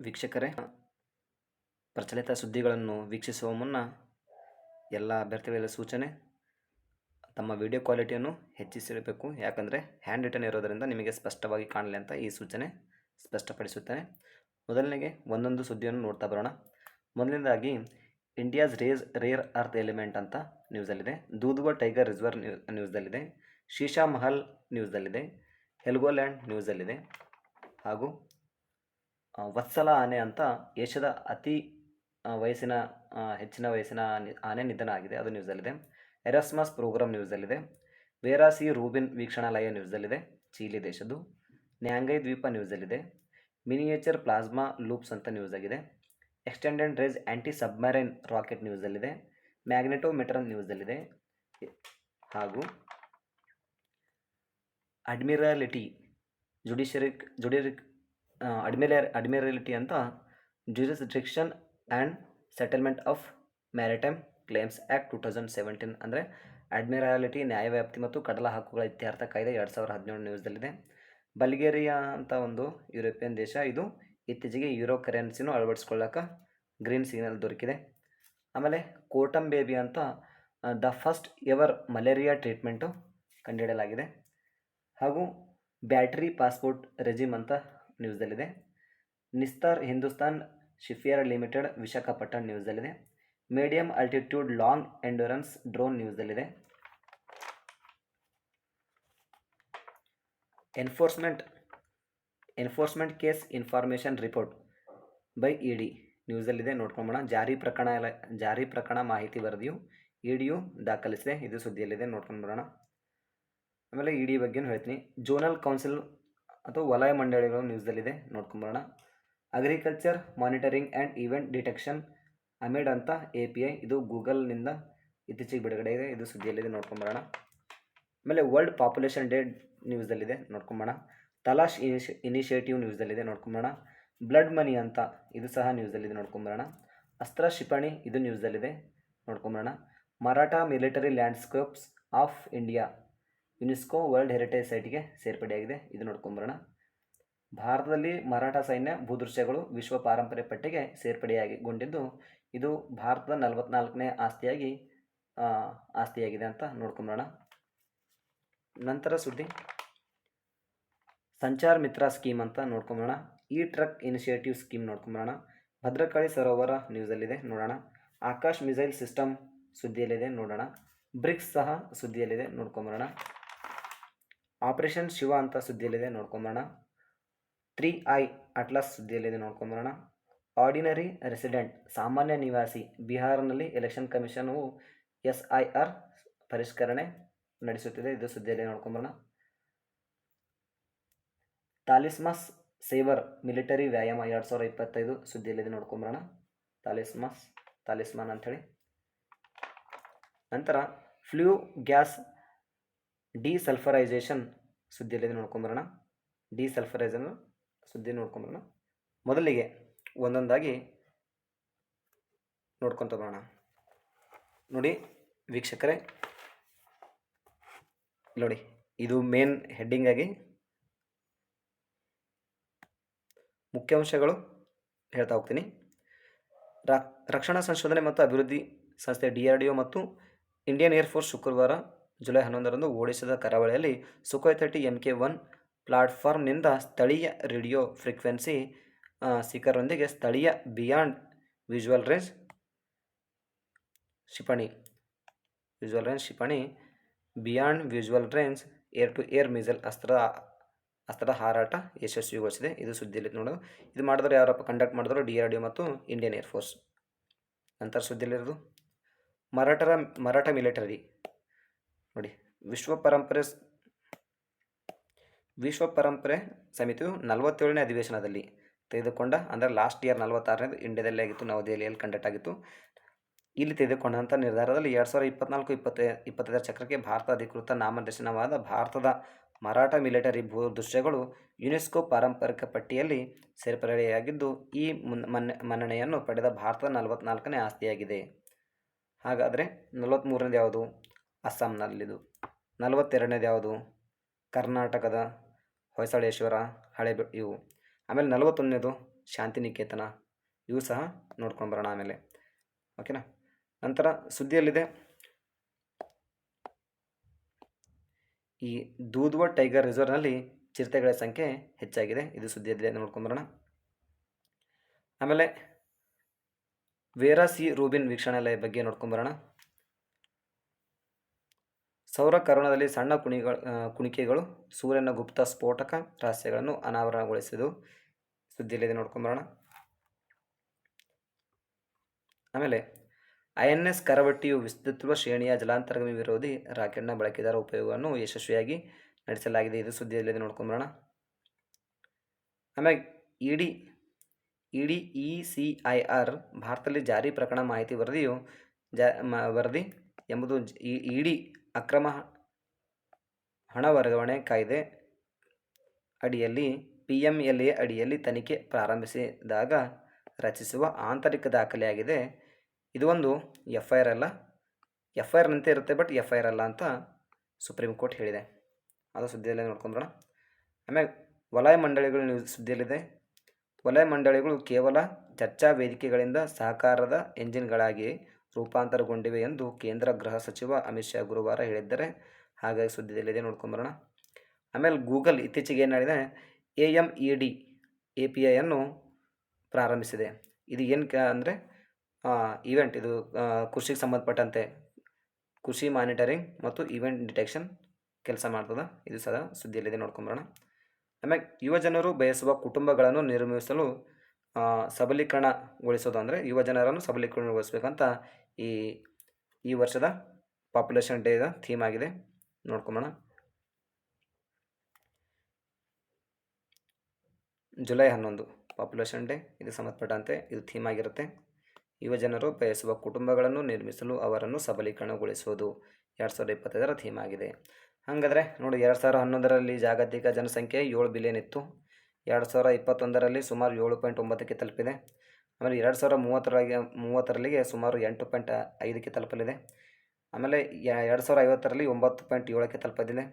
ವೀಕ್ಷಕರೇ, ಪ್ರಚಲಿತ ಸುದ್ದಿಗಳನ್ನು ವೀಕ್ಷಿಸುವ ಮುನ್ನ ಎಲ್ಲ ಅಭ್ಯರ್ಥಿಗಳ ಸೂಚನೆ, ತಮ್ಮ ವಿಡಿಯೋ ಕ್ವಾಲಿಟಿಯನ್ನು ಹೆಚ್ಚಿಸಿರಬೇಕು. ಯಾಕಂದರೆ ಹ್ಯಾಂಡ್ ರಿಟನ್ ಇರೋದರಿಂದ ನಿಮಗೆ ಸ್ಪಷ್ಟವಾಗಿ ಕಾಣಲಿ ಅಂತ ಈ ಸೂಚನೆ ಸ್ಪಷ್ಟಪಡಿಸುತ್ತೇನೆ. ಮೊದಲನೆಗೆ ಒಂದೊಂದು ಸುದ್ದಿಯನ್ನು ನೋಡ್ತಾ ಬರೋಣ. ಮೊದಲನೇದಾಗಿ ಇಂಡಿಯಾಸ್ ರೇರ್ ಅರ್ತ್ ಎಲಿಮೆಂಟ್ ಅಂತ ನ್ಯೂಸಲ್ಲಿದೆ. ದೂಧ್ವಾ ಟೈಗರ್ ರಿಸರ್ವ್ ನ್ಯೂಸ್ದಲ್ಲಿದೆ. ಶೀಶಾ ಮಹಲ್ ನ್ಯೂಸ್ದಲ್ಲಿದೆ. ಹೆಲ್ಗೋಲ್ಯಾಂಡ್ ನ್ಯೂಸಲ್ಲಿದೆ. ಹಾಗೂ ವತ್ಸಲ ಆನೆ ಅಂತ ಏಷ್ಯಾದ ಅತಿ ಹೆಚ್ಚಿನ ವಯಸ್ಸಿನ ಆನೆ ನಿಧನ ಆಗಿದೆ, ಅದು ನ್ಯೂಸಲ್ಲಿದೆ. ಎರಾಸ್ಮಸ್ ಪ್ರೋಗ್ರಾಮ್ ನ್ಯೂಸಲ್ಲಿದೆ. ವೇರಾಸಿ ರೂಬಿನ್ ವೀಕ್ಷಣಾಲಯ ನ್ಯೂಸಲ್ಲಿದೆ, ಚೀಲಿ ದೇಶದ್ದು. ನ್ಯಾಂಗೈ ದ್ವೀಪ ನ್ಯೂಸಲ್ಲಿದೆ. ಮಿನಿಯೇಚರ್ ಪ್ಲಾಸ್ಮಾ ಲೂಪ್ಸ್ ಅಂತ ನ್ಯೂಸ್ ಆಗಿದೆ. ಎಕ್ಸ್ಟೆಂಡೆಡ್ ರೇಂಜ್ ಆ್ಯಂಟಿ ಸಬ್ಮರೈನ್ ರಾಕೆಟ್ ನ್ಯೂಸಲ್ಲಿದೆ. ಮ್ಯಾಗ್ನೆಟೋಮೀಟರ್ ನ್ಯೂಸಲ್ಲಿದೆ. ಹಾಗೂ ಅಡ್ಮಿರಾಲಿಟಿ ಅಡ್ಮಿರಾಲಿಟಿ ಅಂತ jurisdiction and settlement of maritime claims act 2017 ಅಂದರೆ ಅಡ್ಮಿರಾಲಿಟಿ ನ್ಯಾಯವ್ಯಾಪ್ತಿ ಮತ್ತು ಕಡಲ ಹಕ್ಕುಗಳ ಇತ್ಯರ್ಥ ಕಾಯ್ದೆ 2017 ನ್ಯೂಸ್ದಲ್ಲಿದೆ. ಬಲ್ಗೇರಿಯಾ ಅಂತ ಒಂದು ಯುರೋಪಿಯನ್ ದೇಶ, ಇದು ಇತ್ತೀಚೆಗೆ ಯೂರೋ ಕರೆನ್ಸಿನೂ ಅಳವಡಿಸ್ಕೊಳ್ಳೋಕೆ ಗ್ರೀನ್ ಸಿಗ್ನಲ್ ದೊರಕಿದೆ. ಆಮೇಲೆ ಕೋಟಮ್ ಬೇಬಿ ಅಂತ the first ever malaria treatment ಕಂಡುಹಿಡಿಯಲಾಗಿದೆ. ಹಾಗೂ ಬ್ಯಾಟ್ರಿ ಪಾಸ್ಪೋರ್ಟ್ ರೆಜಿಮ್ ಅಂತ ನ್ಯೂಸ್ದಲ್ಲಿದೆ. ನಿಸ್ತಾರ್ ಹಿಂದೂಸ್ತಾನ್ ಶಿಪ್ಯಾರ್ಡ್ ಲಿಮಿಟೆಡ್ ವಿಶಾಖಪಟ್ಟಣ ನ್ಯೂಸ್ದಲ್ಲಿದೆ. Medium altitude long endurance drone ನ್ಯೂಸ್ದಲ್ಲಿದೆ. Enforcement case information report by ED ನ್ಯೂಸಲ್ಲಿದೆ, ನೋಡ್ಕೊಂಬೋಣ. ಜಾರಿ ಪ್ರಕರಣ ಮಾಹಿತಿ ವರದಿಯು ಇಡಿಯು ದಾಖಲಿಸಿದೆ, ಇದು ಸುದ್ದಿಯಲ್ಲಿದೆ, ನೋಡ್ಕೊಂಡು ಬರೋಣ. ಆಮೇಲೆ ಇಡಿ ಬಗ್ಗೆನೂ ಹೇಳ್ತೀನಿ. ಜೋನಲ್ ಕೌನ್ಸಿಲ್ ಅಥವಾ ವಲಯ ಮಂಡಳಿಗಳು ನ್ಯೂಸ್ದಲ್ಲಿದೆ, ನೋಡ್ಕೊಂಬರೋಣ. Agriculture monitoring and event detection AMED ಅಂತ API, ಇದು ಗೂಗಲ್ನಿಂದ ಇತ್ತೀಚೆಗೆ ಬಿಡುಗಡೆ ಇದೆ, ಇದು ಸುದ್ದಿಯಲ್ಲಿದೆ, ನೋಡ್ಕೊಂಬರೋಣ. ಆಮೇಲೆ ವರ್ಲ್ಡ್ ಪಾಪ್ಯುಲೇಷನ್ ಡೇ ನ್ಯೂಸ್ದಲ್ಲಿದೆ, ನೋಡ್ಕೊಂಬೋಣ. ತಲಾಶ್ ಇನಿಷಿಯೇಟಿವ್ ನ್ಯೂಸ್ದಲ್ಲಿದೆ, ನೋಡ್ಕೊಂಬೋಣ. ಬ್ಲಡ್ ಮನಿ ಅಂತ ಇದು ಸಹ ನ್ಯೂಸ್ದಲ್ಲಿದೆ, ನೋಡ್ಕೊಂಬರೋಣ. ಅಸ್ತ್ರ ಕ್ಷಿಪಣಿ ಇದು ನ್ಯೂಸ್ದಲ್ಲಿದೆ, ನೋಡ್ಕೊಂಬರೋಣ. Maratha military landscapes of India UNESCO world heritage ಸೈಟ್ಗೆ ಸೇರ್ಪಡೆಯಾಗಿದೆ, ಇದು ನೋಡ್ಕೊಂಬರೋಣ. ಭಾರತದಲ್ಲಿ ಮರಾಠ ಸೈನ್ಯ ಭೂದೃಶ್ಯಗಳು ವಿಶ್ವ ಪಾರಂಪರ್ಯ ಪಟ್ಟಿಗೆ ಸೇರ್ಪಡೆಯಾಗಿಗೊಂಡಿದ್ದು, ಇದು ಭಾರತದ 44ನೇ ಆಸ್ತಿಯಾಗಿದೆ ಅಂತ ನೋಡ್ಕೊಂಬರೋಣ. ನಂತರ ಸುದ್ದಿ ಸಂಚಾರ್ ಮಿತ್ರ ಸ್ಕೀಮ್ ಅಂತ ನೋಡ್ಕೊಂಬರೋಣ. ಈ ಟ್ರಕ್ ಇನಿಷಿಯೇಟಿವ್ ಸ್ಕೀಮ್ ನೋಡ್ಕೊಂಬರೋಣ. ಭದ್ರಕಾಳಿ ಸರೋವರ ನ್ಯೂಸಲ್ಲಿದೆ, ನೋಡೋಣ. ಆಕಾಶ್ ಮಿಸೈಲ್ ಸಿಸ್ಟಮ್ ಸುದ್ದಿಯಲ್ಲಿದೆ, ನೋಡೋಣ. ಬ್ರಿಕ್ಸ್ ಸಹ ಸುದ್ದಿಯಲ್ಲಿದೆ, ನೋಡ್ಕೊಂಬರೋಣ. ಆಪರೇಷನ್ ಶಿವ ಅಂತ ಸುದ್ದಿಯಲ್ಲಿದೆ, ನೋಡ್ಕೊಂಬರೋಣ. 3I ಅಟ್ಲಾಸ್ ಸುದ್ದಿಯಲ್ಲಿದೆ, ನೋಡ್ಕೊಂಬರೋಣ. ಆರ್ಡಿನರಿ ರೆಸಿಡೆಂಟ್ ಸಾಮಾನ್ಯ ನಿವಾಸಿ ಬಿಹಾರ್ನಲ್ಲಿ ಎಲೆಕ್ಷನ್ ಕಮಿಷನ್ವು SIR ಪರಿಷ್ಕರಣೆ ನಡೆಸುತ್ತಿದೆ, ಇದು ಸುದ್ದಿಯಲ್ಲಿ ನೋಡ್ಕೊಂಬರೋಣ. ತಾಲಿಸ್ಮಸ್ ಸೇವರ್ ಮಿಲಿಟರಿ ವ್ಯಾಯಾಮ 2025 ಸುದ್ದಿಯಲ್ಲಿದೆ, ನೋಡ್ಕೊಂಬರೋಣ. ತಾಲಿಸ್ಮಾನ್ ಅಂಥೇಳಿ. ನಂತರ ಫ್ಲೂ ಗ್ಯಾಸ್ ಡಿಸಲ್ಫರೈಸೇಷನ್ ಸುದ್ದಿಯಲ್ಲಿದೆ, ನೋಡ್ಕೊಂಬರೋಣ. ಡಿಸಲ್ಫರೈಸೇಷನ್ ಸುದ್ದಿ ನೋಡ್ಕೊಂಬರೋಣ. ಮೊದಲಿಗೆ ಒಂದೊಂದಾಗಿ ನೋಡ್ಕೊತ ಬರೋಣ. ನೋಡಿ ವೀಕ್ಷಕರೇ, ನೋಡಿ ಇದು ಮೇನ್ ಹೆಡ್ಡಿಂಗ್ ಆಗಿ ಮುಖ್ಯಾಂಶಗಳು ಹೇಳ್ತಾ ಹೋಗ್ತೀನಿ. ರಕ್ಷಣಾ ಸಂಶೋಧನೆ ಮತ್ತು ಅಭಿವೃದ್ಧಿ ಸಂಸ್ಥೆ DRDO ಮತ್ತು ಇಂಡಿಯನ್ ಏರ್ಫೋರ್ಸ್ ಶುಕ್ರವಾರ ಜುಲೈ 11ರಂದು ಒಡಿಶಾದ ಕರಾವಳಿಯಲ್ಲಿ ಸುಖೋಯ್ 30 MK1 ಪ್ಲಾಟ್ಫಾರ್ಮ್ನಿಂದ ಸ್ಥಳೀಯ ರೇಡಿಯೋ ಫ್ರೀಕ್ವೆನ್ಸಿ ಸೀಕರ್ನೊಂದಿಗೆ ಸ್ಥಳೀಯ ಬಿಯಾಂಡ್ ವಿಜುವಲ್ ರೇಂಜ್ ಕ್ಷಿಪಣಿ beyond visual range air to air missile ಅಸ್ತ್ರದ ಹಾರಾಟ ಯಶಸ್ವಿಗೊಳಿಸಿದೆ, ಇದು ಸುದ್ದಿಯಲ್ಲಿ ನೋಡೋದು. ಇದು ಮಾಡಿದ್ರೆ ಯಾರಪ್ಪ ಕಂಡಕ್ಟ್ ಮಾಡಿದ್ರು? DRDO ಮತ್ತು ಇಂಡಿಯನ್ ಏರ್ಫೋರ್ಸ್. ನಂತರ ಸುದ್ದಿಯಲ್ಲಿರೋದು ಮರಾಠ ಮಿಲಿಟರಿ. ನೋಡಿ, ವಿಶ್ವ ಪರಂಪರೆ ಸಮಿತಿಯು 47ನೇ ಅಧಿವೇಶನದಲ್ಲಿ ತೆಗೆದುಕೊಂಡ, ಅಂದರೆ ಲಾಸ್ಟ್ ಇಯರ್ 46ನೇದು ಇಂಡಿಯಾದಲ್ಲಿ ಆಗಿತ್ತು, ನವದೆಹಲಿಯಲ್ಲಿ ಕಂಡಕ್ಟ್ ಆಗಿತ್ತು. ಇಲ್ಲಿ ತೆಗೆದುಕೊಂಡಂಥ ನಿರ್ಧಾರದಲ್ಲಿ 2024-25 ಚಕ್ರಕ್ಕೆ ಭಾರತ ಅಧಿಕೃತ ನಾಮನಿರ್ದೇಶನವಾದ ಭಾರತದ ಮರಾಠ ಮಿಲಿಟರಿ ಭೂದೃಶ್ಯಗಳು ಯುನೆಸ್ಕೋ ಪಾರಂಪರಿಕ ಪಟ್ಟಿಯಲ್ಲಿ ಸೇರ್ಪಡೆಯಾಗಿದ್ದು, ಈ ಮನ್ನಣೆಯನ್ನು ಪಡೆದ ಭಾರತದ 44ನೇ ಆಸ್ತಿಯಾಗಿದೆ. ಹಾಗಾದರೆ 43ನೇದು ಯಾವುದು? ಅಸ್ಸಾಂನಲ್ಲಿದು. 42ನೇದು ಯಾವುದು? ಕರ್ನಾಟಕದ ಹೊಯ್ಸಳೇಶ್ವರ, ಇವು. ಆಮೇಲೆ 41ನೇದು ಶಾಂತಿನಿಕೇತನ ಇವು ಸಹ ನೋಡ್ಕೊಂಡು ಬರೋಣ ಆಮೇಲೆ. ಓಕೆನಾ. ನಂತರ ಸುದ್ದಿಯಲ್ಲಿದೆ ಈ ದೂಧ್ವಾ ಟೈಗರ್ ರಿಸರ್ವ್ನಲ್ಲಿ ಚಿರತೆಗಳ ಸಂಖ್ಯೆ ಹೆಚ್ಚಾಗಿದೆ. ಇದು ಸುದ್ದಿಯಲ್ಲಿದೆ, ನೋಡ್ಕೊಂಬರೋಣ. ಆಮೇಲೆ ವೇರಾ ಸಿ ರೂಬಿನ್ ವೀಕ್ಷಣಾಲಯ ಬಗ್ಗೆ ನೋಡ್ಕೊಂಬರೋಣ. ಸೌರ ಕರೋನದಲ್ಲಿ ಸಣ್ಣ ಕುಣಿಕೆಗಳು ಸೂರ್ಯನ ಗುಪ್ತ ಸ್ಫೋಟಕ ರಹಸ್ಯಗಳನ್ನು ಅನಾವರಣಗೊಳಿಸಿದ್ದು ಸುದ್ದಿಯಲ್ಲಿದೆ, ನೋಡ್ಕೊಂಬರೋಣ. ಆಮೇಲೆ INS ಕರವಟ್ಟಿಯು ವಿಸ್ತರಿಸುವ ಶ್ರೇಣಿಯ ಜಲಾಂತರ್ಗಾಮಿ ವಿರೋಧಿ ರಾಕೆಟ್ನ ಬಳಕೆದಾರ ಉಪಯೋಗವನ್ನು ಯಶಸ್ವಿಯಾಗಿ ನಡೆಸಲಾಗಿದೆ. ಇದು ಸುದ್ದಿಯಲ್ಲಿದೆ, ನೋಡ್ಕೊಂಬರೋಣ. ಆಮೇಲೆ ಇಡಿ ECIR ಭಾರತದಲ್ಲಿ ಜಾರಿ ಪ್ರಕರಣ ಮಾಹಿತಿ ವರದಿ ಎಂಬುದು ಇಡಿ ಅಕ್ರಮ ಹಣ ವರ್ಗಾವಣೆ ಕಾಯ್ದೆ ಅಡಿಯಲ್ಲಿ PMLA ಅಡಿಯಲ್ಲಿ ತನಿಖೆ ಪ್ರಾರಂಭಿಸಿದಾಗ ರಚಿಸುವ ಆಂತರಿಕ ದಾಖಲೆಯಾಗಿದೆ. ಇದು ಒಂದು FIR ಅಲ್ಲ, FIRನಂತೆ ಇರುತ್ತೆ ಬಟ್ FIR ಅಲ್ಲ ಅಂತ ಸುಪ್ರೀಂ ಕೋರ್ಟ್ ಹೇಳಿದೆ. ಅದು ಸುದ್ದಿಯಲ್ಲೇ ನೋಡ್ಕೊಂಬರೋಣ. ಆಮೇಲೆ ವಲಯ ಮಂಡಳಿಗಳು ಸುದ್ದಿಯಲ್ಲಿದೆ. ವಲಯ ಮಂಡಳಿಗಳು ಕೇವಲ ಚರ್ಚಾ ವೇದಿಕೆಗಳಿಂದ ಸಹಕಾರದ ಎಂಜಿನ್ಗಳಾಗಿ ರೂಪಾಂತರಗೊಂಡಿವೆ ಎಂದು ಕೇಂದ್ರ ಗೃಹ ಸಚಿವ ಅಮಿತ್ ಶಾ ಗುರುವಾರ ಹೇಳಿದ್ದಾರೆ. ಹಾಗಾಗಿ ಸುದ್ದಿಯಲ್ಲಿದೆ, ನೋಡ್ಕೊಂಬರೋಣ. ಆಮೇಲೆ ಗೂಗಲ್ ಇತ್ತೀಚೆಗೆ ಏನು ಮಾಡಿದೆ, AMED API ಅನ್ನು ಪ್ರಾರಂಭಿಸಿದೆ. ಇದು ಏನು ಅಂದರೆ ಇವೆಂಟ್, ಇದು ಕೃಷಿಗೆ ಸಂಬಂಧಪಟ್ಟಂತೆ ಕೃಷಿ ಮಾನಿಟರಿಂಗ್ ಮತ್ತು ಇವೆಂಟ್ ಡಿಟೆಕ್ಷನ್ ಕೆಲಸ ಮಾಡ್ತದೆ. ಇದು ಸಹ ಸುದ್ದಿಯಲ್ಲಿದೆ, ನೋಡ್ಕೊಂಬರೋಣ. ಆಮೇಲೆ ಯುವಜನರು ಬಯಸುವ ಕುಟುಂಬಗಳನ್ನು ನಿರ್ಮಿಸಲು ಸಬಲೀಕರಣಗೊಳಿಸೋದು, ಅಂದರೆ ಯುವಜನರನ್ನು ಸಬಲೀಕರಣಗೊಳಿಸಬೇಕಂತ ಈ ವರ್ಷದ ಪಾಪ್ಯುಲೇಷನ್ ಡೇದ ಥೀಮ್ ಆಗಿದೆ, ನೋಡ್ಕೊಂಬೋಣ. ಜುಲೈ 11 ಪಾಪ್ಯುಲೇಷನ್ ಡೇ, ಇದು ಸಂಬಂಧಪಟ್ಟಂತೆ ಇದು ಥೀಮ್ ಆಗಿರುತ್ತೆ. ಯುವಜನರು ಬಯಸುವ ಕುಟುಂಬಗಳನ್ನು ನಿರ್ಮಿಸಲು ಅವರನ್ನು ಸಬಲೀಕರಣಗೊಳಿಸುವುದು 2025ರ ಥೀಮ್ ಆಗಿದೆ. ಹಾಗಾದರೆ ನೋಡಿ, 2011ರಲ್ಲಿ ಜಾಗತಿಕ ಜನಸಂಖ್ಯೆ 7 ಬಿಲಿಯನ್ ಇತ್ತು. 2021ರಲ್ಲಿ ಸುಮಾರು 7.9ಕ್ಕೆ ತಲುಪಿದೆ. ಆಮೇಲೆ 2030ರಲ್ಲಿಗೆ ಸುಮಾರು 8.5ಕ್ಕೆ ತಲುಪಲಿದೆ. ಆಮೇಲೆ 2050ರಲ್ಲಿ 9.7ಕ್ಕೆ ತಲುಪಲಿದೆ.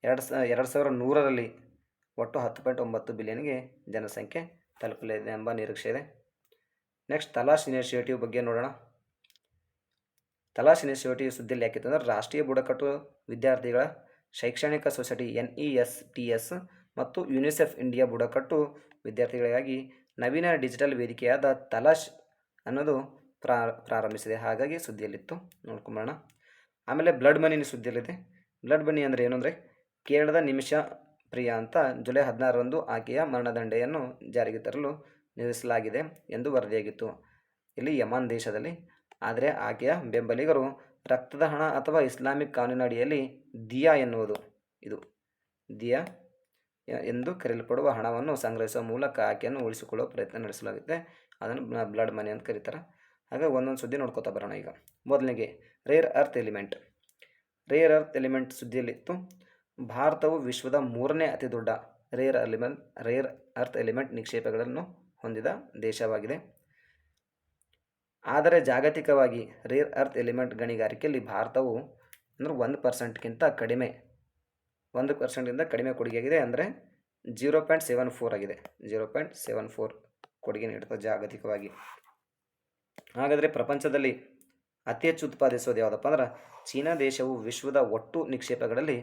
2100ರಲ್ಲಿ ಒಟ್ಟು 10.9 ಬಿಲಿಯನ್ಗೆ ಜನಸಂಖ್ಯೆ ತಲುಪಲಿದೆ ಎಂಬ ನಿರೀಕ್ಷೆ ಇದೆ. ನೆಕ್ಸ್ಟ್ ತಲಾಶ್ ಇನಿಷಿಯೇಟಿವ್ ಬಗ್ಗೆ ನೋಡೋಣ. ತಲಾಶ್ ಇನಿಷಿಯೇಟಿವ್ ಸುದ್ದಿಯಲ್ಲಿ ಯಾಕಿತ್ತು ಅಂದರೆ, ರಾಷ್ಟ್ರೀಯ ಬುಡಕಟ್ಟು ವಿದ್ಯಾರ್ಥಿಗಳ ಶೈಕ್ಷಣಿಕ ಸೊಸೈಟಿ NESTS ಮತ್ತು ಯುನಿಸೆಫ್ ಇಂಡಿಯಾ ಬುಡಕಟ್ಟು ವಿದ್ಯಾರ್ಥಿಗಳಿಗಾಗಿ ನವೀನ ಡಿಜಿಟಲ್ ವೇದಿಕೆಯಾದ ತಲಾಶ್ ಅನ್ನೋದು ಪ್ರಾರಂಭಿಸಿದೆ. ಹಾಗಾಗಿ ಸುದ್ದಿಯಲ್ಲಿತ್ತು, ನೋಡ್ಕೊಂಬೋಣ. ಆಮೇಲೆ ಬ್ಲಡ್ ಮನಿ ಸುದ್ದಿಯಲ್ಲಿದೆ. ಬ್ಲಡ್ ಮನಿ ಅಂದರೆ ಏನು ಅಂದರೆ, ಕೇರಳದ ನಿಮಿಷ ಪ್ರಿಯಾ ಅಂತ ಜುಲೈ 16ರಂದು ಆಕೆಯ ಮರಣದಂಡನೆಯನ್ನು ಜಾರಿಗೆ ತರಲು ನಿರ್ಧರಿಸಲಾಗಿದೆ ಎಂದು ವರದಿಯಾಗಿತ್ತು, ಇಲ್ಲಿ ಯಮನ್ ದೇಶದಲ್ಲಿ. ಆದರೆ ಆಕೆಯ ಬೆಂಬಲಿಗರು ರಕ್ತದ ಹಣ ಅಥವಾ ಇಸ್ಲಾಮಿಕ್ ಕಾನೂನಿನ ಅಡಿಯಲ್ಲಿ ದಿಯಾ ಎನ್ನುವುದು, ಇದು ದಿಯಾ ಎಂದು ಕರೆಯಲ್ಪಡುವ ಹಣವನ್ನು ಸಂಗ್ರಹಿಸುವ ಮೂಲಕ ಆಕೆಯನ್ನು ಉಳಿಸಿಕೊಳ್ಳುವ ಪ್ರಯತ್ನ ನಡೆಸಲಾಗುತ್ತೆ. ಅದನ್ನು ಬ್ಲಡ್ ಮನಿ ಅಂತ ಕರೀತಾರೆ. ಹಾಗಾಗಿ ಒಂದೊಂದು ಸುದ್ದಿ ನೋಡ್ಕೋತಾ ಬರೋಣ. ಈಗ ಮೊದಲಿಗೆ ರೇರ್ ಅರ್ತ್ ಎಲಿಮೆಂಟ್ ಸುದ್ದಿಯಲ್ಲಿತ್ತು. ಭಾರತವು ವಿಶ್ವದ 3ನೇ ಅತಿ ದೊಡ್ಡ ರೇರ್ ಅರ್ತ್ ಎಲಿಮೆಂಟ್ ನಿಕ್ಷೇಪಗಳನ್ನು ಹೊಂದಿದ ದೇಶವಾಗಿದೆ. ಆದರೆ ಜಾಗತಿಕವಾಗಿ ರೇರ್ ಅರ್ತ್ ಎಲಿಮೆಂಟ್ ಗಣಿಗಾರಿಕೆಯಲ್ಲಿ ಭಾರತವು ಅಂದರೆ 1%ಗಿಂತ ಕಡಿಮೆ 1%ಗಿಂತ ಕಡಿಮೆ ಕೊಡುಗೆಯಾಗಿದೆ. ಅಂದರೆ 0.74 ಆಗಿದೆ. 0.74 ಕೊಡುಗೆ ನೀಡುತ್ತದೆ ಜಾಗತಿಕವಾಗಿ. ಹಾಗಾದರೆ ಪ್ರಪಂಚದಲ್ಲಿ ಅತಿ ಹೆಚ್ಚು ಉತ್ಪಾದಿಸೋದು ಯಾವುದಪ್ಪ ಅಂದ್ರೆ, ಚೀನಾ ದೇಶವು ವಿಶ್ವದ ಒಟ್ಟು ನಿಕ್ಷೇಪಗಳಲ್ಲಿ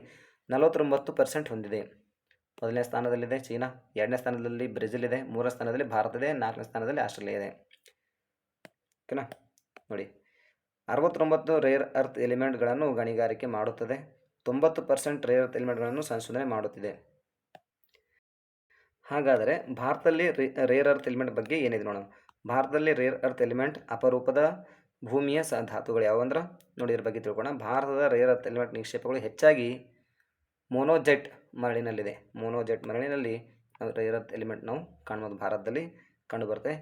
49% ಹೊಂದಿದೆ. 1ನೇ ಸ್ಥಾನದಲ್ಲಿದೆ ಚೀನಾ, 2ನೇ ಸ್ಥಾನದಲ್ಲಿ ಬ್ರೆಜಿಲ್ ಇದೆ, 3ನೇ ಸ್ಥಾನದಲ್ಲಿ ಭಾರತ ಇದೆ, 4ನೇ ಸ್ಥಾನದಲ್ಲಿ ಆಸ್ಟ್ರೇಲಿಯಾ ಇದೆ. ಓಕೆನಾ. ನೋಡಿ, 69 ರೇರ್ ಅರ್ತ್ ಎಲಿಮೆಂಟ್ಗಳನ್ನು ಗಣಿಗಾರಿಕೆ ಮಾಡುತ್ತದೆ. 90% ರೇರ್ ಅರ್ತ್ ಎಲಿಮೆಂಟ್ಗಳನ್ನು ಸಂಶೋಧನೆ ಮಾಡುತ್ತಿದೆ. ಹಾಗಾದರೆ ಭಾರತದಲ್ಲಿ ರೇರ್ ಅರ್ತ್ ಎಲಿಮೆಂಟ್ ಬಗ್ಗೆ ಏನಿದೆ ನೋಡೋಣ. ಭಾರತದಲ್ಲಿ ರೇರ್ ಅರ್ತ್ ಎಲಿಮೆಂಟ್ ಅಪರೂಪದ ಭೂಮಿಯ ಧಾತುಗಳು ಯಾವುವಂದ್ರೆ ನೋಡಿ, ಇದ್ರ ಬಗ್ಗೆ ತಿಳ್ಕೊಳ್ಳೋಣ. ಭಾರತದ ರೇರ್ ಅರ್ತ್ ಎಲಿಮೆಂಟ್ ನಿಕ್ಷೇಪಗಳು ಹೆಚ್ಚಾಗಿ ಮೊನೋಜೈಟ್ ಮರಳಿನಲ್ಲಿದೆ. ಮೊನೋಜೈಟ್ ಮರಳಿನಲ್ಲಿ ರೇರ್ ಅರ್ತ್ ಎಲಿಮೆಂಟ್ ನಾವು ಕಾಣ್ಬೋದು, ಭಾರತದಲ್ಲಿ ಕಂಡುಬರುತ್ತೆ.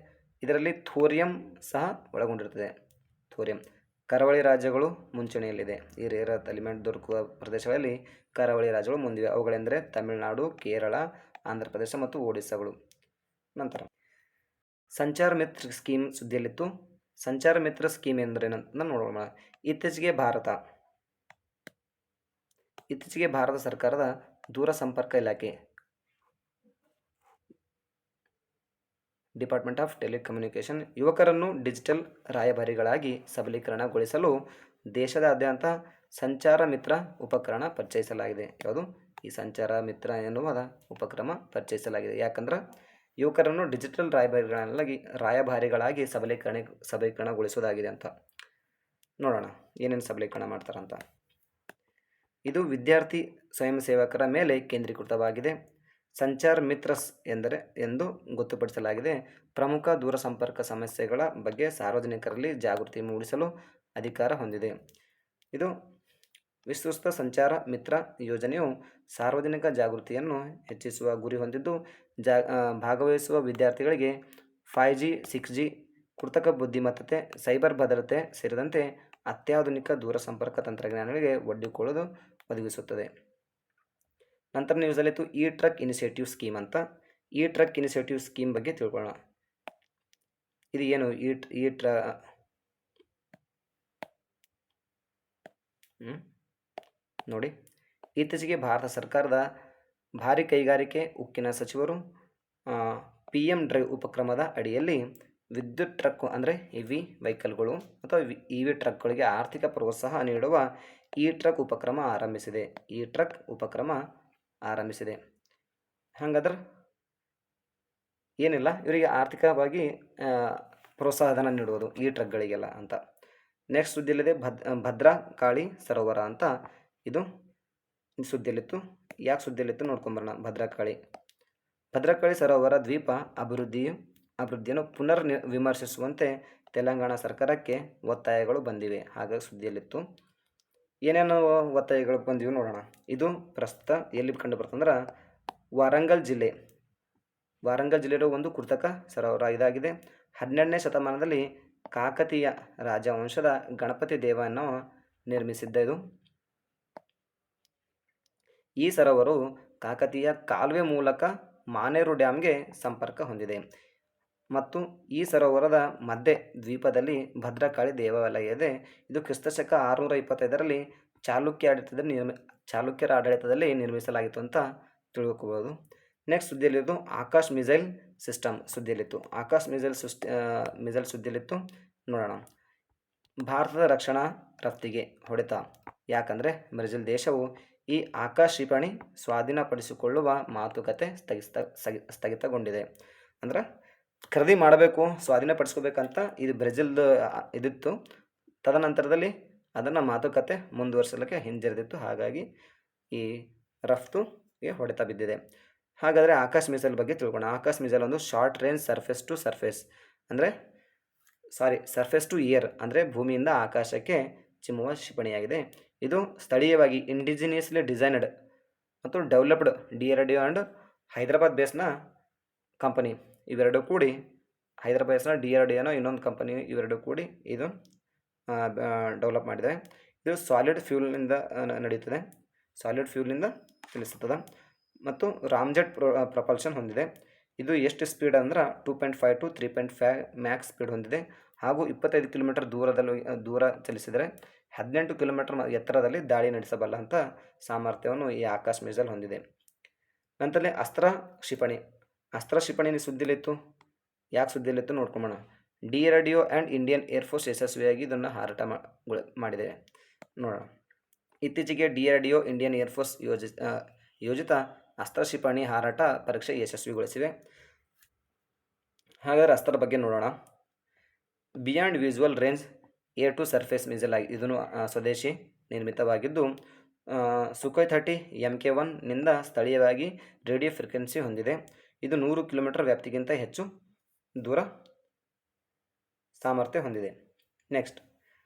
ಇದರಲ್ಲಿ ಥೋರಿಯಂ ಸಹ ಒಳಗೊಂಡಿರ್ತದೆ. ಥೋರಿಯಂ ಕರಾವಳಿ ರಾಜ್ಯಗಳು ಮುಂಚೂಣಿಯಲ್ಲಿದೆ. ಈ ರೇರ್ ಅರ್ತ್ ಎಲಿಮೆಂಟ್ ದೊರಕುವ ಪ್ರದೇಶಗಳಲ್ಲಿ ಕರಾವಳಿ ರಾಜ್ಯಗಳು ಮುಂದಿವೆ. ಅವುಗಳೆಂದರೆ ತಮಿಳುನಾಡು, ಕೇರಳ, ಆಂಧ್ರ ಪ್ರದೇಶ ಮತ್ತು ಒಡಿಸ್ಸಾಗಳು. ನಂತರ ಸಂಚಾರ್ ಮಿತ್ರ ಸ್ಕೀಮ್ ಸುದ್ದಿಯಲ್ಲಿತ್ತು. ಸಂಚಾರ ಮಿತ್ರ ಸ್ಕೀಮ್ ಎಂದರೇನಂತ ನೋಡೋಣ. ಇತ್ತೀಚೆಗೆ ಭಾರತ ಸರ್ಕಾರದ ದೂರಸಂಪರ್ಕ ಇಲಾಖೆ ಡಿಪಾರ್ಟ್ಮೆಂಟ್ ಆಫ್ ಟೆಲಿಕಮ್ಯುನಿಕೇಷನ್ ಯುವಕರನ್ನು ಡಿಜಿಟಲ್ ರಾಯಭಾರಿಗಳಾಗಿ ಸಬಲೀಕರಣಗೊಳಿಸಲು ದೇಶದಾದ್ಯಂತ ಸಂಚಾರ ಮಿತ್ರ ಉಪಕರಣ ಪರಿಚಯಿಸಲಾಗಿದೆ. ಯಾವುದು ಈ ಸಂಚಾರ ಮಿತ್ರ ಎನ್ನುವ ಉಪಕ್ರಮ ಪರಿಚಯಿಸಲಾಗಿದೆ. ಯಾಕಂದ್ರೆ ಯುವಕರನ್ನು ಡಿಜಿಟಲ್ ರಾಯಭಾರಿಗಳಾಗಿ ಸಬಲೀಕರಣಗೊಳಿಸುವುದಾಗಿದೆ ಅಂತ. ನೋಡೋಣ ಏನೇನು ಸಬಲೀಕರಣ ಮಾಡ್ತಾರಂತ. ಇದು ವಿದ್ಯಾರ್ಥಿ ಸ್ವಯಂ ಸೇವಕರ ಮೇಲೆ ಕೇಂದ್ರೀಕೃತವಾಗಿದೆ. ಸಂಚಾರ್ ಮಿತ್ರಸ್ ಎಂದು ಗೊತ್ತುಪಡಿಸಲಾಗಿದೆ. ಪ್ರಮುಖ ದೂರಸಂಪರ್ಕ ಸಮಸ್ಯೆಗಳ ಬಗ್ಗೆ ಸಾರ್ವಜನಿಕರಲ್ಲಿ ಜಾಗೃತಿ ಮೂಡಿಸಲು ಅಧಿಕಾರ ಹೊಂದಿದೆ. ಇದು ವಿಸ್ತೃತ ಸಂಚಾರ ಮಿತ್ರ ಯೋಜನೆಯು ಸಾರ್ವಜನಿಕ ಜಾಗೃತಿಯನ್ನು ಹೆಚ್ಚಿಸುವ ಗುರಿ ಹೊಂದಿದ್ದು, ಭಾಗವಹಿಸುವ ವಿದ್ಯಾರ್ಥಿಗಳಿಗೆ 5G 6G ಕೃತಕ ಬುದ್ಧಿಮತ್ತತೆ, ಸೈಬರ್ ಭದ್ರತೆ ಸೇರಿದಂತೆ ಅತ್ಯಾಧುನಿಕ ದೂರಸಂಪರ್ಕ ತಂತ್ರಜ್ಞಾನಗಳಿಗೆ ಒದಗಿಸುತ್ತದೆ. ನಂತರ ನ್ಯೂಸಲ್ಲಿತ್ತು ಇ ಟ್ರಕ್ ಇನಿಷಿಯೇಟಿವ್ ಸ್ಕೀಮ್ ಅಂತ. ಇ ಟ್ರಕ್ ಇನಿಷಿಯೇಟಿವ್ ಸ್ಕೀಮ್ ಬಗ್ಗೆ ತಿಳ್ಕೊಳ್ಳೋಣ. ಇದು ಏನು ನೋಡಿ, ಇತ್ತೀಚೆಗೆ ಭಾರತ ಸರ್ಕಾರದ ಭಾರಿ ಕೈಗಾರಿಕೆ ಉಕ್ಕಿನ ಸಚಿವರು PM ಡ್ರೈವ್ ಉಪಕ್ರಮದ ಅಡಿಯಲ್ಲಿ ವಿದ್ಯುತ್ ಟ್ರಕ್ ಅಂದರೆ EV ವೆಹಿಕಲ್ಗಳು ಅಥವಾ EV ಟ್ರಕ್ಗಳಿಗೆ ಆರ್ಥಿಕ ಪ್ರೋತ್ಸಾಹ ನೀಡುವ ಇ ಟ್ರಕ್ ಉಪಕ್ರಮ ಆರಂಭಿಸಿದೆ. ಹಾಗಾದ್ರೆ ಏನಿಲ್ಲ, ಇವರಿಗೆ ಆರ್ಥಿಕವಾಗಿ ಪ್ರೋತ್ಸಾಹಧನ ನೀಡುವುದು ಈ ಟ್ರಕ್ಗಳಿಗೆಲ್ಲ ಅಂತ. ನೆಕ್ಸ್ಟ್ ಸುದ್ದಿಯಲ್ಲಿದೆ ಭದ್ರಾ ಕಾಳಿ ಸರೋವರ ಅಂತ. ಇದು ಸುದ್ದಿಯಲ್ಲಿತ್ತು. ಯಾಕೆ ಸುದ್ದಿಯಲ್ಲಿತ್ತು ನೋಡ್ಕೊಂಬರೋಣ. ಭದ್ರಕಾಳಿ ಸರೋವರ ದ್ವೀಪ ಅಭಿವೃದ್ಧಿಯನ್ನು ವಿಮರ್ಶಿಸುವಂತೆ ತೆಲಂಗಾಣ ಸರ್ಕಾರಕ್ಕೆ ಒತ್ತಾಯಗಳು ಬಂದಿವೆ. ಹಾಗಾಗಿ ಸುದ್ದಿಯಲ್ಲಿತ್ತು. ಏನೇನು ಒತ್ತಾಯಗಳು ಬಂದಿವೆ ನೋಡೋಣ. ಇದು ಪ್ರಸ್ತುತ ಎಲ್ಲಿ ಕಂಡು ಬರ್ತಂದ್ರೆ ವಾರಂಗಲ್ ಜಿಲ್ಲೆಯ ಒಂದು ಕೃತಕ ಸರೋವರ ಇದಾಗಿದೆ. 12ನೇ ಶತಮಾನದಲ್ಲಿ ಕಾಕತೀಯ ರಾಜವಂಶದ ಗಣಪತಿ ದೇವವನ್ನು ನಿರ್ಮಿಸಿದ್ದ ಇದು. ಈ ಸರೋವರವು ಕಾಕತೀಯ ಕಾಲುವೆ ಮೂಲಕ ಮಾನೇರು ಡ್ಯಾಮ್ಗೆ ಸಂಪರ್ಕ ಹೊಂದಿದೆ ಮತ್ತು ಈ ಸರೋವರದ ಮಧ್ಯೆ ದ್ವೀಪದಲ್ಲಿ ಭದ್ರಕಾಳಿ ದೇವಾಲಯ ಇದೆ. ಇದು ಕ್ರಿಸ್ತಶಕ 625ರಲ್ಲಿ ಚಾಲುಕ್ಯರ ಆಡಳಿತದಲ್ಲಿ ನಿರ್ಮಿಸಲಾಗಿತ್ತು ಅಂತ ತಿಳ್ಕೋಬಹುದು. ನೆಕ್ಸ್ಟ್ ಸುದ್ದಿಯಲ್ಲಿದ್ದು ಆಕಾಶ್ ಮಿಸೈಲ್ ಸಿಸ್ಟಮ್ ಸುದ್ದಿಯಲ್ಲಿತ್ತು. ಮಿಸೈಲ್ ಸುದ್ದಿಯಲ್ಲಿತ್ತು ನೋಡೋಣ. ಭಾರತದ ರಕ್ಷಣಾ ರಫ್ತಿಗೆ ಹೊಡೆತ. ಯಾಕಂದರೆ ಬ್ರೆಜಿಲ್ ದೇಶವು ಈ ಆಕಾಶ್ ಕ್ಷಿಪಣಿ ಸ್ವಾಧೀನಪಡಿಸಿಕೊಳ್ಳುವ ಮಾತುಕತೆ ಸ್ಥಗಿತಗೊಂಡಿದೆ. ಅಂದ್ರೆ ಖರೀದಿ ಮಾಡಬೇಕು, ಸ್ವಾಧೀನಪಡಿಸ್ಕೋಬೇಕಂತ ಇದು ಬ್ರೆಜಿಲ್ದು ಇದಿತ್ತು. ತದನಂತರದಲ್ಲಿ ಅದನ್ನು ಮಾತುಕತೆ ಮುಂದುವರಿಸಲಿಕ್ಕೆ ಹಿಂಜರಿದಿತ್ತು. ಹಾಗಾಗಿ ಈ ರಫ್ತುಗೆ ಹೊಡೆತ ಬಿದ್ದಿದೆ. ಹಾಗಾದರೆ ಆಕಾಶ್ ಮಿಸೈಲ್ ಬಗ್ಗೆ ತಿಳ್ಕೊಳ್ಳೋಣ. ಆಕಾಶ್ ಮಿಸೈಲ್ ಒಂದು short range surface to air ಅಂದರೆ ಭೂಮಿಯಿಂದ ಆಕಾಶಕ್ಕೆ ಚಿಮ್ಮುವ ಕ್ಷಿಪಣಿಯಾಗಿದೆ. ಇದು ಸ್ಥಳೀಯವಾಗಿ ಇಂಡಿಜಿನಿಯಸ್ಲಿ ಡಿಸೈನ್ಡ್ ಮತ್ತು ಡೆವಲಪ್ಡ್ DRDO ಆ್ಯಂಡ್ ಹೈದರಾಬಾದ್ ಬೇಸ್ನ ಕಂಪನಿ ಇವೆರಡು ಕೂಡಿ, ಹೈದರಾಬಾದ್ ಬೇಸ್ನ DRDO ಇನ್ನೊಂದು ಕಂಪನಿ ಇವೆರಡು ಕೂಡಿ ಇದು ಡೆವಲಪ್ ಮಾಡಿದೆ. ಇದು ಸಾಲಿಡ್ ಫ್ಯೂಲ್ನಿಂದ ನಡೆಯುತ್ತದೆ, ಚಲಿಸುತ್ತದೆ ಮತ್ತು ರಾಮ್ಜೆಟ್ ಪ್ರಪಲ್ಷನ್ ಹೊಂದಿದೆ. ಇದು ಎಷ್ಟು ಸ್ಪೀಡ್ ಅಂದ್ರೆ 2.5 to 3.5 ಮ್ಯಾಕ್ಸ್ ಸ್ಪೀಡ್ ಹೊಂದಿದೆ ಹಾಗೂ 25 ಕಿಲೋಮೀಟರ್ ದೂರ ಚಲಿಸಿದರೆ 18 ಕಿಲೋಮೀಟರ್ ಎತ್ತರದಲ್ಲಿ ದಾಳಿ ನಡೆಸಬಲ್ಲ ಅಂತ ಸಾಮರ್ಥ್ಯವನ್ನು ಈ ಆಕಾಶ್ ಮಿಸೈಲ್ ಹೊಂದಿದೆ. ನಂತರ ಅಸ್ತ್ರ ಕ್ಷಿಪಣಿ ಸುದ್ದಿಲಿತ್ತು. ಯಾಕೆ ಸುದ್ದಿಲಿತ್ತು ನೋಡ್ಕೊಂಬೋಣ. DRDO ಆ್ಯಂಡ್ ಇಂಡಿಯನ್ ಏರ್ಫೋರ್ಸ್ ಯಶಸ್ವಿಯಾಗಿ ಇದನ್ನು ಹಾರಾಟ ಮಾಡಿದೆ ನೋಡೋಣ. ಇತ್ತೀಚೆಗೆ DRDO ಇಂಡಿಯನ್ ಏರ್ಫೋರ್ಸ್ ಯೋಜಿತ ಅಸ್ತ್ರ ಕ್ಷಿಪಣಿ ಹಾರಾಟ ಪರೀಕ್ಷೆ ಯಶಸ್ವಿಗೊಳಿಸಿವೆ. ಹಾಗಾದರೆ ಅಸ್ತ್ರದ ಬಗ್ಗೆ ನೋಡೋಣ. Beyond visual range air to surface missile ಇದನ್ನು ಸ್ವದೇಶಿ ನಿರ್ಮಿತವಾಗಿದ್ದು ಸುಖೋಯ್ 30 MK1 ನಿಂದ ಸ್ಥಳೀಯವಾಗಿ ರೇಡಿಯೋ ಫ್ರೀಕ್ವೆನ್ಸಿ ಹೊಂದಿದೆ. ಇದು 100 ಕಿಲೋಮೀಟರ್ ವ್ಯಾಪ್ತಿಗಿಂತ ಹೆಚ್ಚು ದೂರ ಸಾಮರ್ಥ್ಯ ಹೊಂದಿದೆ. ನೆಕ್ಸ್ಟ್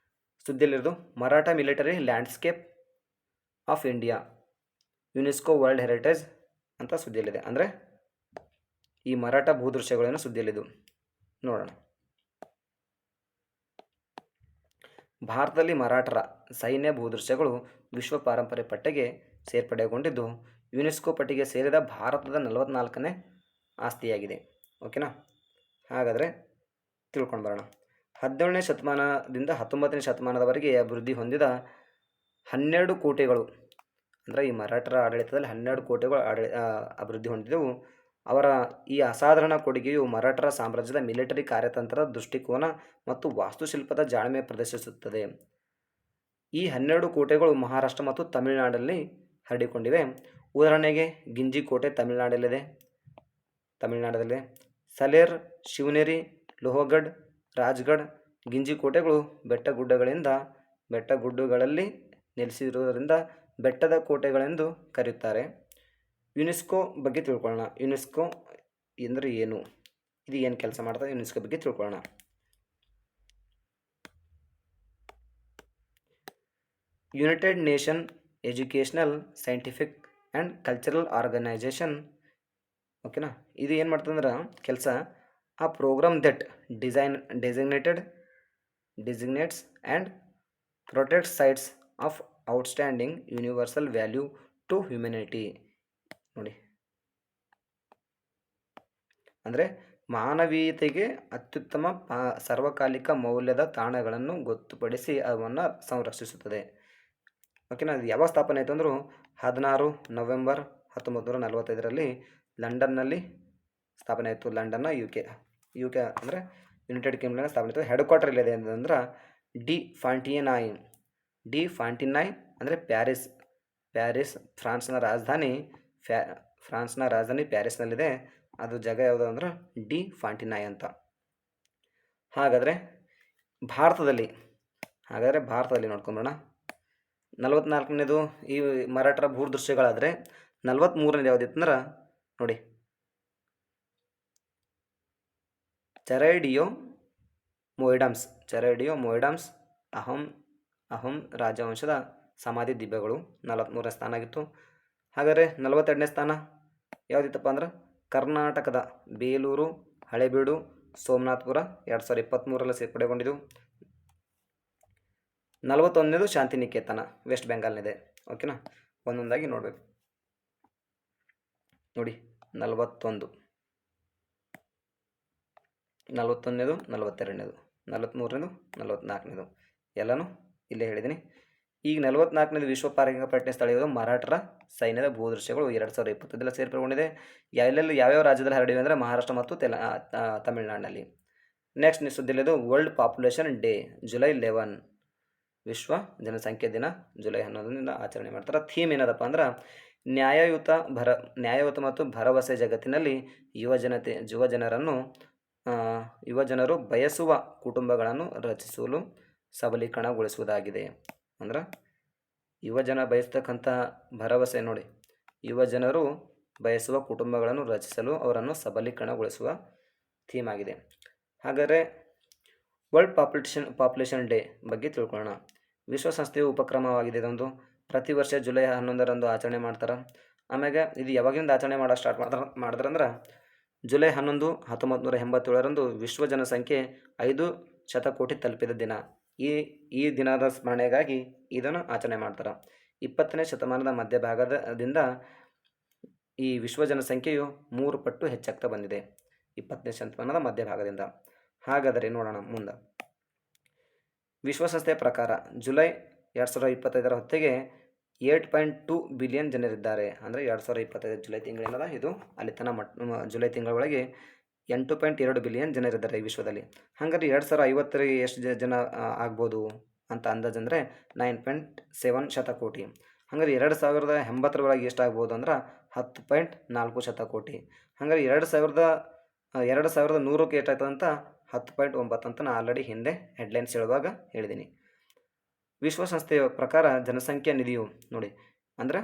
ಸುದ್ದಿಯಲ್ಲಿರೋದು Maratha military landscape of India UNESCO world heritage ಅಂತ ಸುದ್ದಿಯಲ್ಲಿದೆ. ಅಂದರೆ ಈ ಮರಾಠ ಭೂದೃಶ್ಯಗಳನ್ನು ಸುದ್ದಿಯಲ್ಲಿದ್ದು ನೋಡೋಣ. ಭಾರತದಲ್ಲಿ ಮರಾಠರ ಸೈನ್ಯ ಭೂದೃಶ್ಯಗಳು ವಿಶ್ವ ಪಾರಂಪರ್ಯ ಪಟ್ಟಿಗೆ ಸೇರ್ಪಡೆಗೊಂಡಿದ್ದು ಯುನೆಸ್ಕೋ ಪಟ್ಟಿಗೆ ಸೇರಿದ ಭಾರತದ 44ನೇ ಆಸ್ತಿಯಾಗಿದೆ. ಓಕೆನಾ? ಹಾಗಾದರೆ ತಿಳ್ಕೊಂಡು ಬರೋಣ. 17ನೇ ಶತಮಾನದಿಂದ 19ನೇ ಶತಮಾನದವರೆಗೆ ಅಭಿವೃದ್ಧಿ ಹೊಂದಿದ 12 ಕೋಟೆಗಳು ಅಂದರೆ ಈ ಮರಾಠರ ಆಡಳಿತದಲ್ಲಿ 12 ಕೋಟೆಗಳು ಅಭಿವೃದ್ಧಿ ಹೊಂದಿದವು. ಅವರ ಈ ಅಸಾಧಾರಣ ಕೊಡುಗೆಯು ಮರಾಠರ ಸಾಮ್ರಾಜ್ಯದ ಮಿಲಿಟರಿ ಕಾರ್ಯತಂತ್ರದ ದೃಷ್ಟಿಕೋನ ಮತ್ತು ವಾಸ್ತುಶಿಲ್ಪದ ಜಾಣ್ಮೆ ಪ್ರದರ್ಶಿಸುತ್ತದೆ. ಈ 12 ಕೋಟೆಗಳು ಮಹಾರಾಷ್ಟ್ರ ಮತ್ತು ತಮಿಳುನಾಡಲ್ಲಿ ಹರಡಿಕೊಂಡಿವೆ. ಉದಾಹರಣೆಗೆ ಗಿಂಜಿ ಕೋಟೆ ತಮಿಳುನಾಡಲ್ಲಿದೆ. ಸಲೇರ್, ಶಿವನೇರಿ, ಲೋಹಗಢ್, ರಾಜ್ಗಢ್, ಗಿಂಜಿ ಕೋಟೆಗಳು ಬೆಟ್ಟಗುಡ್ಡಗಳಲ್ಲಿ ನೆಲೆಸಿರುವುದರಿಂದ ಬೆಟ್ಟದ ಕೋಟೆಗಳೆಂದು ಕರೆಯುತ್ತಾರೆ. ಯುನೆಸ್ಕೋ ಬಗ್ಗೆ ತಿಳ್ಕೊಳ್ಳೋಣ. ಯುನೆಸ್ಕೋ ಅಂದರೆ ಏನು, ಇದು ಏನು ಕೆಲಸ ಮಾಡ್ತದೆ, ಯುನೆಸ್ಕೋ ಬಗ್ಗೆ ತಿಳ್ಕೊಳ್ಳೋಣ. United Nation Educational, Scientific and Cultural Organisation. ಓಕೆನಾ, ಇದು ಏನು ಮಾಡ್ತಂದ್ರೆ ಕೆಲಸ, ಆ programme that designates and protect sites of outstanding universal value to humanity. ನೋಡಿ, ಅಂದರೆ ಮಾನವೀಯತೆಗೆ ಅತ್ಯುತ್ತಮ ಸಾರ್ವಕಾಲಿಕ ಮೌಲ್ಯದ ತಾಣಗಳನ್ನು ಗೊತ್ತುಪಡಿಸಿ ಅವನ್ನು ಸಂರಕ್ಷಿಸುತ್ತದೆ. ಓಕೆನಾ, ಅದು ಯಾವಾಗ ಸ್ಥಾಪನೆ ಆಯಿತು ಅಂದರೂ 16 ನವೆಂಬರ್ 1945ರಲ್ಲಿ ಲಂಡನ್ನಲ್ಲಿ ಸ್ಥಾಪನೆ ಆಯಿತು. ಲಂಡನ್ನ ಯು ಕೆ ಅಂದರೆ ಯುನೈಟೆಡ್ ಕಿಂಗ್ಡಮ್ನ ಸ್ಥಾಪನೆ ಆಯಿತು. ಹೆಡ್ ಕ್ವಾರ್ಟರ್ ಇಲ್ಲಿದೆ ಅಂತಂದ್ರೆ ಡಿ ಫಾಂಟಿನೈ ಅಂದರೆ ಪ್ಯಾರಿಸ್ ಫ್ರಾನ್ಸ್ನ ರಾಜಧಾನಿ ಪ್ಯಾರಿಸ್ನಲ್ಲಿದೆ. ಅದು ಜಾಗ ಯಾವುದು ಅಂದ್ರೆ ಡಿ ಫಾಂಟಿನೈ ಅಂತ. ಹಾಗಾದರೆ ಭಾರತದಲ್ಲಿ ನೋಡ್ಕೊಂಬರೋಣ. 44ನೇದು ಈ ಮರಾಠರ ಭೂದೃಶ್ಯಗಳಾದರೆ 43ನೇದು ಯಾವುದಿತ್ತು ಅಂದ್ರೆ ನೋಡಿ, ಚೆರೈಡಿಯೋ ಮೊಯಿಡಮ್ಸ್ ಅಹಂ ರಾಜವಂಶದ ಸಮಾಧಿ ದಿಬ್ಬಗಳು 43ನೇ ಸ್ಥಾನ ಆಗಿತ್ತು. ಹಾಗಾದರೆ 42ನೇ ಸ್ಥಾನ ಯಾವುದಿತ್ತಪ್ಪ ಅಂದ್ರೆ ಕರ್ನಾಟಕದ ಬೇಲೂರು, ಹಳೆಬೀಡು, ಸೋಮನಾಥಪುರ 2023ರಲ್ಲಿ ಸೇರ್ಪಡೆಗೊಂಡಿದ್ದು. 41ನೇದು ಶಾಂತಿನಿಕೇತನ ವೆಸ್ಟ್ ಬೆಂಗಾಲ್ನಿದೆ. ಓಕೆನಾ, ಒಂದೊಂದಾಗಿ ನೋಡಬೇಕು. ನೋಡಿ, 41ನೇದು, 42ನೇದು, 43ನೇದು, 44ನೇದು ಎಲ್ಲನೂ ಇಲ್ಲೇ ಹೇಳಿದ್ದೀನಿ. ಈಗ 44ನೇದು ವಿಶ್ವ ಪಾರಂಗಿಕ ಪರ್ಯಟನೆ ಸ್ಥಳ ಇರೋದು ಮರಾಠರ ಸೈನ್ಯದ ಭೂದೃಶ್ಯಗಳು 2025ರಲ್ಲಿ ಸೇರ್ಪಡೆಗೊಂಡಿದೆ. ಯಾವ್ಯಾವ ರಾಜ್ಯದಲ್ಲಿ ಹರಡಿವೆ ಅಂದರೆ ಮಹಾರಾಷ್ಟ್ರ ಮತ್ತು ತಮಿಳುನಾಡಿನಲ್ಲಿ. ನೆಕ್ಸ್ಟ್ ಸುದ್ದಿಲಿದು ವರ್ಲ್ಡ್ ಪಾಪ್ಯುಲೇಷನ್ ಡೇ ಜುಲೈ 11, ವಿಶ್ವ ಜನಸಂಖ್ಯೆ ದಿನ ಜುಲೈ 11ರಿಂದ ಆಚರಣೆ ಮಾಡ್ತಾರೆ. ಥೀಮ್ ಏನದಪ್ಪ ಅಂದ್ರೆ ನ್ಯಾಯಯುತ ಮತ್ತು ಭರವಸೆ ಜಗತ್ತಿನಲ್ಲಿ ಯುವಜನರು ಬಯಸುವ ಕುಟುಂಬಗಳನ್ನು ರಚಿಸಲು ಸಬಲೀಕರಣಗೊಳಿಸುವುದಾಗಿದೆ. ಅಂದ್ರೆ ಯುವಜನ ಬಯಸ್ತಕ್ಕಂಥ ಭರವಸೆ ನೋಡಿ, ಯುವಜನರು ಬಯಸುವ ಕುಟುಂಬಗಳನ್ನು ರಚಿಸಲು ಅವರನ್ನು ಸಬಲೀಕರಣಗೊಳಿಸುವ ಥೀಮ್ ಆಗಿದೆ. ಹಾಗಾದರೆ ವರ್ಲ್ಡ್ ಪಾಪ್ಯುಲೇಷನ್ ಡೇ ಬಗ್ಗೆ ತಿಳ್ಕೊಳ್ಳೋಣ. ವಿಶ್ವಸಂಸ್ಥೆಯ ಉಪಕ್ರಮವಾಗಿದೆ. ಇದೊಂದು ಪ್ರತಿ ವರ್ಷ ಜುಲೈ 11ರಂದು ಆಚರಣೆ ಮಾಡ್ತಾರೆ. ಆಮ್ಯಾಗೆ ಇದು ಯಾವಾಗಿಂದ ಆಚರಣೆ ಮಾಡೋಕ್ಕೆ ಸ್ಟಾರ್ಟ್ ಮಾಡಿದ್ರಂದ್ರೆ ಜುಲೈ 11, 1987ರಂದು ವಿಶ್ವ ಜನಸಂಖ್ಯೆ 5 ಶತಕೋಟಿ ತಲುಪಿದ ದಿನ. ಈ ದಿನದ ಸ್ಮರಣೆಗಾಗಿ ಇದನ್ನು ಆಚರಣೆ ಮಾಡ್ತಾರೆ. 20ನೇ ಶತಮಾನದ ಮಧ್ಯಭಾಗದಿಂದ ಈ ವಿಶ್ವ ಜನಸಂಖ್ಯೆಯು 3 ಪಟ್ಟು ಹೆಚ್ಚಾಗ್ತಾ ಬಂದಿದೆ 20ನೇ ಶತಮಾನದ ಮಧ್ಯಭಾಗದಿಂದ. ಹಾಗಾದರೆ ನೋಡೋಣ ಮುಂದೆ. ವಿಶ್ವಸಂಸ್ಥೆಯ ಪ್ರಕಾರ ಜುಲೈ 2025ರ ಹೊತ್ತಿಗೆ 8.2 ಬಿಲಿಯನ್ ಜನರಿದ್ದಾರೆ. ಅಂದರೆ 2025 ಜುಲೈ ತಿಂಗಳಿಂದ ಇದು ಅಲ್ಲಿ ಜುಲೈ ತಿಂಗಳ ಒಳಗೆ 8.2 ಬಿಲಿಯನ್ ಜನರಿದ್ದಾರೆ ಈ ವಿಶ್ವದಲ್ಲಿ. ಹಾಗಾದ್ರೆ 2050ರಿಗೆ ಎಷ್ಟು ಜನ ಆಗ್ಬೋದು ಅಂತ ಅಂದಾಜಂದರೆ 9.7 ಶತಕೋಟಿ. ಹಾಗಾದ್ರೆ 2080ರ ಒಳಗೆ ಎಷ್ಟು ಆಗ್ಬೋದು ಅಂದ್ರೆ 10.4 ಶತಕೋಟಿ. ಹಾಗಾದ್ರೆ 2100ಕ್ಕೆ ಎಷ್ಟಾಯ್ತದೆ ಅಂತ 10.9 ಅಂತ ನಾನು ಆಲ್ರೆಡಿ ಹಿಂದೆ ಹೆಡ್ಲೈನ್ಸ್ ಹೇಳುವಾಗ ಹೇಳಿದ್ದೀನಿ. ವಿಶ್ವಸಂಸ್ಥೆಯ ಪ್ರಕಾರ ಜನಸಂಖ್ಯಾ ನಿಧಿಯು ನೋಡಿ, ಅಂದರೆ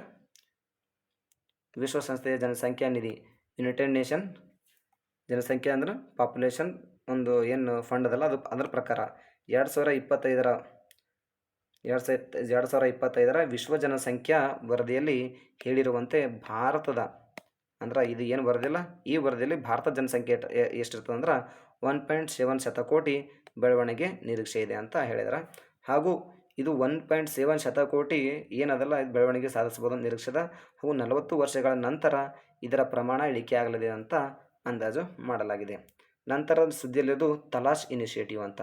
ವಿಶ್ವಸಂಸ್ಥೆಯ ಜನಸಂಖ್ಯಾ ನಿಧಿ ಯುನೈಟೆಡ್ ನೇಷನ್ ಜನಸಂಖ್ಯೆ ಅಂದ್ರೆ ಪಾಪ್ಯುಲೇಷನ್ ಒಂದು ಏನು ಫಂಡ್ ಅದಲ್ಲ, ಅದು ಅದರ ಪ್ರಕಾರ 2025ರ ವಿಶ್ವ ಜನಸಂಖ್ಯಾ ವರದಿಯಲ್ಲಿ ಹೇಳಿರುವಂತೆ ಭಾರತದ ಅಂದ್ರೆ ಇದು ಏನು ವರದಿಲ್ಲ, ಈ ವರದಿಯಲ್ಲಿ ಭಾರತ ಜನಸಂಖ್ಯೆ ಎಷ್ಟಿರ್ತದೆ ಅಂದ್ರೆ 1.7 ಶತಕೋಟಿ ಬೆಳವಣಿಗೆ ನಿರೀಕ್ಷೆ ಇದೆ ಅಂತ ಹೇಳಿದ್ದಾರೆ. ಹಾಗೂ ಇದು 1.7 ಶತಕೋಟಿ ಏನದಲ್ಲ ಬೆಳವಣಿಗೆ ಸಾಧಿಸಬಹುದು ನಿರೀಕ್ಷಿತ. ಹಾಗೂ 40 ವರ್ಷಗಳ ನಂತರ ಇದರ ಪ್ರಮಾಣ ಇಳಿಕೆ ಆಗಲಿದೆ ಅಂತ ಅಂದಾಜು ಮಾಡಲಾಗಿದೆ. ನಂತರದ ಸುದ್ದಿಯಲ್ಲಿದ್ದು ತಲಾಶ್ ಇನಿಷಿಯೇಟಿವ್ ಅಂತ.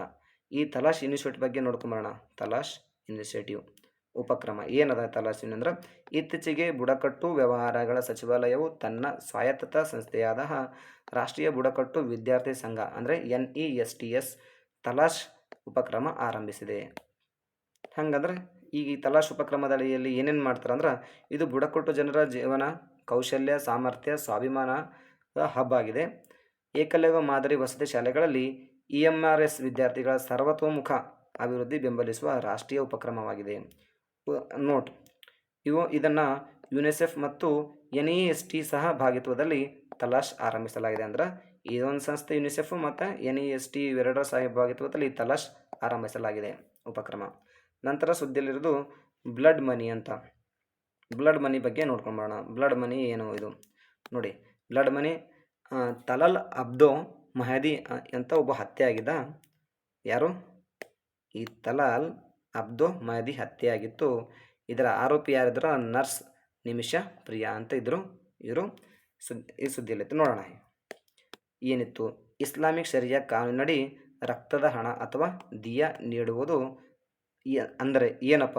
ಈ ತಲಾಶ್ ಇನಿಷಿಯೇಟಿವ್ ಬಗ್ಗೆ ನೋಡ್ಕೊಂಬರೋಣ. ತಲಾಶ್ ಇನಿಷಿಯೇಟಿವ್ ಉಪಕ್ರಮ ಏನದ ತಲಾಶ್ ಯೂನಿಯನ್ ಅಂದ್ರೆ ಇತ್ತೀಚೆಗೆ ಬುಡಕಟ್ಟು ವ್ಯವಹಾರಗಳ ಸಚಿವಾಲಯವು ತನ್ನ ಸ್ವಾಯತ್ತ ಸಂಸ್ಥೆಯಾದ ರಾಷ್ಟ್ರೀಯ ಬುಡಕಟ್ಟು ವಿದ್ಯಾರ್ಥಿ ಸಂಘ ಅಂದರೆ NESTS ತಲಾಶ್ ಉಪಕ್ರಮ ಆರಂಭಿಸಿದೆ. ಹಂಗಂದ್ರೆ ಈಗ ಈ ತಲಾಶ್ ಉಪಕ್ರಮದ ಅಡಿಯಲ್ಲಿ ಏನೇನು ಮಾಡ್ತಾರೆ ಅಂದ್ರೆ ಇದು ಬುಡಕಟ್ಟು ಜನರ ಜೀವನ ಕೌಶಲ್ಯ ಸಾಮರ್ಥ್ಯ ಸ್ವಾಭಿಮಾನದ ಹಬ್ ಆಗಿದೆ. ಏಕಲವ್ಯ ಮಾದರಿ ವಸತಿ ಶಾಲೆಗಳಲ್ಲಿ EMRS ವಿದ್ಯಾರ್ಥಿಗಳ ಸರ್ವತೋಮುಖ ಅಭಿವೃದ್ಧಿ ಬೆಂಬಲಿಸುವ ರಾಷ್ಟ್ರೀಯ ಉಪಕ್ರಮವಾಗಿದೆ. ನೋಟ್ ಇದನ್ನು ಯುನಿಸೆಫ್ ಮತ್ತು NEST ಸಹಭಾಗಿತ್ವದಲ್ಲಿ ತಲಾಶ್ ಆರಂಭಿಸಲಾಗಿದೆ. ಅಂದ್ರೆ ಇದೊಂದು ಸಂಸ್ಥೆ ಯುನಿಸೆಫ್ ಮತ್ತು NEST ಇವೆರಡರ ಸಹಭಾಗಿತ್ವದಲ್ಲಿ ತಲಾಶ್ ಆರಂಭಿಸಲಾಗಿದೆ ಉಪಕ್ರಮ. ನಂತರ ಸುದ್ದಿಯಲ್ಲಿರೋದು ಬ್ಲಡ್ ಮನಿ ಅಂತ. ಬ್ಲಡ್ ಮನಿ ಬಗ್ಗೆ ನೋಡ್ಕೊಂಬರೋಣ. ಬ್ಲಡ್ ಮನಿ ಏನು ಇದು ನೋಡಿ. ಬ್ಲಡ್ ಮನಿ ತಲಲ್ ಅಬ್ದೋ ಮಹದಿ ಅಂತ ಒಬ್ಬ ಹತ್ಯೆ ಆಗಿದ್ದ. ಯಾರು? ಈ ತಲಾಲ್ ಅಬ್ದೋ ಮಹದಿ ಹತ್ಯೆ ಆಗಿತ್ತು. ಇದರ ಆರೋಪಿ ಯಾರಿದ್ರು? ನರ್ಸ್ ನಿಮಿಷ ಪ್ರಿಯಾ ಅಂತ ಇದ್ದರು. ಇವರು ಈ ಸುದ್ದಿಯಲ್ಲಿತ್ತು. ನೋಡೋಣ ಏನಿತ್ತು. ಇಸ್ಲಾಮಿಕ್ ಶರಿಯಾ ಕಾನೂನಡಿ ರಕ್ತದ ಹಣ ಅಥವಾ ದಿಯಾ ನೀಡುವುದು ಅಂದರೆ ಏನಪ್ಪ?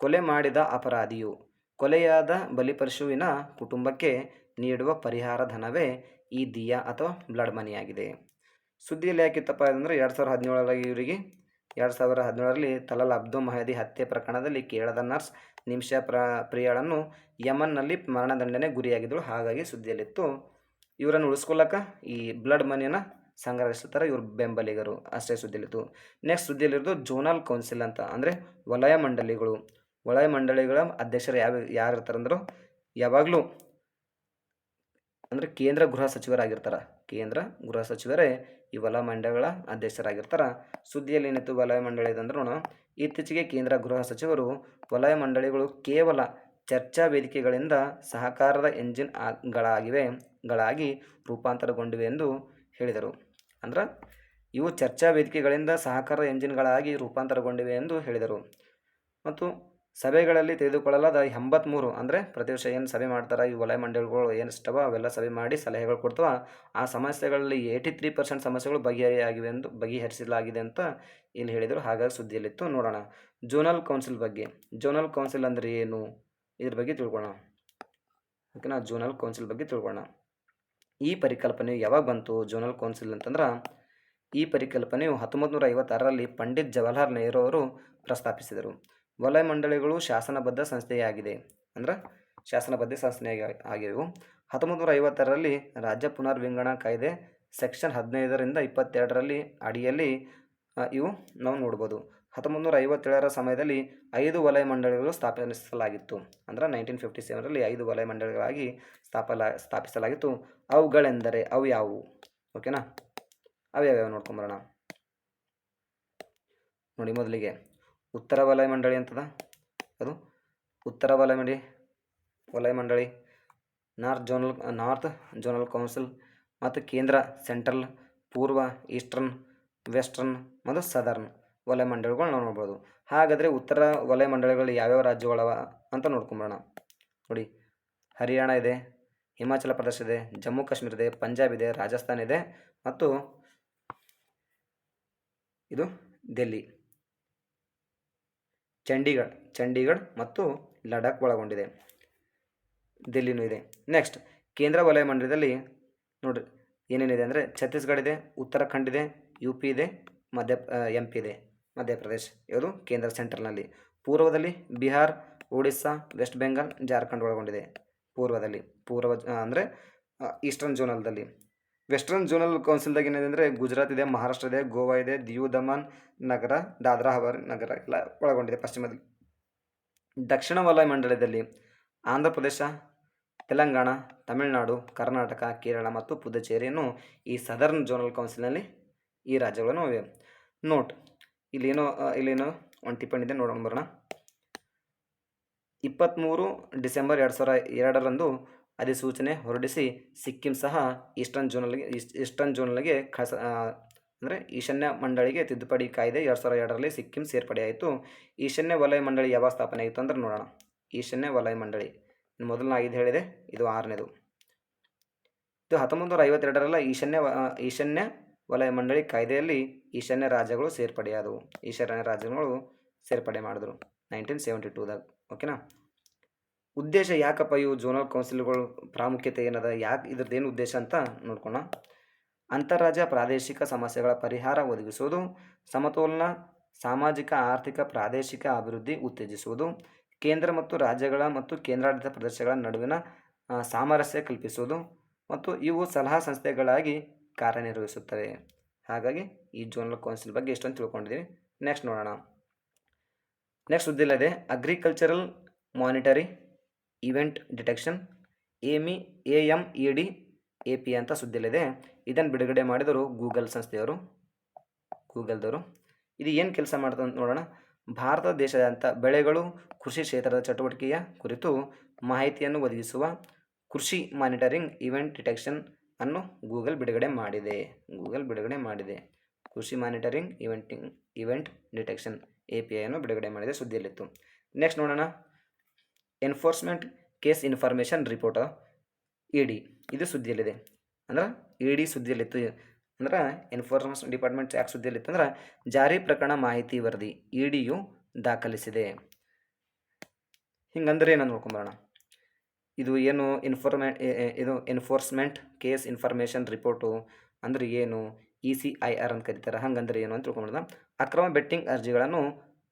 ಕೊಲೆ ಮಾಡಿದ ಅಪರಾಧಿಯು ಕೊಲೆಯಾದ ಬಲಿಪಶುವಿನ ಕುಟುಂಬಕ್ಕೆ ನೀಡುವ ಪರಿಹಾರ ಧನವೇ ಈ ದಿಯಾ ಅಥವಾ ಬ್ಲಡ್ ಮನಿಯಾಗಿದೆ. ಸುದ್ದಿಯಲ್ಲಿ ಯಾಕಿತ್ತಪ್ಪ ಅಂದರೆ 2017 ಇವರಿಗೆ 2017ರಲ್ಲಿ ತಲಲ್ ಅಬ್ದೋ ಮಹದಿ ಹತ್ಯೆ ಪ್ರಕರಣದಲ್ಲಿ ಕೇರಳದ ನರ್ಸ್ ನಿಮಿಷ ಪ್ರಿಯಾಳನ್ನು ಯಮನ್ನಲ್ಲಿ ಮರಣದಂಡನೆ ಗುರಿಯಾಗಿದ್ದಳು. ಹಾಗಾಗಿ ಸುದ್ದಿಯಲ್ಲಿತ್ತು. ಇವರನ್ನು ಉಳಿಸ್ಕೊಳ್ಳೋಕೆ ಈ ಬ್ಲಡ್ ಮನಿಯನ್ನು ಸಂಗ್ರಹಿಸುತ್ತಾರೆ ಇವರು ಬೆಂಬಲಿಗರು. ಅಷ್ಟೇ ಸುದ್ದಿಯಲ್ಲಿತ್ತು. ನೆಕ್ಸ್ಟ್ ಸುದ್ದಿಯಲ್ಲಿರೋದು ಜೋನಲ್ ಕೌನ್ಸಿಲ್ ಅಂತ ಅಂದರೆ ವಲಯ ಮಂಡಳಿಗಳು. ವಲಯ ಮಂಡಳಿಗಳ ಅಧ್ಯಕ್ಷರು ಯಾರು ಇರ್ತಾರೆ ಅಂದ್ರೆ ಯಾವಾಗಲೂ ಅಂದರೆ ಕೇಂದ್ರ ಗೃಹ ಸಚಿವರಾಗಿರ್ತಾರೆ. ಕೇಂದ್ರ ಗೃಹ ಸಚಿವರೇ ಈ ವಲಯ ಮಂಡಳಿಗಳ ಅಧ್ಯಕ್ಷರಾಗಿರ್ತಾರೆ. ಸುದ್ದಿಯಲ್ಲಿ ಏನಿತ್ತು ವಲಯ ಮಂಡಳಿ ಅಂದ್ರೆ ನೋಡೋಣ. ಇತ್ತೀಚೆಗೆ ಕೇಂದ್ರ ಗೃಹ ಸಚಿವರು ವಲಯ ಮಂಡಳಿಗಳು ಕೇವಲ ಚರ್ಚಾ ವೇದಿಕೆಗಳಿಂದ ಸಹಕಾರದ ಗಳಾಗಿ ರೂಪಾಂತರಗೊಂಡಿವೆ ಎಂದು ಹೇಳಿದರು. ಅಂದ್ರೆ ಇವು ಚರ್ಚಾ ವೇದಿಕೆಗಳಿಂದ ಸಹಕಾರದ ಎಂಜಿನ್ಗಳಾಗಿ ರೂಪಾಂತರಗೊಂಡಿವೆ ಎಂದು ಹೇಳಿದರು. ಮತ್ತು ಸಭೆಗಳಲ್ಲಿ ತೆಗೆದುಕೊಳ್ಳಲಾದ 83 ಅಂದರೆ ಪ್ರತಿ ವರ್ಷ ಏನು ಸಭೆ ಮಾಡ್ತಾರೆ ಈ ವಲಯ ಮಂಡಳಿಗಳು ಏನು ಇಷ್ಟವ ಅವೆಲ್ಲ ಸಭೆ ಮಾಡಿ ಸಲಹೆಗಳು ಕೊಡ್ತವೆ. ಆ ಸಮಸ್ಯೆಗಳಲ್ಲಿ 83% ಸಮಸ್ಯೆಗಳು ಬಗೆಹರಿಸಲಾಗಿದೆ ಅಂತ ಇಲ್ಲಿ ಹೇಳಿದರು. ಹಾಗಾಗಿ ಸುದ್ದಿಯಲ್ಲಿತ್ತು. ನೋಡೋಣ ಜೋನಲ್ ಕೌನ್ಸಿಲ್ ಬಗ್ಗೆ. ಜೋನಲ್ ಕೌನ್ಸಿಲ್ ಅಂದರೆ ಏನು ಇದ್ರ ಬಗ್ಗೆ ತಿಳ್ಕೊಳ್ಳೋಣ. ಓಕೆನಾ? ಜೋನಲ್ ಕೌನ್ಸಿಲ್ ಬಗ್ಗೆ ತಿಳ್ಕೊಳ್ಳೋಣ. ಈ ಪರಿಕಲ್ಪನೆಯು ಯಾವಾಗ ಬಂತು ಜೋನಲ್ ಕೌನ್ಸಿಲ್ ಅಂತಂದ್ರೆ ಈ ಪರಿಕಲ್ಪನೆಯು 1956ರಲ್ಲಿ ಪಂಡಿತ್ ಜವಾಹರ್ಲಾಲ್ ನೆಹರು ಅವರು ಪ್ರಸ್ತಾಪಿಸಿದರು. ವಲಯ ಮಂಡಳಿಗಳು ಶಾಸನಬದ್ಧ ಸಂಸ್ಥೆಯಾಗಿದೆ ಅಂದ್ರೆ ಶಾಸನಬದ್ಧ ಸಂಸ್ಥೆ ಆಗಿವೆ. 1952ರಲ್ಲಿ ರಾಜ್ಯ ಪುನರ್ವಿಂಗಡಣಾ ಕಾಯ್ದೆ ಸೆಕ್ಷನ್ 15ರಿಂದ 22ರಲ್ಲಿ ಅಡಿಯಲ್ಲಿ ಇವು ನಾವು ನೋಡ್ಬೋದು. 1957ರ ಸಮಯದಲ್ಲಿ 5 ವಲಯ ಮಂಡಳಿಗಳು ಸ್ಥಾಪಿಸಲಾಗಿತ್ತು. ಅಂದ್ರೆ 1957ರಲ್ಲಿ 5 ವಲಯ ಮಂಡಳಿಗಳಾಗಿ ಸ್ಥಾಪಿಸಲಾಗಿತ್ತು. ಅವುಗಳೆಂದರೆ ಅವು ಯಾವುವು? ಓಕೆನಾ? ಅವು ಯಾವ್ಯಾವ ನೋಡ್ಕೊಂಬರೋಣ ನೋಡಿ. ಮೊದಲಿಗೆ ಉತ್ತರ ವಲಯ ಮಂಡಳಿ ಅಂತದ. ಅದು ಉತ್ತರ ವಲಯ ಮಂಡಳಿ ನಾರ್ತ್ ಜೋನಲ್ ಕೌನ್ಸಿಲ್ ಮತ್ತು ಕೇಂದ್ರ ಸೆಂಟ್ರಲ್, ಪೂರ್ವ, ಈಸ್ಟರ್ನ್, ವೆಸ್ಟರ್ನ್ ಮತ್ತು ಸದರ್ನ್ ವಲಯ ಮಂಡಳಿಗಳು ನಾವು ನೋಡ್ಬೋದು. ಹಾಗಾದರೆ ಉತ್ತರ ವಲಯ ಮಂಡಳಿಗಳು ಯಾವ್ಯಾವ ರಾಜ್ಯಗಳವ ಅಂತ ನೋಡ್ಕೊಂಬರೋಣ ನೋಡಿ. ಹರಿಯಾಣ ಇದೆ, ಹಿಮಾಚಲ ಪ್ರದೇಶ ಇದೆ, ಜಮ್ಮು ಕಾಶ್ಮೀರ ಇದೆ, ಪಂಜಾಬ್ ಇದೆ, ರಾಜಸ್ಥಾನ್ ಇದೆ ಮತ್ತು ಇದು ದಿಲ್ಲಿ, ಚಂಡೀಗಢ ಮತ್ತು ಲಡಾಖ್ ಒಳಗೊಂಡಿದೆ. ದಿಲ್ಲಿನೂ ಇದೆ. ನೆಕ್ಸ್ಟ್ ಕೇಂದ್ರ ವಲಯ ಮಂಡಲದಲ್ಲಿ ನೋಡಿರಿ ಏನೇನಿದೆ ಅಂದರೆ ಛತ್ತೀಸ್ಗಢ ಇದೆ, ಉತ್ತರಾಖಂಡ್ ಇದೆ, UP ಇದೆ, MP ಇದೆ, ಮಧ್ಯಪ್ರದೇಶ. ಇವರು ಕೇಂದ್ರ ಸೆಂಟ್ರಲ್ನಲ್ಲಿ. ಪೂರ್ವದಲ್ಲಿ ಬಿಹಾರ್, ಒಡಿಸ್ಸಾ, ವೆಸ್ಟ್ ಬೆಂಗಾಲ್, ಜಾರ್ಖಂಡ್ ಒಳಗೊಂಡಿದೆ. ಪೂರ್ವ ಅಂದರೆ ಈಸ್ಟರ್ನ್ ಜೋನಲ್ದಲ್ಲಿ. ವೆಸ್ಟರ್ನ್ ಜೋನಲ್ ಕೌನ್ಸಿಲ್ದಾಗ ಏನಿದೆ ಅಂದರೆ ಗುಜರಾತ್ ಇದೆ, ಮಹಾರಾಷ್ಟ್ರ ಇದೆ, ಗೋವಾ ಇದೆ, ದಿಯು ದಮನ್ ನಗರ, ದಾದ್ರಾ ಹವೇರಿ ನಗರ ಎಲ್ಲ ಒಳಗೊಂಡಿದೆ ಪಶ್ಚಿಮದಲ್ಲಿ. ದಕ್ಷಿಣ ವಲಯ ಮಂಡಲದಲ್ಲಿ ಆಂಧ್ರ ಪ್ರದೇಶ, ತೆಲಂಗಾಣ, ತಮಿಳುನಾಡು, ಕರ್ನಾಟಕ, ಕೇರಳ ಮತ್ತು ಪುದುಚೇರಿಯನ್ನು ಈ ಸದರ್ನ್ ಜೋನಲ್ ಕೌನ್ಸಿಲ್ನಲ್ಲಿ ಈ ರಾಜ್ಯಗಳನ್ನು ಇವೆ. ನೋಟ್ ಇಲ್ಲೇನೋ ಒಂದು ಟಿಪ್ಪಣಿ ಇದೆ, ನೋಡೋಣ ಬರೋಣ. 23 ಡಿಸೆಂಬರ್ 2002ರಂದು ಅಧಿಸೂಚನೆ ಹೊರಡಿಸಿ ಸಿಕ್ಕಿಂ ಸಹ ಈಸ್ಟರ್ನ್ ಜೋನಲ್ಗೆ ಅಂದರೆ ಈಶಾನ್ಯ ಮಂಡಳಿಗೆ ತಿದ್ದುಪಡಿ ಕಾಯ್ದೆ 2002ರಲ್ಲಿ ಸಿಕ್ಕಿಂ ಸೇರ್ಪಡೆಯಾಯಿತು. ಈಶಾನ್ಯ ವಲಯ ಮಂಡಳಿ ಯಾವಾಗ ಸ್ಥಾಪನೆ ಆಯಿತು ಅಂದ್ರೆ ನೋಡೋಣ. ಈಶಾನ್ಯ ವಲಯ ಮಂಡಳಿ ಮೊದಲು 5 ಹೇಳಿದೆ, ಇದು 6ನೇದು. ಇದು 1952ರಲ್ಲಿ ಈಶಾನ್ಯ ವಲಯ ಮಂಡಳಿ ಕಾಯ್ದೆಯಲ್ಲಿ ಈಶಾನ್ಯ ರಾಜ್ಯಗಳು ಸೇರ್ಪಡೆ ಮಾಡಿದರು. 1972ದಾಗ. ಓಕೆನಾ. ಉದ್ದೇಶ ಯಾಕಪ್ಪ ಇವು ಝೋನಲ್ ಕೌನ್ಸಿಲ್ಗಳು ಪ್ರಾಮುಖ್ಯತೆ ಏನದ, ಯಾಕೆ ಇದ್ರದ್ದೇನು ಉದ್ದೇಶ ಅಂತ ನೋಡ್ಕೋಣ. ಅಂತಾರಾಜ್ಯ ಪ್ರಾದೇಶಿಕ ಸಮಸ್ಯೆಗಳ ಪರಿಹಾರ ಒದಗಿಸುವುದು, ಸಮತೋಲನ ಸಾಮಾಜಿಕ ಆರ್ಥಿಕ ಪ್ರಾದೇಶಿಕ ಅಭಿವೃದ್ಧಿ ಉತ್ತೇಜಿಸುವುದು, ಕೇಂದ್ರ ಮತ್ತು ರಾಜ್ಯಗಳ ಮತ್ತು ಕೇಂದ್ರಾಡಳಿತ ಪ್ರದೇಶಗಳ ನಡುವಿನ ಸಾಮರಸ್ಯ ಕಲ್ಪಿಸುವುದು ಮತ್ತು ಇವು ಸಲಹಾ ಸಂಸ್ಥೆಗಳಾಗಿ ಕಾರ್ಯನಿರ್ವಹಿಸುತ್ತವೆ. ಹಾಗಾಗಿ ಈ ಝೋನಲ್ ಕೌನ್ಸಿಲ್ ಬಗ್ಗೆ ಎಷ್ಟೊಂದು ತಿಳ್ಕೊಂಡಿದ್ದೀವಿ. ನೆಕ್ಸ್ಟ್ ನೋಡೋಣ. ನೆಕ್ಸ್ಟ್ ಸುದ್ದಿಲ್ಲದೆ agricultural monitoring event detection AMED AP ಅಂತ ಸುದ್ದಿಲಿದೆ. ಇದನ್ನು ಬಿಡುಗಡೆ ಮಾಡಿದರು ಗೂಗಲ್ ಸಂಸ್ಥೆಯವರು, ಗೂಗಲ್ದವರು. ಇದು ಏನು ಕೆಲಸ ಮಾಡ್ತದೆ ಅಂತ ನೋಡೋಣ. ಭಾರತ ದೇಶದಾದ್ಯಂತ ಬೆಳೆಗಳು ಕೃಷಿ ಕ್ಷೇತ್ರದ ಚಟುವಟಿಕೆಯ ಕುರಿತು ಮಾಹಿತಿಯನ್ನು ಒದಗಿಸುವ ಕೃಷಿ ಮಾನಿಟರಿಂಗ್ ಇವೆಂಟ್ ಡಿಟೆಕ್ಷನ್ ಅನ್ನು ಗೂಗಲ್ ಬಿಡುಗಡೆ ಮಾಡಿದೆ. ಕೃಷಿ ಮಾನಿಟರಿಂಗ್ ಇವೆಂಟ್ ಡಿಟೆಕ್ಷನ್ API ಅನ್ನು ಬಿಡುಗಡೆ ಮಾಡಿದೆ, ಸುದ್ದಿಯಲ್ಲಿತ್ತು. ನೆಕ್ಸ್ಟ್ ನೋಡೋಣ. Enforcement case information report ED, ಇದು ಸುದ್ದಿಯಲ್ಲಿದೆ. ಅಂದ್ರೆ ED ಸುದ್ದಿಯಲ್ಲಿತ್ತು. ಅಂದ್ರೆ ಎನ್ಫೋರ್ಸ್ಮೆಂಟ್ ಡಿಪಾರ್ಟ್ಮೆಂಟ್ ಯಾಕೆ ಸುದ್ದಿಯಲ್ಲಿತ್ತು ಅಂದ್ರೆ ಜಾರಿ ಪ್ರಕರಣ ಮಾಹಿತಿ ವರದಿ EDಯು ದಾಖಲಿಸಿದೆ. ಹಿಂಗಂದ್ರೆ ಏನಂತ ನೋಡ್ಕೊಂಬರೋಣ. ಇದು ಏನು ಇದು ಎನ್ಫೋರ್ಸ್ಮೆಂಟ್ ಕೇಸ್ ಇನ್ಫಾರ್ಮೇಷನ್ ರಿಪೋರ್ಟು ಅಂದ್ರೆ ಏನು, ECIR ಅಂತ ಕರೀತಾರೆ. ಹಂಗಂದ್ರೆ ಏನು ಅಂತ ತಿಳ್ಕೊಂಬರೋಣ. ಅಕ್ರಮ ಬೆಟ್ಟಿಂಗ್ ಅರ್ಜಿಗಳನ್ನು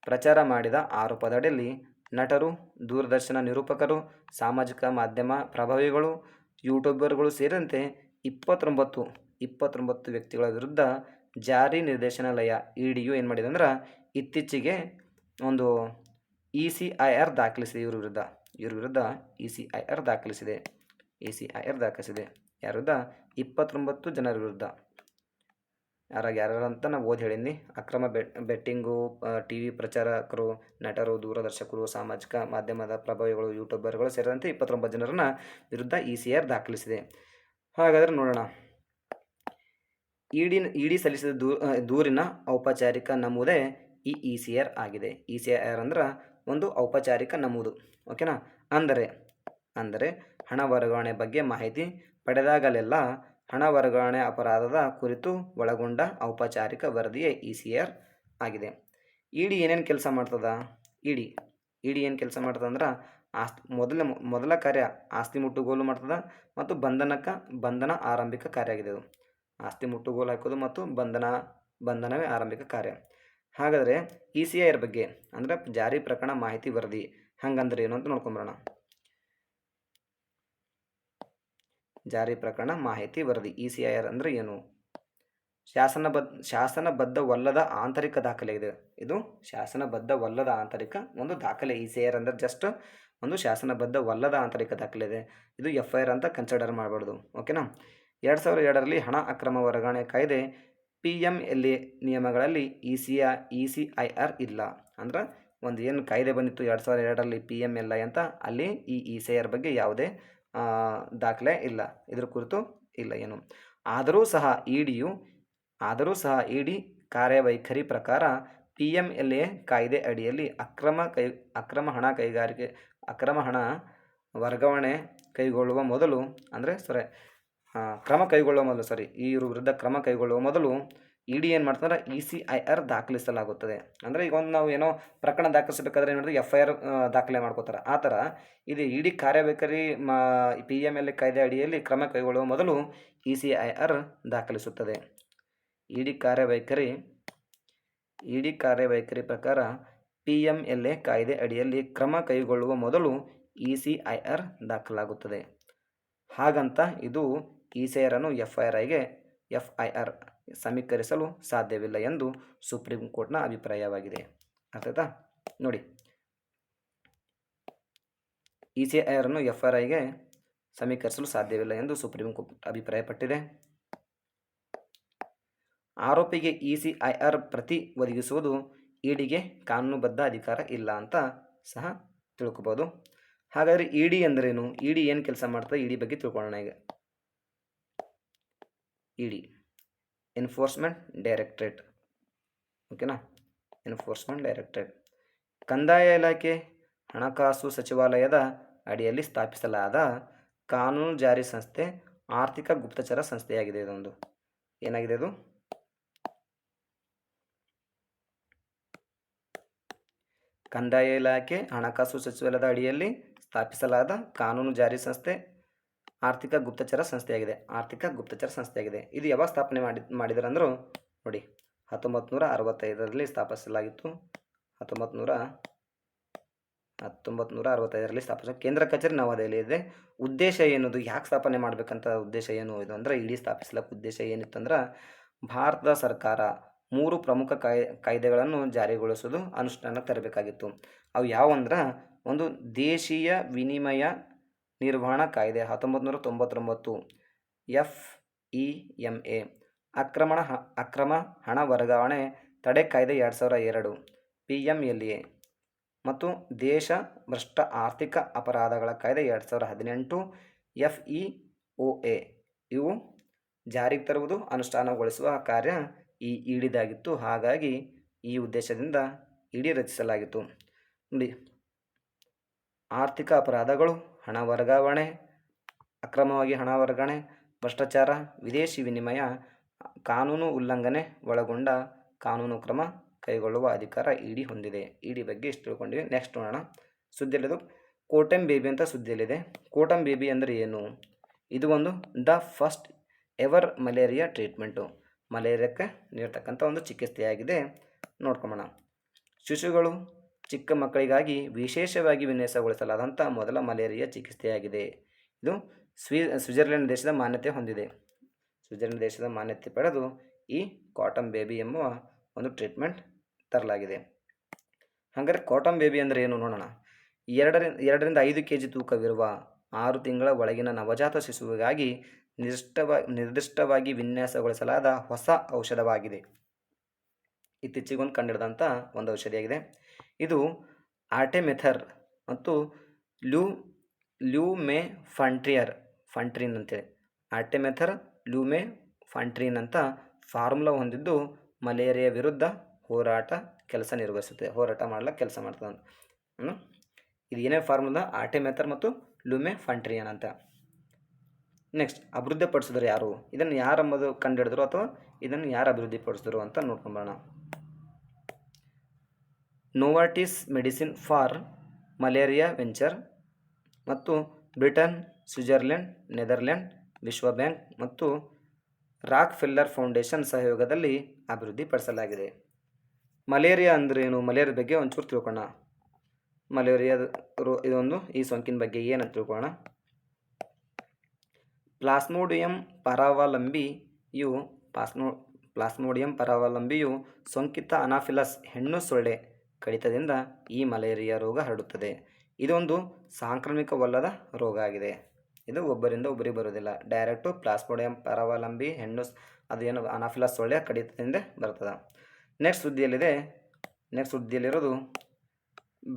ಪ್ರಚಾರ ಮಾಡಿದ ಆರೋಪದಡಿಯಲ್ಲಿ ನಟರು, ದೂರದರ್ಶನ ನಿರೂಪಕರು, ಸಾಮಾಜಿಕ ಮಾಧ್ಯಮ ಪ್ರಭಾವಿಗಳು, ಯೂಟ್ಯೂಬರ್ಗಳು ಸೇರಿದಂತೆ 29 ವ್ಯಕ್ತಿಗಳ ವಿರುದ್ಧ ಜಾರಿ ನಿರ್ದೇಶನಾಲಯ EDಯು ಏನು ಮಾಡಿದೆ ಅಂದ್ರೆ ಇತ್ತೀಚೆಗೆ ಒಂದು ECIR ದಾಖಲಿಸಿದೆ. ಇವ್ರ ವಿರುದ್ಧ ECIR ದಾಖಲಿಸಿದೆ. ಯಾರ ವಿರುದ್ಧ? 29 ಜನರ ವಿರುದ್ಧ. ಯಾರು ಅಂತ ನಾವು ಓದಿ ಹೇಳಿನಿ. ಅಕ್ರಮ ಬೆಟ್ಟಿಂಗು, TV ಪ್ರಚಾರಕರು, ನಟರು, ದೂರದರ್ಶಕರು, ಸಾಮಾಜಿಕ ಮಾಧ್ಯಮದ ಪ್ರಭಾವಿಗಳು, ಯೂಟ್ಯೂಬರ್ಗಳು ಸೇರಿದಂತೆ 29 ಜನರನ್ನ ವಿರುದ್ಧ ECIR ದಾಖಲಿಸಿದೆ. ಹಾಗಾದರೆ ನೋಡೋಣ. ED ಸಲ್ಲಿಸಿದ ದೂರಿನ ಔಪಚಾರಿಕ ನಮೂದೆ ಈ ECIR ಆಗಿದೆ. ECIR ಅಂದ್ರೆ ಒಂದು ಔಪಚಾರಿಕ ನಮೂದು. ಓಕೆನಾ. ಅಂದರೆ ಹಣ ವರ್ಗಾವಣೆ ಬಗ್ಗೆ ಮಾಹಿತಿ ಪಡೆದಾಗಲೆಲ್ಲ ಹಣ ವರ್ಗಾವಣೆ ಅಪರಾಧದ ಕುರಿತು ಒಳಗೊಂಡ ಔಪಚಾರಿಕ ವರದಿಯೇ ECIR ಆಗಿದೆ. ED ಏನೇನು ಕೆಲಸ ಮಾಡ್ತದ? ED ಏನು ಕೆಲಸ ಮಾಡ್ತದೆ ಅಂದ್ರೆ ಮೊದಲ ಕಾರ್ಯ ಆಸ್ತಿ ಮುಟ್ಟುಗೋಲು ಮಾಡ್ತದ ಮತ್ತು ಬಂಧನ ಆರಂಭಿಕ ಕಾರ್ಯ ಆಗಿದೆ. ಇದು ಆಸ್ತಿ ಮುಟ್ಟುಗೋಲು ಹಾಕೋದು ಮತ್ತು ಬಂಧನವೇ ಆರಂಭಿಕ ಕಾರ್ಯ. ಹಾಗಾದರೆ ECIR ಬಗ್ಗೆ ಅಂದ್ರೆ ಜಾರಿ ಪ್ರಕರಣ ಮಾಹಿತಿ ವರದಿ ಹಂಗಂದ್ರೆ ಏನು ಅಂತ ನೋಡ್ಕೊಂಬರೋಣ. ಜಾರಿ ಪ್ರಕರಣ ಮಾಹಿತಿ ವರದಿ ECIR ಅಂದ್ರೆ ಏನು? ಶಾಸನಬದ್ಧವಲ್ಲದ ಆಂತರಿಕ ದಾಖಲೆ ಇದೆ. ಇದು ಶಾಸನಬದ್ಧವಲ್ಲದ ಆಂತರಿಕ ಒಂದು ದಾಖಲೆ. ECIR ಅಂದ್ರೆ ಜಸ್ಟ್ ಒಂದು ಶಾಸನಬದ್ಧವಲ್ಲದ ಆಂತರಿಕ ದಾಖಲೆ ಇದೆ. ಇದು FIR ಅಂತ ಕನ್ಸಿಡರ್ ಮಾಡಬಾರ್ದು. ಓಕೆನಾ. 2002ರಲ್ಲಿ ಹಣ ಅಕ್ರಮ ವರ್ಗಾವಣೆ ಕಾಯ್ದೆ PMLA ನಿಯಮಗಳಲ್ಲಿ ECIR ಇಲ್ಲ. ಅಂದ್ರೆ ಒಂದು ಏನು ಕಾಯ್ದೆ ಬಂದಿತ್ತು 2002ರಲ್ಲಿ PMLA ಅಂತ, ಅಲ್ಲಿ ಈ ECIR ಬಗ್ಗೆ ಯಾವುದೇ ದಾಖಲೆ ಇಲ್ಲ, ಇದ್ರ ಕುರಿತು ಇಲ್ಲ ಏನು. ಆದರೂ ಸಹ ED ಕಾರ್ಯವೈಖರಿ ಪ್ರಕಾರ PMLA ಕಾಯ್ದೆ ಅಡಿಯಲ್ಲಿ ಅಕ್ರಮ ಹಣ ವರ್ಗಾವಣೆ ಕೈಗೊಳ್ಳುವ ಮೊದಲು ಇವ್ರ ವಿರುದ್ಧ ಕ್ರಮ ಕೈಗೊಳ್ಳುವ ಮೊದಲು ED ಏನು ಮಾಡ್ತಂದ್ರೆ ECIR ದಾಖಲಿಸಲಾಗುತ್ತದೆ. ಅಂದರೆ ಈಗ ಒಂದು ನಾವು ಏನೋ ಪ್ರಕರಣ ದಾಖಲಿಸಬೇಕಾದ್ರೆ ಏನು ಮಾಡಿದ್ರೆ FIR ದಾಖಲೆ ಮಾಡ್ಕೋತಾರೆ. ಆ ಥರ ಇದು ED ಕಾರ್ಯವೈಖರಿ PMLA ಕಾಯ್ದೆ ಅಡಿಯಲ್ಲಿ ಕ್ರಮ ಕೈಗೊಳ್ಳುವ ಮೊದಲು ECIR ದಾಖಲಿಸುತ್ತದೆ. ED ಕಾರ್ಯವೈಖರಿ ಪ್ರಕಾರ PMLA ಕಾಯ್ದೆ ಅಡಿಯಲ್ಲಿ ಕ್ರಮ ಕೈಗೊಳ್ಳುವ ಮೊದಲು ECIR ದಾಖಲಾಗುತ್ತದೆ. ಹಾಗಂತ ಇದು ECIR ಅನ್ನು FIR ಸಮೀಕರಿಸಲು ಸಾಧ್ಯವಿಲ್ಲ ಎಂದು ಸುಪ್ರೀಂ ಕೋರ್ಟ್ನ ಅಭಿಪ್ರಾಯವಾಗಿದೆ. ಅರ್ಥ ಆಯ್ತಾ? ನೋಡಿ, ECIR ಅನ್ನು FIRಗೆ ಸಮೀಕರಿಸಲು ಸಾಧ್ಯವಿಲ್ಲ ಎಂದು ಸುಪ್ರೀಂ ಕೋರ್ಟ್ ಅಭಿಪ್ರಾಯಪಟ್ಟಿದೆ. ಆರೋಪಿಗೆ ECIR ಪ್ರತಿ ಒದಗಿಸುವುದು EDಗೆ ಕಾನೂನುಬದ್ಧ ಅಧಿಕಾರ ಇಲ್ಲ ಅಂತ ಸಹ ತಿಳ್ಕೊಬೋದು. ಹಾಗಾದರೆ ED ಅಂದ್ರೇನು? ED ಏನು ಕೆಲಸ ಮಾಡ್ತದೆ? ED ಬಗ್ಗೆ ತಿಳ್ಕೊಳ್ಳೋಣ ಈಗ. ED enforcement directorate. ಓಕೆನಾ. ಎನ್ಫೋರ್ಸ್ಮೆಂಟ್ ಡೈರೆಕ್ಟರೇಟ್ ಕಂದಾಯ ಇಲಾಖೆ, ಹಣಕಾಸು ಸಚಿವಾಲಯದ ಅಡಿಯಲ್ಲಿ ಸ್ಥಾಪಿಸಲಾದ ಕಾನೂನು ಜಾರಿ ಸಂಸ್ಥೆ, ಆರ್ಥಿಕ ಗುಪ್ತಚರ ಸಂಸ್ಥೆಯಾಗಿದೆ. ಇದೊಂದು ಏನಾಗಿದೆ? ಇದು ಕಂದಾಯ ಇಲಾಖೆ ಹಣಕಾಸು ಸಚಿವಾಲಯದ ಅಡಿಯಲ್ಲಿ ಸ್ಥಾಪಿಸಲಾದ ಕಾನೂನು ಜಾರಿ ಸಂಸ್ಥೆ ಆರ್ಥಿಕ ಗುಪ್ತಚರ ಸಂಸ್ಥೆಯಾಗಿದೆ. ಇದು ಯಾವಾಗ ಸ್ಥಾಪನೆ ಮಾಡಿದ್ರು ಅಂದರು ನೋಡಿ, 1965ರಲ್ಲಿ ಸ್ಥಾಪಿಸಲಾಗಿತ್ತು. 1965ರಲ್ಲಿ ಸ್ಥಾಪಿಸ. ಕೇಂದ್ರ ಕಚೇರಿ ನವದೆಹಲಿ ಇದೆ. ಉದ್ದೇಶ ಏನದು, ಯಾಕೆ ಸ್ಥಾಪನೆ ಮಾಡಬೇಕಂತ ಉದ್ದೇಶ ಏನು ಇದು ಅಂದರೆ, ಇಡಿ ಸ್ಥಾಪಿಸಲಿಕ್ಕೆ ಉದ್ದೇಶ ಏನಿತ್ತಂದ್ರೆ, ಭಾರತದ ಸರ್ಕಾರ 3 ಪ್ರಮುಖ ಕಾಯ್ದೆಗಳನ್ನು ಜಾರಿಗೊಳಿಸೋದು, ಅನುಷ್ಠಾನಕ್ಕೆ ತರಬೇಕಾಗಿತ್ತು. ಅವು ಯಾವಂದ್ರೆ, ಒಂದು ದೇಶೀಯ ವಿನಿಮಯ ನಿರ್ವಹಣಾ ಕಾಯ್ದೆ 1999, FEMA, ಅಕ್ರಮ ಹಣ ವರ್ಗಾವಣೆ ತಡೆ ಕಾಯ್ದೆ 2002, PMLA, ಮತ್ತು ದೇಶ ಭ್ರಷ್ಟ ಆರ್ಥಿಕ ಅಪರಾಧಗಳ ಕಾಯ್ದೆ 2018, FEOA. ಇವು ಜಾರಿಗೆ ತರುವುದು, ಅನುಷ್ಠಾನಗೊಳಿಸುವ ಕಾರ್ಯ ಈ ಇಡಿದಾಗಿತ್ತು. ಹಾಗಾಗಿ ಈ ಉದ್ದೇಶದಿಂದ ಇಡಿ ರಚಿಸಲಾಗಿತ್ತು. ನೋಡಿ, ಆರ್ಥಿಕ ಅಪರಾಧಗಳು, ಹಣ ವರ್ಗಾವಣೆ, ಅಕ್ರಮವಾಗಿ ಹಣ ವರ್ಗಾವಣೆ, ಭ್ರಷ್ಟಾಚಾರ, ವಿದೇಶಿ ವಿನಿಮಯ, ಕಾನೂನು ಉಲ್ಲಂಘನೆ ಒಳಗೊಂಡ ಕಾನೂನು ಕ್ರಮ ಕೈಗೊಳ್ಳುವ ಅಧಿಕಾರ ಇಡಿ ಹೊಂದಿದೆ. ಇಡಿ ಬಗ್ಗೆ ಇಷ್ಟು ತಿಳ್ಕೊಂಡಿವಿ. ನೆಕ್ಸ್ಟ್ ನೋಡೋಣ. ಸುದ್ದಿಯಲ್ಲಿದು ಕೋಟಂ ಬೇಬಿ ಅಂತ ಸುದ್ದಿಯಲ್ಲಿದೆ. ಕೋಟಂ ಬೇಬಿ ಅಂದರೆ ಏನು? ಇದು ಒಂದು the first ever malaria treatment, ಮಲೇರಿಯಾಕ್ಕೆ ನೀಡ್ತಕ್ಕಂಥ ಒಂದು ಚಿಕಿತ್ಸೆಯಾಗಿದೆ. ನೋಡ್ಕೊಂಬೋಣ. ಶಿಶುಗಳು, ಚಿಕ್ಕ ಮಕ್ಕಳಿಗಾಗಿ ವಿಶೇಷವಾಗಿ ವಿನ್ಯಾಸಗೊಳಿಸಲಾದಂಥ ಮೊದಲ ಮಲೇರಿಯಾ ಚಿಕಿತ್ಸೆಯಾಗಿದೆ. ಇದು ಸ್ವಿಟ್ಜರ್ಲೆಂಡ್ ದೇಶದ ಮಾನ್ಯತೆ ಹೊಂದಿದೆ. ಸ್ವಿಟ್ಜರ್ಲೆಂಡ್ ದೇಶದ ಮಾನ್ಯತೆ ಪಡೆದು ಈ ಕಾಟನ್ ಬೇಬಿ ಎಂಬುವ ಒಂದು ಟ್ರೀಟ್ಮೆಂಟ್ ತರಲಾಗಿದೆ. ಹಾಗಾದರೆ ಕಾಟನ್ ಬೇಬಿ ಅಂದರೆ ಏನು ನೋಡೋಣ. 2ರಿಂದ 5 kg ತೂಕವಿರುವ 6 ತಿಂಗಳ ಒಳಗಿನ ನವಜಾತ ಶಿಶುವಿಗಾಗಿ ನಿರ್ದಿಷ್ಟವಾಗಿ ವಿನ್ಯಾಸಗೊಳಿಸಲಾದ ಹೊಸ ಔಷಧವಾಗಿದೆ. ಇತ್ತೀಚೆಗೊಂದು ಕಂಡುಹಿಡಿದಂಥ ಒಂದು ಔಷಧಿಯಾಗಿದೆ. ಇದು ಆರ್ಟೆಮೆಥರ್ ಮತ್ತು ಲ್ಯೂಮೆಫಂಟ್ರಿನ್ ಅಂತೇಳಿ, ಆರ್ಟೆಮೆಥರ್ ಲ್ಯೂಮೆಫಂಟ್ರಿನ್ ಅಂತ ಫಾರ್ಮುಲಾ ಹೊಂದಿದ್ದು ಮಲೇರಿಯಾ ವಿರುದ್ಧ ಹೋರಾಟ ಮಾಡಲಿಕ್ಕೆ ಕೆಲಸ ಮಾಡ್ತದೆ. ಇದು ಏನೇ ಫಾರ್ಮುಲಾ, ಆರ್ಟೆಮೆಥರ್ ಮತ್ತು ಲ್ಯೂಮೆಫಂಟ್ರಿನ್ ಅಂತ. ನೆಕ್ಸ್ಟ್, ಅಭಿವೃದ್ಧಿಪಡಿಸಿದ್ರು ಯಾರು? ಇದನ್ನು ಯಾರು ಅಂಬುದು ಕಂಡುಹಿಡಿದ್ರು ಅಥವಾ ಇದನ್ನು ಯಾರು ಅಭಿವೃದ್ಧಿಪಡಿಸಿದ್ರು ಅಂತ ನೋಡ್ಕೊಂಬೋಣ. Novartis medicine for malaria venture ಮತ್ತು ಬ್ರಿಟನ್, ಸ್ವಿಟ್ಜರ್ಲೆಂಡ್, ನೆದರ್ಲ್ಯಾಂಡ್, ವಿಶ್ವ ಬ್ಯಾಂಕ್ ಮತ್ತು ರಾಕ್ ಫೆಲ್ಲರ್ ಫೌಂಡೇಶನ್ ಸಹಯೋಗದಲ್ಲಿ ಅಭಿವೃದ್ಧಿಪಡಿಸಲಾಗಿದೆ. ಮಲೇರಿಯಾ ಅಂದ್ರೇನು? ಮಲೇರಿಯಾ ಬಗ್ಗೆ ಒಂಚೂರು ತಿಳ್ಕೊಳ್ಳೋಣ. ಇದೊಂದು ಈ ಸೋಂಕಿನ ಬಗ್ಗೆ ಏನಂತ ತಿಳ್ಕೊಳ್ಳೋಣ. ಪ್ಲಾಸ್ಮೋಡಿಯಂ ಪರಾವಲಂಬಿಯು ಸೋಂಕಿತ ಅನಾಫಿಲಸ್ ಹೆಣ್ಣು ಸೊಳ್ಳೆ ಕಡಿತದಿಂದ ಈ ಮಲೇರಿಯಾ ರೋಗ ಹರಡುತ್ತದೆ. ಇದೊಂದು ಸಾಂಕ್ರಾಮಿಕವಲ್ಲದ ರೋಗ ಆಗಿದೆ. ಇದು ಒಬ್ಬರಿಂದ ಒಬ್ಬರಿಗೆ ಬರೋದಿಲ್ಲ. ಡೈರೆಕ್ಟು ಪ್ಲಾಸ್ಮೋಡಿಯಂ ಪರಾವಲಂಬಿ ಹೆಣ್ಣು ಅದೇನು ಅನಾಫಿಲಸ್ ಸೊಳ್ಳೆ ಕಡಿತದಿಂದ ಬರ್ತದೆ. ನೆಕ್ಸ್ಟ್ ಸುದ್ದಿಯಲ್ಲಿರೋದು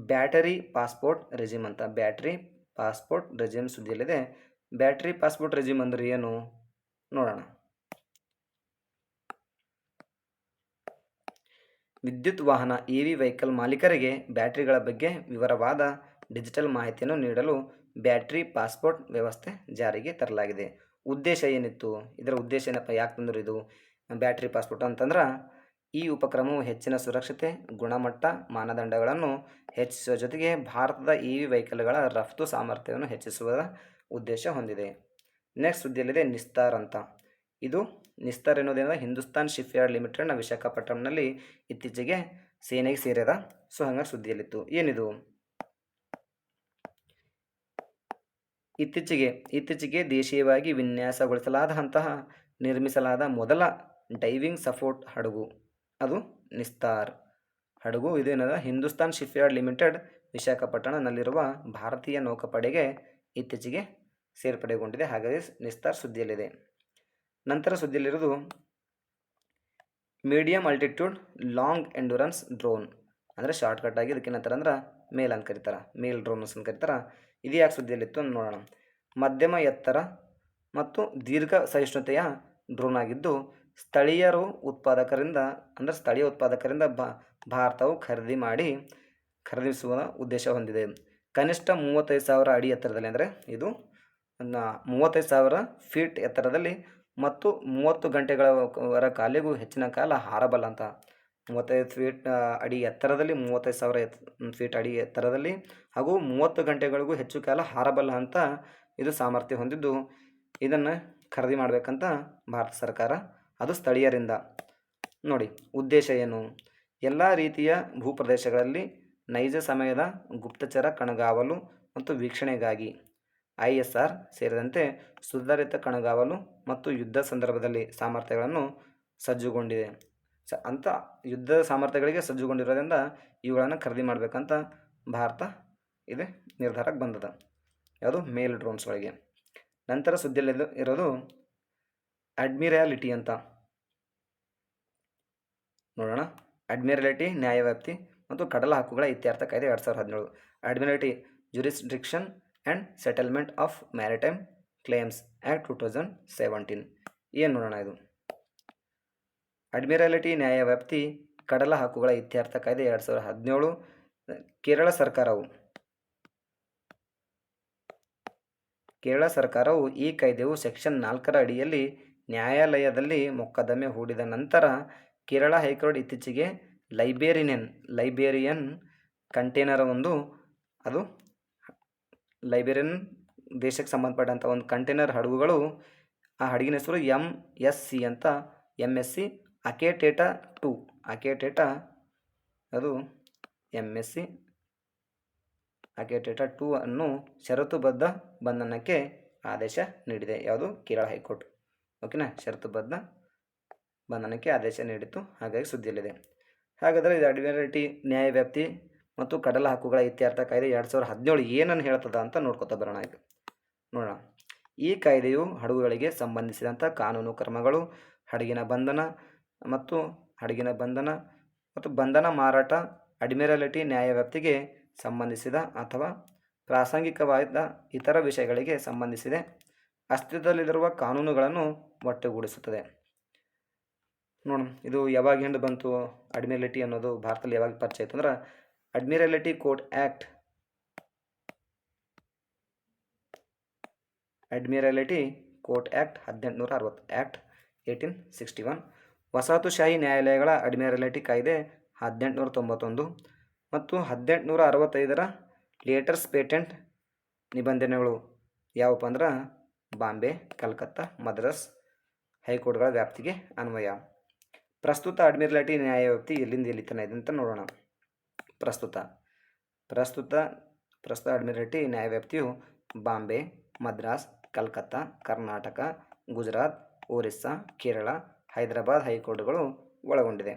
ಬ್ಯಾಟರಿ ಪಾಸ್ಪೋರ್ಟ್ ರೆಜಿಮ್ ಅಂತ. ಬ್ಯಾಟ್ರಿ ಪಾಸ್ಪೋರ್ಟ್ ರೆಜಿಮ್ ಸುದ್ದಿಯಲ್ಲಿದೆ. ಬ್ಯಾಟ್ರಿ ಪಾಸ್ಪೋರ್ಟ್ ರೆಜಿಮ್ ಅಂದರೆ ಏನು ನೋಡೋಣ. ವಿದ್ಯುತ್ ವಾಹನ EV ವೆಹಿಕಲ್ ಮಾಲೀಕರಿಗೆ ಬ್ಯಾಟರಿಗಳ ಬಗ್ಗೆ ವಿವರವಾದ ಡಿಜಿಟಲ್ ಮಾಹಿತಿಯನ್ನು ನೀಡಲು ಬ್ಯಾಟ್ರಿ ಪಾಸ್ಪೋರ್ಟ್ ವ್ಯವಸ್ಥೆ ಜಾರಿಗೆ ತರಲಾಗಿದೆ. ಉದ್ದೇಶ ಏನಿತ್ತು? ಇದರ ಉದ್ದೇಶ ಏನಪ್ಪ, ಯಾಕೆ ತಂದರು ಇದು ಬ್ಯಾಟ್ರಿ ಪಾಸ್ಪೋರ್ಟ್ ಅಂತಂದ್ರೆ, ಈ ಉಪಕ್ರಮವು ಹೆಚ್ಚಿನ ಸುರಕ್ಷತೆ, ಗುಣಮಟ್ಟ ಮಾನದಂಡಗಳನ್ನು ಹೆಚ್ಚಿಸುವ ಜೊತೆಗೆ ಭಾರತದ EV ವೆಹಿಕಲ್ಗಳ ರಫ್ತು ಸಾಮರ್ಥ್ಯವನ್ನು ಹೆಚ್ಚಿಸುವ ಉದ್ದೇಶ ಹೊಂದಿದೆ. ನೆಕ್ಸ್ಟ್ ಸುದ್ದಿಯಲ್ಲಿದೆ ನಿಸ್ತಾರ್ ಅಂತ. ಇದು ನಿಸ್ತಾರ್ ಎನ್ನುವುದೇನಂದ್ರೆ ಹಿಂದೂಸ್ತಾನ್ ಶಿಪ್ಯಾರ್ಡ್ ಲಿಮಿಟೆಡ್ನ ವಿಶಾಖಪಟ್ಟಣಂನಲ್ಲಿ ಇತ್ತೀಚೆಗೆ ಸೇನೆಗೆ ಸೇರಿದ. ಸೊ ಹಂಗಾಗಿ ಸುದ್ದಿಯಲ್ಲಿತ್ತು. ಏನಿದು? ಇತ್ತೀಚೆಗೆ ದೇಶೀಯವಾಗಿ ನಿರ್ಮಿಸಲಾದ ಮೊದಲ ಡೈವಿಂಗ್ ಸಪೋರ್ಟ್ ಹಡಗು, ಅದು ನಿಸ್ತಾರ್ ಹಡಗು. ಇದೇನದ ಹಿಂದೂಸ್ತಾನ್ ಶಿಪ್ಯಾರ್ಡ್ ಲಿಮಿಟೆಡ್ ವಿಶಾಖಪಟ್ಟಣದಲ್ಲಿರುವ ಭಾರತೀಯ ನೌಕಾಪಡೆಗೆ ಇತ್ತೀಚೆಗೆ ಸೇರ್ಪಡೆಗೊಂಡಿದೆ. ಹಾಗಾಗಿ ನಿಸ್ತಾರ್ ಸುದ್ದಿಯಲ್ಲಿದೆ. ನಂತರ ಸುದ್ದಿಯಲ್ಲಿರೋದು medium altitude long endurance drone, ಅಂದರೆ ಶಾರ್ಟ್ಕಟ್ ಆಗಿ ಇದಕ್ಕೆ ಏನಂತಾರೆ ಅಂದ್ರೆ ಮೇಲ್ ಅಂತ ಕರೀತಾರೆ, ಮೇಲ್ ಡ್ರೋನ್ಸ್ ಅಂತ ಕರೀತಾರೆ. ಇದು ಯಾಕೆ ಸುದ್ದಿಯಲ್ಲಿತ್ತು ಅಂತ ನೋಡೋಣ. ಮಧ್ಯಮ ಎತ್ತರ ಮತ್ತು ದೀರ್ಘ ಸಹಿಷ್ಣುತೆಯ ಡ್ರೋನ್ ಆಗಿದ್ದು ಸ್ಥಳೀಯ ಉತ್ಪಾದಕರಿಂದ ಭಾರತವು ಖರೀದಿಸುವ ಉದ್ದೇಶ ಹೊಂದಿದೆ. ಕನಿಷ್ಠ 35,000 ಅಡಿ ಎತ್ತರದಲ್ಲಿ, ಅಂದರೆ ಇದು 35,000 ಫೀಟ್ ಎತ್ತರದಲ್ಲಿ ಮತ್ತು 30 ಗಂಟೆಗಳವರ ಕಾಲಿಗೂ ಹೆಚ್ಚಿನ ಕಾಲ ಹಾರಬಲ್ಲ ಅಂತ. 35 ಫೀಟ್ ಅಡಿ ಎತ್ತರದಲ್ಲಿ, 35,000 ಫೀಟ್ ಅಡಿ ಎತ್ತರದಲ್ಲಿ ಹಾಗೂ 30 ಗಂಟೆಗಳಿಗೂ ಹೆಚ್ಚು ಕಾಲ ಹಾರಬಲ್ಲ ಅಂತ ಇದು ಸಾಮರ್ಥ್ಯ ಹೊಂದಿದ್ದು, ಇದನ್ನು ಖರೀದಿ ಮಾಡಬೇಕಂತ ಭಾರತ ಸರ್ಕಾರ, ಅದು ಸ್ಥಳೀಯರಿಂದ. ನೋಡಿ, ಉದ್ದೇಶ ಏನು? ಎಲ್ಲ ರೀತಿಯ ಭೂಪ್ರದೇಶಗಳಲ್ಲಿ ನೈಜ ಸಮಯದ ಗುಪ್ತಚರ ಕಣ್ಗಾವಲು ಮತ್ತು ವೀಕ್ಷಣೆಗಾಗಿ ISR ಸೇರಿದಂತೆ ಸುಧಾರಿತ ಕಣ್ಗಾವಲು ಮತ್ತು ಯುದ್ಧ ಸಂದರ್ಭದಲ್ಲಿ ಸಾಮರ್ಥ್ಯಗಳನ್ನು ಸಜ್ಜುಗೊಂಡಿದೆ. ಅಂಥ ಯುದ್ಧ ಸಾಮರ್ಥ್ಯಗಳಿಗೆ ಸಜ್ಜುಗೊಂಡಿರೋದ್ರಿಂದ ಇವುಗಳನ್ನು ಖರೀದಿ ಮಾಡಬೇಕಂತ ಭಾರತ ಇದು ನಿರ್ಧಾರಕ್ಕೆ ಬಂದದ. ಯಾವುದು? ಮೇಲ್ ಡ್ರೋನ್ಸ್ಗಳಿಗೆ. ನಂತರ ಸುದ್ದಿಯಲ್ಲಿ ಇರೋದು ಅಡ್ಮಿರಾಲಿಟಿ ಅಂತ ನೋಡೋಣ. ಅಡ್ಮಿರಾಲಿಟಿ ನ್ಯಾಯವ್ಯಾಪ್ತಿ ಮತ್ತು ಕಡಲ ಹಕ್ಕುಗಳ ಇತ್ಯರ್ಥ ಕಾಯ್ದೆ 2017. Admiralty jurisdiction and settlement of maritime claims act 2017. ಏನು ನೋಡೋಣ ಇದು? ಅಡ್ಮಿರಾಲಿಟಿ ನ್ಯಾಯವ್ಯಾಪ್ತಿ ಕಡಲ ಹಕ್ಕುಗಳ ಇತ್ಯರ್ಥ ಕಾಯ್ದೆ 2017. ಕೇರಳ ಸರ್ಕಾರವು ಈ ಕಾಯ್ದೆಯು ಸೆಕ್ಷನ್ 4ರ ಅಡಿಯಲ್ಲಿ ನ್ಯಾಯಾಲಯದಲ್ಲಿ ಮೊಕದ್ದಮೆ ಹೂಡಿದ ನಂತರ ಕೇರಳ ಹೈಕೋರ್ಟ್ ಇತ್ತೀಚೆಗೆ ಲೈಬೇರಿಯನ್ ಕಂಟೇನರ್ ಒಂದು, ಅದು ಲೈಬೇರಿಯನ್ ದೇಶಕ್ಕೆ ಸಂಬಂಧಪಟ್ಟಂಥ ಒಂದು ಕಂಟೇನರ್ ಹಡಗುಗಳು, ಆ ಹಡಗಿನ ಹೆಸರು MSC ಅಂತ, MSC ಅಕೆಟೇಟಾ 2 ಅದು MSC ಅಕೆಟೇಟಾ 2 ಅನ್ನು ಷರತ್ತುಬದ್ಧ ಬಂಧನಕ್ಕೆ ಆದೇಶ ನೀಡಿದೆ. ಯಾವುದು? ಕೇರಳ ಹೈಕೋರ್ಟ್. ಓಕೆನಾ? ಷರತ್ತುಬದ್ಧ ಬಂಧನಕ್ಕೆ ಆದೇಶ ನೀಡಿತು. ಹಾಗಾಗಿ ಸುದ್ದಿಯಲ್ಲಿದೆ. ಹಾಗಾದರೆ ಇದು ಅಡ್ಮಿರಾಲಿಟಿ ನ್ಯಾಯವ್ಯಾಪ್ತಿ ಮತ್ತು ಕಡಲ ಹಕ್ಕುಗಳ ಇತ್ಯರ್ಥ ಕಾಯ್ದೆ 2017 ಏನನ್ನು ಹೇಳ್ತದ ಅಂತ ನೋಡ್ಕೊತಾ ಬರೋಣ. ಈಗ ನೋಡೋಣ. ಈ ಕಾಯ್ದೆಯು ಹಡಗುಗಳಿಗೆ ಸಂಬಂಧಿಸಿದಂಥ ಕಾನೂನು ಕ್ರಮಗಳು, ಹಡಗಿನ ಬಂಧನ ಮತ್ತು ಬಂಧನ ಮಾರಾಟ, ಅಡ್ಮಿರಾಲಿಟಿ ನ್ಯಾಯವ್ಯಾಪ್ತಿಗೆ ಸಂಬಂಧಿಸಿದ ಅಥವಾ ಪ್ರಾಸಂಗಿಕವಾದ ಇತರ ವಿಷಯಗಳಿಗೆ ಸಂಬಂಧಿಸಿದೆ ಅಸ್ತಿತ್ವದಲ್ಲಿರುವ ಕಾನೂನುಗಳನ್ನು ಒಟ್ಟುಗೂಡಿಸುತ್ತದೆ. ನೋಡೋಣ, ಇದು ಯಾವಾಗಿಂದ ಬಂತು? ಅಡ್ಮಿರಾಲಿಟಿ ಅನ್ನೋದು ಭಾರತದಲ್ಲಿ ಯಾವಾಗ ಪರಿಚಯ ಆಯಿತು ಅಂದ್ರೆ, ಅಡ್ಮಿರಾಲಿಟಿ ಕೋಡ್ ಆ್ಯಕ್ಟ್ 1860 ಆ್ಯಕ್ಟ್ 1861, ವಸಾಹತುಶಾಹಿ ನ್ಯಾಯಾಲಯಗಳ ಅಡ್ಮಿರಾಲಿಟಿ ಕಾಯ್ದೆ 1891 ಮತ್ತು 1865ರ ಲೇಟರ್ಸ್ ಪೇಟೆಂಟ್ ನಿಬಂಧನೆಗಳು ಯಾವಪ್ಪ ಅಂದ್ರೆ ಬಾಂಬೆ, ಕಲ್ಕತ್ತಾ, ಮದ್ರಾಸ್ ಹೈಕೋರ್ಟ್ಗಳ ವ್ಯಾಪ್ತಿಗೆ ಅನ್ವಯ. ಪ್ರಸ್ತುತ ಅಡ್ಮಿರಾಲಿಟಿ ನ್ಯಾಯವ್ಯಾಪ್ತಿ ಎಲ್ಲಿಂದ ಎಲ್ಲಿ ತನಕ ಇದೆ ಅಂತ ನೋಡೋಣ. ಪ್ರಸ್ತುತ ಅಡ್ಮಿರಾಲಿಟಿ ನ್ಯಾಯವ್ಯಾಪ್ತಿಯು ಬಾಂಬೆ, ಮದ್ರಾಸ್, ಕಲ್ಕತ್ತಾ, ಕರ್ನಾಟಕ, ಗುಜರಾತ್, ಒರಿಸ್ಸಾ, ಕೇರಳ, ಹೈದರಾಬಾದ್ ಹೈಕೋರ್ಟ್ಗಳು ಒಳಗೊಂಡಿದೆ.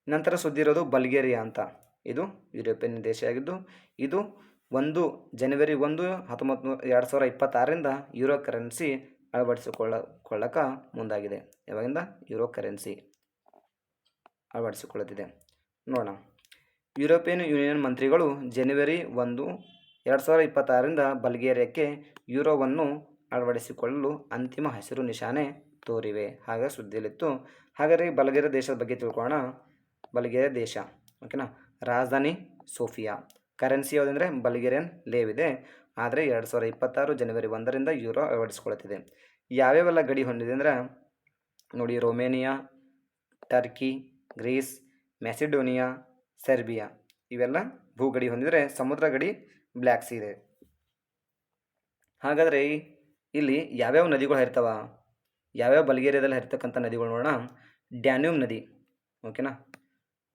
ನಂತರ ಸುದ್ದಿ ಇರೋದು ಬಲ್ಗೇರಿಯಾ ಅಂತ. ಇದು ಯುರೋಪಿಯನ್ ದೇಶ ಆಗಿದ್ದು, ಇದು ಜನವರಿ 1, 2026ರಿಂದ ಯೂರೋ ಕರೆನ್ಸಿ ಅಳವಡಿಸಿಕೊಳ್ಳಕ ಮುಂದಾಗಿದೆ. ಯಾವಾಗಿಂದ? ಯೂರೋ ಕರೆನ್ಸಿ ಅಳವಡಿಸಿಕೊಳ್ಳುತ್ತಿದೆ. ನೋಡೋಣ. ಯುರೋಪಿಯನ್ ಯೂನಿಯನ್ ಮಂತ್ರಿಗಳು ಜನವರಿ 1, 2026ರಿಂದ ಬಲ್ಗೇರಿಯಾಕ್ಕೆ ಯೂರೋವನ್ನು ಅಳವಡಿಸಿಕೊಳ್ಳಲು ಅಂತಿಮ ಹಸಿರು ನಿಶಾನೆ ತೋರಿವೆ. ಹಾಗೆ ಸುದ್ದಿಯಲ್ಲಿತ್ತು. ಹಾಗಾದರೆ ಬಲ್ಗೇರಿಯಾ ದೇಶದ ಬಗ್ಗೆ ತಿಳ್ಕೊಳ್ಳೋಣ. ಬಲ್ಗೇರಿಯಾ ದೇಶ, ಓಕೆನಾ? ರಾಜಧಾನಿ ಸೋಫಿಯಾ. ಕರೆನ್ಸಿ ಯಾವುದಂದರೆ ಬಲ್ಗೇರಿಯನ್ ಲೇವ್ ಇದೆ. ಆದರೆ 2026 ಜನವರಿ 1ರಿಂದ ಯೂರೋ ಅಳವಡಿಸಿಕೊಳ್ಳುತ್ತಿದೆ. ಯಾವ್ಯಾವೆಲ್ಲ ಗಡಿ ಹೊಂದಿದೆ ಅಂದರೆ ನೋಡಿ, Romania, Turkey, Greece, Macedonia, Serbia ಇವೆಲ್ಲ ಭೂಗಡಿ ಹೊಂದಿದರೆ ಸಮುದ್ರ ಗಡಿ ಬ್ಲ್ಯಾಕ್ ಸಿ ಇದೆ. ಹಾಗಾದರೆ ಇಲ್ಲಿ ಯಾವ್ಯಾವ ನದಿಗಳು ಹರಿತಾವ, ಯಾವ್ಯಾವ ಬಲ್ಗೇರಿಯಾದಲ್ಲಿ ಹರಿತಕ್ಕಂಥ ನದಿಗಳು ನೋಡೋಣ. ಡ್ಯಾನ್ಯೂಬ್ ನದಿ, ಓಕೆನಾ?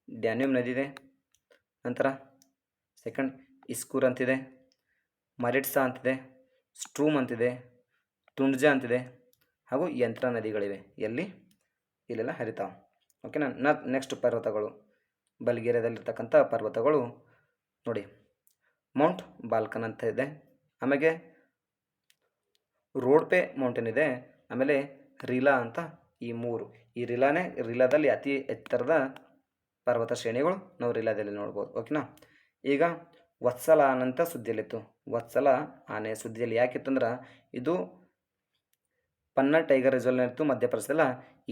ಡ್ಯಾನ್ಯೂಬ್ ನದಿ ಇದೆ. ನಂತರ ಸೆಕೆಂಡ್ ಇಸ್ಕೂರ್ ಅಂತಿದೆ, ಮರಿಟ್ಸಾ ಅಂತಿದೆ, ಸ್ಟ್ರೂಮ್ ಅಂತಿದೆ, ತುಂಡ್ಜಾ ಅಂತಿದೆ, ಹಾಗೂ ಯಂತ್ರ ನದಿಗಳಿವೆ. ಇಲ್ಲೆಲ್ಲ ಹರಿತಾವ. ಓಕೆನಾ? ನೆಕ್ಸ್ಟ್ ಪರ್ವತಗಳು, ಬಲ್ಗೇರಿಯಾದಲ್ಲಿರ್ತಕ್ಕಂಥ ಪರ್ವತಗಳು ನೋಡಿ, ಮೌಂಟ್ ಬಾಲ್ಕನ್ ಅಂತ ಇದೆ, ಆಮೇಲೆ ರೋಡ್ಪೆ ಮೌಂಟೇನ್ ಇದೆ, ಆಮೇಲೆ ರಿಲಾ ಅಂತ. ಈ ರಿಲಾದಲ್ಲಿ ಅತಿ ಎತ್ತರದ ಪರ್ವತ ಶ್ರೇಣಿಗಳು ನಾವು ರಿಲಾದಲ್ಲಿ ನೋಡ್ಬೋದು. ಓಕೆನಾ? ಈಗ ವತ್ಸಲ ಆನಂತ ಸುದ್ದಿಯಲ್ಲಿತ್ತು. ವತ್ಸಲ ಆನೆ ಸುದ್ದಿಯಲ್ಲಿ ಯಾಕಿತ್ತು ಅಂದ್ರೆ, ಇದು ಪನ್ನ ಟೈಗರ್ ರಿಸರ್ವ್ನಲ್ಲಿತ್ತು ಮಧ್ಯಪ್ರದೇಶದಲ್ಲ.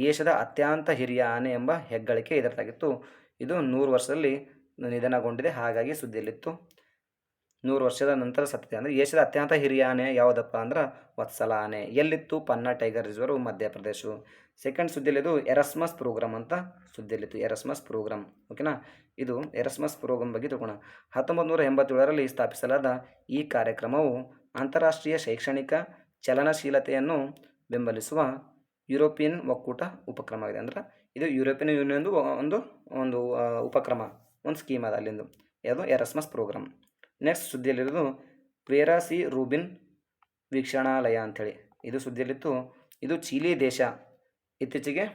ಏಷ್ಯಾದ ಅತ್ಯಂತ ಹಿರಿಯ ಆನೆ ಎಂಬ ಹೆಗ್ಗಳಿಕೆ ಇದರದಾಗಿತ್ತು. ಇದು 100 ವರ್ಷದಲ್ಲಿ ನಿಧನಗೊಂಡಿದೆ. ಹಾಗಾಗಿ ಸುದ್ದಿಯಲ್ಲಿತ್ತು. 100 ವರ್ಷದ ನಂತರ ಸತ್ತಿದೆ. ಅಂದರೆ ಏಷ್ಯಾದ ಅತ್ಯಂತ ಹಿರಿಯ ಆನೆ ಯಾವುದಪ್ಪ ಅಂದ್ರೆ ವತ್ಸಲ ಆನೆ. ಎಲ್ಲಿತ್ತು? ಪನ್ನ ಟೈಗರ್ ರಿಸರ್ವ್ ಮಧ್ಯಪ್ರದೇಶ. ಸೆಕೆಂಡ್ ಸುದ್ದಿಯಲ್ಲಿ ಇದು ಎರಸ್ಮಸ್ ಪ್ರೋಗ್ರಾಮ್ ಅಂತ ಸುದ್ದಿಯಲ್ಲಿತ್ತು, ಎರಸ್ಮಸ್ ಪ್ರೋಗ್ರಾಮ್. ಓಕೆನಾ, ಇದು ಎರಸ್ಮಸ್ ಪ್ರೋಗ್ರಾಮ್ ಬಗ್ಗೆ ತಿಳ್ಕೋಣ. 1987ರಲ್ಲಿ ಸ್ಥಾಪಿಸಲಾದ ಈ ಕಾರ್ಯಕ್ರಮವು ಅಂತಾರಾಷ್ಟ್ರೀಯ ಶೈಕ್ಷಣಿಕ ಚಲನಶೀಲತೆಯನ್ನು ಬೆಂಬಲಿಸುವ ಯುರೋಪಿಯನ್ ಒಕ್ಕೂಟ ಉಪಕ್ರಮವಾಗಿದೆ. ಅಂದ್ರೆ ಇದು ಯುರೋಪಿಯನ್ ಯೂನಿಯನ್ದು ಒಂದು ಒಂದು ಉಪಕ್ರಮ, ಒಂದು ಸ್ಕೀಮ್ ಅದ ಅಲ್ಲಿಂದು, ಯಾವುದು ಎರಸ್ಮಸ್ program. Next ಸುದ್ದಿಯಲ್ಲಿರೋದು wear C Rubin ವೀಕ್ಷಣಾಲಯ ಅಂಥೇಳಿ, ಇದು ಸುದ್ದಿಯಲ್ಲಿತ್ತು. ಇದು ಚಿಲಿ ದೇಶ ಇತ್ತೀಚೆಗೆ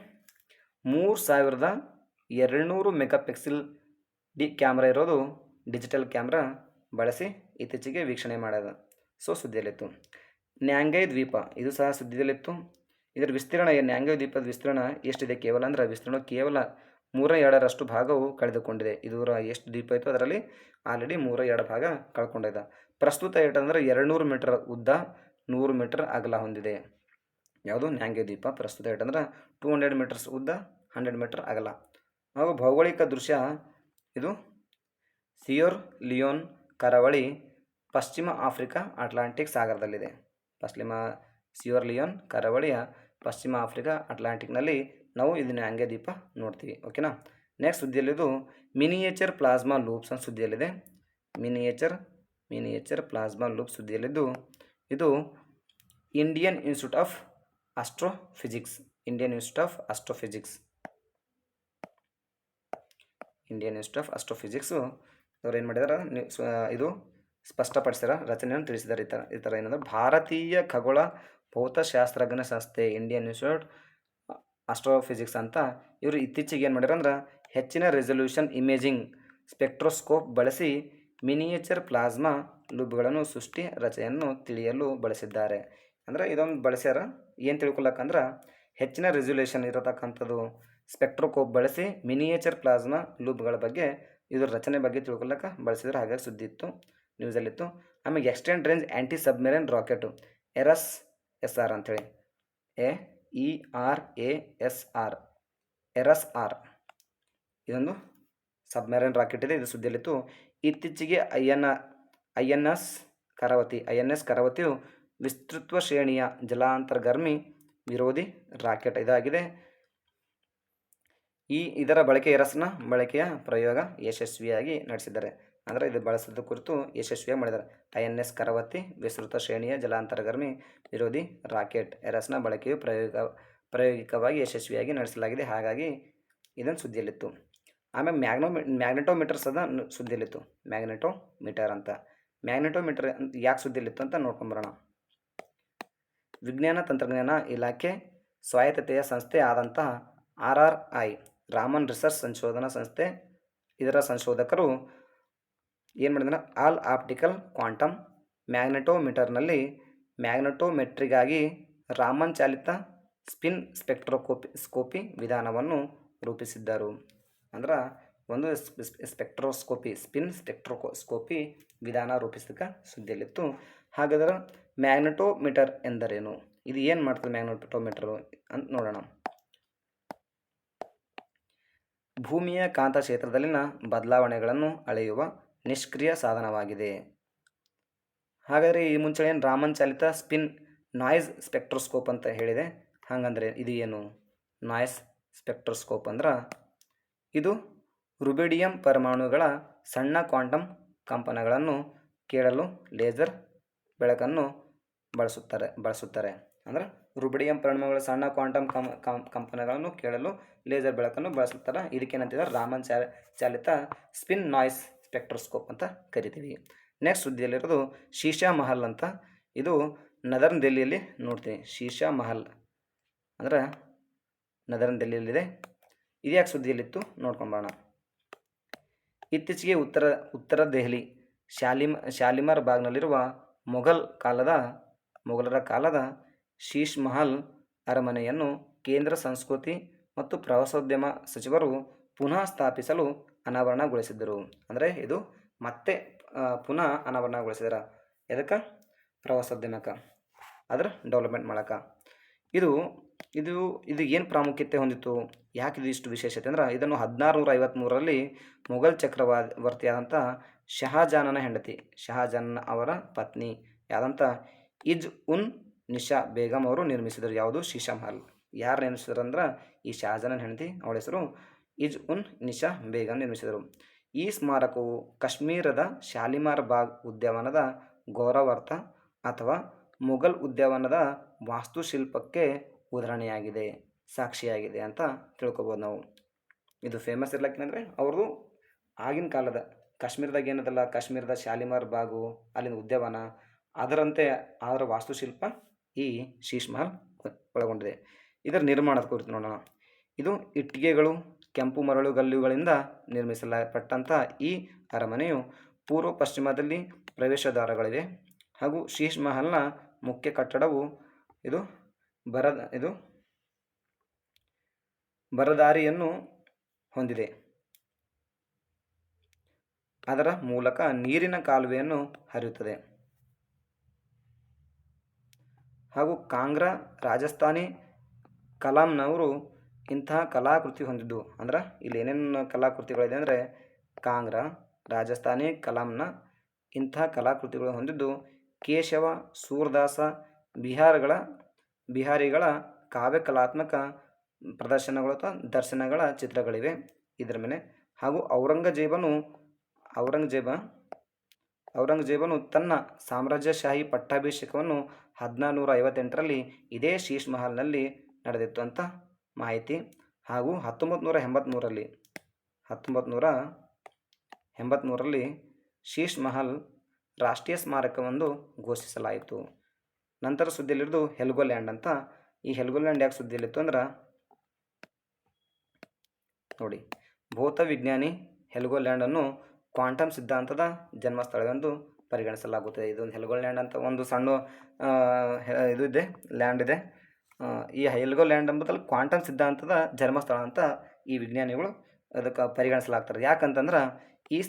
3200 ಮೆಗಾಪಿಕ್ಸೆಲ್ ಕ್ಯಾಮ್ರಾ ಇರೋದು ಡಿಜಿಟಲ್ ಕ್ಯಾಮ್ರಾ ಬಳಸಿ ಇತ್ತೀಚೆಗೆ ವೀಕ್ಷಣೆ ಮಾಡ್ಯದ. ಸೊ ಸುದ್ದಿಯಲ್ಲಿತ್ತು. ನ್ಯಾಂಗೈ ದ್ವೀಪ ಇದು ಸಹ ಸುದ್ದಿಯಲ್ಲಿತ್ತು. ಇದರ ವಿಸ್ತೀರ್ಣ, ನ್ಯಾಂಗೈ ದ್ವೀಪದ ವಿಸ್ತೀರ್ಣ ಎಷ್ಟಿದೆ ಕೇವಲ ಅಂದ್ರೆ ವಿಸ್ತೀರ್ಣ ಕೇವಲ 3/2 ಭಾಗವು ಕಳೆದುಕೊಂಡಿದೆ. ಇದರ ಎಷ್ಟು ದ್ವೀಪ ಇತ್ತು ಅದರಲ್ಲಿ ಆಲ್ರೆಡಿ 3/2 ಭಾಗ ಕಳ್ಕೊಂಡಿದೆ. ಪ್ರಸ್ತುತ ಏಟಂದ್ರೆ 200 ಮೀಟರ್ ಉದ್ದ, 100 ಮೀಟರ್ ಅಗಲ ಹೊಂದಿದೆ. ಯಾವುದು ನ್ಯಾಂಗೈ ದ್ವೀಪ ಪ್ರಸ್ತುತ ಏಟಂದ್ರೆ 200 ಮೀಟರ್ಸ್ ಉದ್ದ, 100 ಮೀಟರ್ ಅಗಲ. ಹಾಗೂ ಭೌಗೋಳಿಕ ದೃಶ್ಯ ಇದು ಸಿಯರ್ ಲಿಯೋನ್ ಕರಾವಳಿ, ಪಶ್ಚಿಮ ಆಫ್ರಿಕಾ ಅಟ್ಲಾಂಟಿಕ್ ಸಾಗರದಲ್ಲಿದೆ. ಸಿಯರ್ ಲಿಯೋನ್ ಕರಾವಳಿಯ ಪಶ್ಚಿಮ ಆಫ್ರಿಕಾ ಅಟ್ಲಾಂಟಿಕ್ನಲ್ಲಿ ನಾವು ಇದು ನ್ಯಾಂಗೈ ದ್ವೀಪ ನೋಡ್ತೀವಿ. ಓಕೆನಾ. ನೆಕ್ಸ್ಟ್ ಸುದ್ದಿಯಲ್ಲಿದು ಮಿನಿಯೇಚರ್ ಪ್ಲಾಸ್ಮಾ ಲೂಪ್ಸ್ ಅಂತ ಸುದ್ದಿಯಲ್ಲಿದೆ. ಮಿನಿಯೇಚರ್ ಪ್ಲಾಸ್ಮಾ ಲೂಪ್ ಸುದ್ದಿಯಲ್ಲಿದ್ದು ಇದು ಇಂಡಿಯನ್ ಇನ್ಸ್ಟಿಟ್ಯೂಟ್ ಆಫ್ ಆಸ್ಟ್ರೋಫಿಸಿಕ್ಸ್ ಅವ್ರು ಏನು ಮಾಡಿದಾರೆ, ಇದು ಸ್ಪಷ್ಟಪಡಿಸಿದ ರಚನೆಯನ್ನು ತಿಳಿಸಿದ್ದಾರೆ. ಈ ಥರ ಏನಂದ್ರೆ ಭಾರತೀಯ ಖಗೋಳ ಭೌತಶಾಸ್ತ್ರಜ್ಞ ಸಂಸ್ಥೆ ಇಂಡಿಯನ್ ಇನ್ಸ್ಟಿಟ್ಯೂಟ್ ಆಸ್ಟ್ರೋಫಿಸಿಕ್ಸ್ ಅಂತ ಇವರು ಇತ್ತೀಚೆಗೆ ಏನು ಮಾಡ್ಯಾರ ಅಂದ್ರೆ ಹೆಚ್ಚಿನ ರೆಸಲ್ಯೂಷನ್ ಇಮೇಜಿಂಗ್ ಸ್ಪೆಕ್ಟ್ರೋಸ್ಕೋಪ್ ಬಳಸಿ ಮಿನಿಯೇಚರ್ ಪ್ಲಾಸ್ಮಾ ಲೂಪ್ಗಳನ್ನು ಸೃಷ್ಟಿ ರಚನೆಯನ್ನು ತಿಳಿಯಲು ಬಳಸಿದ್ದಾರೆ. ಅಂದರೆ ಇದೊಂದು ಬಳಸ್ಯಾರ ಏನು ತಿಳ್ಕೊಳಕ್ಕಂದ್ರೆ ಹೆಚ್ಚಿನ ರೆಸಲ್ಯೂಷನ್ ಇರತಕ್ಕಂಥದ್ದು ಸ್ಪೆಕ್ಟ್ರೋಸ್ಕೋಪ್ ಬಳಸಿ ಮಿನಿಯೇಚರ್ ಪ್ಲಾಸ್ಮಾ ಲೂಪ್ಗಳ ಬಗ್ಗೆ ಇದ್ರ ರಚನೆ ಬಗ್ಗೆ ತಿಳ್ಕೊಳಕ್ಕೆ ಬಳಸಿದ್ರೆ, ಹಾಗಾಗಿ ಸುದ್ದಿ ಇತ್ತು, ನ್ಯೂಸಲ್ಲಿತ್ತು. ಆಮೇಲೆ ಎಕ್ಸ್ಟೆಂಡ್ ರೇಂಜ್ ಆ್ಯಂಟಿ ಸಬ್ಮೆರಿನ್ ರಾಕೆಟು ERAS-R ಅಂಥೇಳಿ, ERAS-R ಇದೊಂದು ಸಬ್ಮೆರಿನ್ ರಾಕೆಟ್ ಇದೆ, ಇದು ಸುದ್ದಿಯಲ್ಲಿತ್ತು. ಇತ್ತೀಚೆಗೆ INS ಕರಾವತಿಯು ವಿಸ್ತೃತ ಶ್ರೇಣಿಯ ಜಲಾಂತರ್ಗಾಮಿ ವಿರೋಧಿ ರಾಕೆಟ್ ಇದಾಗಿದೆ. ಇದರ ERAS-ನ ಬಳಕೆಯ ಪ್ರಯೋಗ ಯಶಸ್ವಿಯಾಗಿ ನಡೆಸಿದ್ದಾರೆ. ಅಂದರೆ ಇದು ಬಳಸೋದ ಕುರಿತು ಯಶಸ್ವಿಯಾಗಿ ಮಾಡಿದ್ದಾರೆ. INS ಕರಾವತಿ ವಿಸ್ತೃತ ಶ್ರೇಣಿಯ ಜಲಾಂತರ್ಗಾಮಿ ವಿರೋಧಿ ರಾಕೆಟ್ ERAS-ನ ಬಳಕೆಯು ಪ್ರಾಯೋಗಿಕವಾಗಿ ಯಶಸ್ವಿಯಾಗಿ ನಡೆಸಲಾಗಿದೆ. ಹಾಗಾಗಿ ಇದನ್ನು ಸುದ್ದಿಯಲ್ಲಿತ್ತು. ಆಮೇಲೆ ಮ್ಯಾಗ್ನೆಟೋಮೀಟರ್ಸ್ ಅದ ಸುದ್ದಿಯಲ್ಲಿತ್ತು. ಮ್ಯಾಗ್ನೆಟೋಮೀಟರ್ ಯಾಕೆ ಸುದ್ದಿಯಲ್ಲಿತ್ತು ಅಂತ ನೋಡ್ಕೊಂಬರೋಣ. ವಿಜ್ಞಾನ ತಂತ್ರಜ್ಞಾನ ಇಲಾಖೆ ಸ್ವಾಯತ್ತತೆಯ ಸಂಸ್ಥೆ ಆದಂತಹ RRI ರಾಮನ್ ರಿಸರ್ಚ್ ಸಂಶೋಧನಾ ಸಂಸ್ಥೆ, ಇದರ ಸಂಶೋಧಕರು ಏನು ಮಾಡಿದ್ರೆ ಆಲ್ ಆಪ್ಟಿಕಲ್ ಕ್ವಾಂಟಮ್ ಮ್ಯಾಗ್ನೆಟೋಮೀಟರ್ನಲ್ಲಿ ಮ್ಯಾಗ್ನೆಟೋಮೆಟ್ರಿಗಾಗಿ ರಾಮನ್ ಚಾಲಿತ ಸ್ಪಿನ್ ಸ್ಪೆಕ್ಟ್ರೋಸ್ಕೋಪಿ ವಿಧಾನವನ್ನು ರೂಪಿಸಿದ್ದರು. ಅಂದ್ರೆ ಒಂದು ಸ್ಪಿನ್ ಸ್ಪೆಕ್ಟ್ರೋಸ್ಕೋಪಿ ವಿಧಾನ ರೂಪಿಸಲಿಕ್ಕೆ ಸುದ್ದಿಯಲ್ಲಿತ್ತು. ಹಾಗಾದ್ರೆ ಮ್ಯಾಗ್ನೆಟೋಮೀಟರ್ ಎಂದರೇನು, ಇದು ಏನು ಮಾಡ್ತದೆ ಮ್ಯಾಗ್ನೆಟೋಮೀಟರು ಅಂತ ನೋಡೋಣ. ಭೂಮಿಯ ಕಾಂತಕ್ಷೇತ್ರದಲ್ಲಿನ ಬದಲಾವಣೆಗಳನ್ನು ಅಳೆಯುವ ನಿಷ್ಕ್ರಿಯ ಸಾಧನವಾಗಿದೆ. ಹಾಗಾದರೆ ಈ ಮುಂಚೆ ಏನು ರಾಮನ್ ಚಾಲಿತ ಸ್ಪಿನ್ ನಾಯ್ಸ್ ಸ್ಪೆಕ್ಟ್ರೋಸ್ಕೋಪ್ ಅಂತ ಹೇಳಿದೆ, ಹಾಗಂದ್ರೆ ಇದು ಏನು ನಾಯ್ಸ್ ಸ್ಪೆಕ್ಟ್ರೋಸ್ಕೋಪ್ ಅಂದ್ರೆ ಇದು ರುಬಿಡಿಯಂ ಪರಮಾಣುಗಳ ಸಣ್ಣ ಕ್ವಾಂಟಮ್ ಕಂಪನಗಳನ್ನು ಕೇಳಲು ಲೇಸರ್ ಬೆಳಕನ್ನು ಬಳಸುತ್ತಾರೆ. ಅಂದರೆ ರುಬಿಡಿಯಂ ಪರಮಾಣುಗಳ ಸಣ್ಣ ಕ್ವಾಂಟಮ್ ಕಂಪನಗಳನ್ನು ಕೇಳಲು ಲೇಸರ್ ಬೆಳಕನ್ನು ಬಳಸುತ್ತಾರೆ. ಇದಕ್ಕೇನಂತಿದ್ದಾರೆ ರಾಮನ್ ಚಾಲಿತ ಸ್ಪಿನ್ ನಾಯ್ಸ್ ಸ್ಪೆಕ್ಟ್ರೋಸ್ಕೋಪ್ ಅಂತ ಕರಿತೀವಿ. ನೆಕ್ಸ್ಟ್ ಸುದ್ದಿಯಲ್ಲಿರೋದು ಶೀಶಾ ಮಹಲ್ ಅಂತ, ಇದು ನದರ್ನ್ ದೆಹಲಿಯಲ್ಲಿ ನೋಡ್ತೀವಿ. ಶೀಶಾ ಮಹಲ್ ಅಂದರೆ ನದರ್ನ್ ದೆಹಲಿಯಲ್ಲಿದೆ. ಇದು ಯಾಕೆ ಸುದ್ದಿಯಲ್ಲಿತ್ತು ನೋಡ್ಕೊಂಬೋಣ. ಇತ್ತೀಚೆಗೆ ಉತ್ತರ ದೆಹಲಿ ಶಾಲಿಮಾರ್ ಬಾಗ್ನಲ್ಲಿರುವ ಮೊಘಲರ ಕಾಲದ ಶೀಶ್ ಮಹಲ್ ಅರಮನೆಯನ್ನು ಕೇಂದ್ರ ಸಂಸ್ಕೃತಿ ಮತ್ತು ಪ್ರವಾಸೋದ್ಯಮ ಸಚಿವರು ಪುನಃ ಸ್ಥಾಪಿಸಲು ಅನಾವರಣಗೊಳಿಸಿದ್ದರು. ಅಂದರೆ ಇದು ಮತ್ತೆ ಪುನಃ ಅನಾವರಣಗೊಳಿಸಿದಾರೆ. ಎದಕ್ಕೆ? ಪ್ರವಾಸೋದ್ಯಮಕ್ಕೆ, ಅದರ ಡೆವಲಪ್ಮೆಂಟ್ ಮಾಡೋಕ್ಕೆ. ಇದು ಏನು ಪ್ರಾಮುಖ್ಯತೆ ಹೊಂದಿತ್ತು, ಯಾಕೆ ಇದು ಇಷ್ಟು ವಿಶೇಷತೆ ಅಂದ್ರೆ ಇದನ್ನು 1653ರಲ್ಲಿ ಮೊಘಲ್ ಚಕ್ರವರ್ತಿಯಾದಂಥ ಶಹಾಜಾನನ ಹೆಂಡತಿ, ಶಹಾಜಾನ್ ಅವರ ಪತ್ನಿ ಯಾದಂಥ ಇಜ್ ಉನ್ ನಿಶಾ ಬೇಗಂ ಅವರು ನಿರ್ಮಿಸಿದರು. ಯಾವುದು? ಶೀಶಾ ಮಹಲ್. ಯಾರು ನಿರ್ಮಿಸಿದ್ರು ಅಂದ್ರೆ ಈ ಶಹಜಾನನ ಹೆಂಡತಿ, ಅವಳ ಹೆಸರು ಇಜ್ ಉನ್ ನಿಶಾ ಬೇಗಂ ನಿರ್ಮಿಸಿದರು. ಈ ಸ್ಮಾರಕವು ಕಾಶ್ಮೀರದ ಶಾಲಿಮಾರ್ ಬಾಗ್ ಉದ್ಯಾನವನದ ಗೌರವಾರ್ಥ ಅಥವಾ ಮುಘಲ್ ಉದ್ಯಾನವನದ ವಾಸ್ತುಶಿಲ್ಪಕ್ಕೆ ಉದಾಹರಣೆಯಾಗಿದೆ, ಸಾಕ್ಷಿಯಾಗಿದೆ ಅಂತ ತಿಳ್ಕೊಬೋದು ನಾವು. ಇದು ಫೇಮಸ್ ಇರ್ಲಕ್ಕೇನಂದರೆ ಅವ್ರದ್ದು ಆಗಿನ ಕಾಲದ ಕಾಶ್ಮೀರದಾಗ ಏನದಲ್ಲ, ಕಾಶ್ಮೀರದ ಶಾಲಿಮಾರ್ ಬಾಗು ಅಲ್ಲಿನ ಉದ್ಯಾನವನ ಅದರಂತೆ ಅದರ ವಾಸ್ತುಶಿಲ್ಪ ಈ ಶೀಶ್ ಮಹಲ್ ಒಳಗೊಂಡಿದೆ. ಇದರ ನಿರ್ಮಾಣದ ಕುರಿತು ನೋಡೋಣ. ಇದು ಇಟ್ಟಿಗೆಗಳು, ಕೆಂಪು ಮರಳುಗಲ್ಲುಗಳಿಂದ ನಿರ್ಮಿಸಲ್ಪಟ್ಟಂಥ ಈ ಅರಮನೆಯು ಪೂರ್ವ ಪಶ್ಚಿಮದಲ್ಲಿ ಪ್ರವೇಶದ್ವಾರಗಳಿವೆ ಹಾಗೂ ಶೀಶ್ ಮಹಲ್ನ ಮುಖ್ಯ ಕಟ್ಟಡವು ಇದು ಬರದಾರಿಯನ್ನು ಹೊಂದಿದೆ. ಅದರ ಮೂಲಕ ನೀರಿನ ಕಾಲುವೆಯನ್ನು ಹರಿಯುತ್ತದೆ ಹಾಗೂ ಕಾಂಗ್ರಾ ರಾಜಸ್ಥಾನಿ ಕಲಾಂನವರು ಇಂತಹ ಕಲಾಕೃತಿ ಹೊಂದಿದ್ದು. ಅಂದ್ರೆ ಇಲ್ಲಿ ಏನೇನು ಕಲಾಕೃತಿಗಳಿದೆ ಅಂದರೆ ಕಾಂಗ್ರಾ ರಾಜಸ್ಥಾನಿ ಕಲಾಂನ ಇಂತಹ ಕಲಾಕೃತಿಗಳು ಹೊಂದಿದ್ದು ಕೇಶವ ಸೂರದಾಸ ಬಿಹಾರಿಗಳ ಕಾವ್ಯ ಕಲಾತ್ಮಕ ಪ್ರದರ್ಶನಗಳು ಅಥವಾ ದರ್ಶನಗಳ ಚಿತ್ರಗಳಿವೆ ಇದರ ಮೇಲೆ. ಹಾಗೂ ಔರಂಗಜೇಬನು ತನ್ನ ಸಾಮ್ರಾಜ್ಯಶಾಹಿ ಪಟ್ಟಾಭಿಷೇಕವನ್ನು 1458ರಲ್ಲಿ ಇದೇ ಶೀಶ್ ಮಹಲ್ನಲ್ಲಿ ನಡೆದಿತ್ತು ಅಂತ ಮಾಹಿತಿ. ಹಾಗೂ 1983ರಲ್ಲಿ ಶೀಶ್ ಮಹಲ್ ರಾಷ್ಟ್ರೀಯ ಸ್ಮಾರಕವೆಂದು ಘೋಷಿಸಲಾಯಿತು. ನಂತರ ಸುದ್ದಿಯಲ್ಲಿರೋದು ಹೆಲ್ಗೋಲ್ಯಾಂಡ್ ಅಂತ. ಈ ಹೆಲ್ಗೋಲ್ಯಾಂಡ್ ಯಾಕೆ ಸುದ್ದಿಯಲ್ಲಿತ್ತು ಅಂದ್ರೆ ನೋಡಿ, ಭೌತ ವಿಜ್ಞಾನಿ ಹೆಲ್ಗೋಲ್ಯಾಂಡನ್ನು ಕ್ವಾಂಟಮ್ ಸಿದ್ಧಾಂತದ ಜನ್ಮಸ್ಥಳವೆಂದು ಪರಿಗಣಿಸಲಾಗುತ್ತದೆ. ಇದೊಂದು ಹೆಲ್ಗೋಲ್ಯಾಂಡ್ ಅಂತ ಒಂದು ಸಣ್ಣ ಇದು ಇದೆ, ಲ್ಯಾಂಡ್ ಇದೆ. ಈ ಹೆಲ್ಗೋಲ್ಯಾಂಡ್ ಎಂಬುದಲ್ಲಿ ಕ್ವಾಂಟಮ್ ಸಿದ್ಧಾಂತದ ಜನ್ಮಸ್ಥಳ ಅಂತ ಈ ವಿಜ್ಞಾನಿಗಳು ಅದಕ್ಕೆ ಪರಿಗಣಿಸಲಾಗ್ತಾರೆ. ಯಾಕಂತಂದ್ರೆ ಈ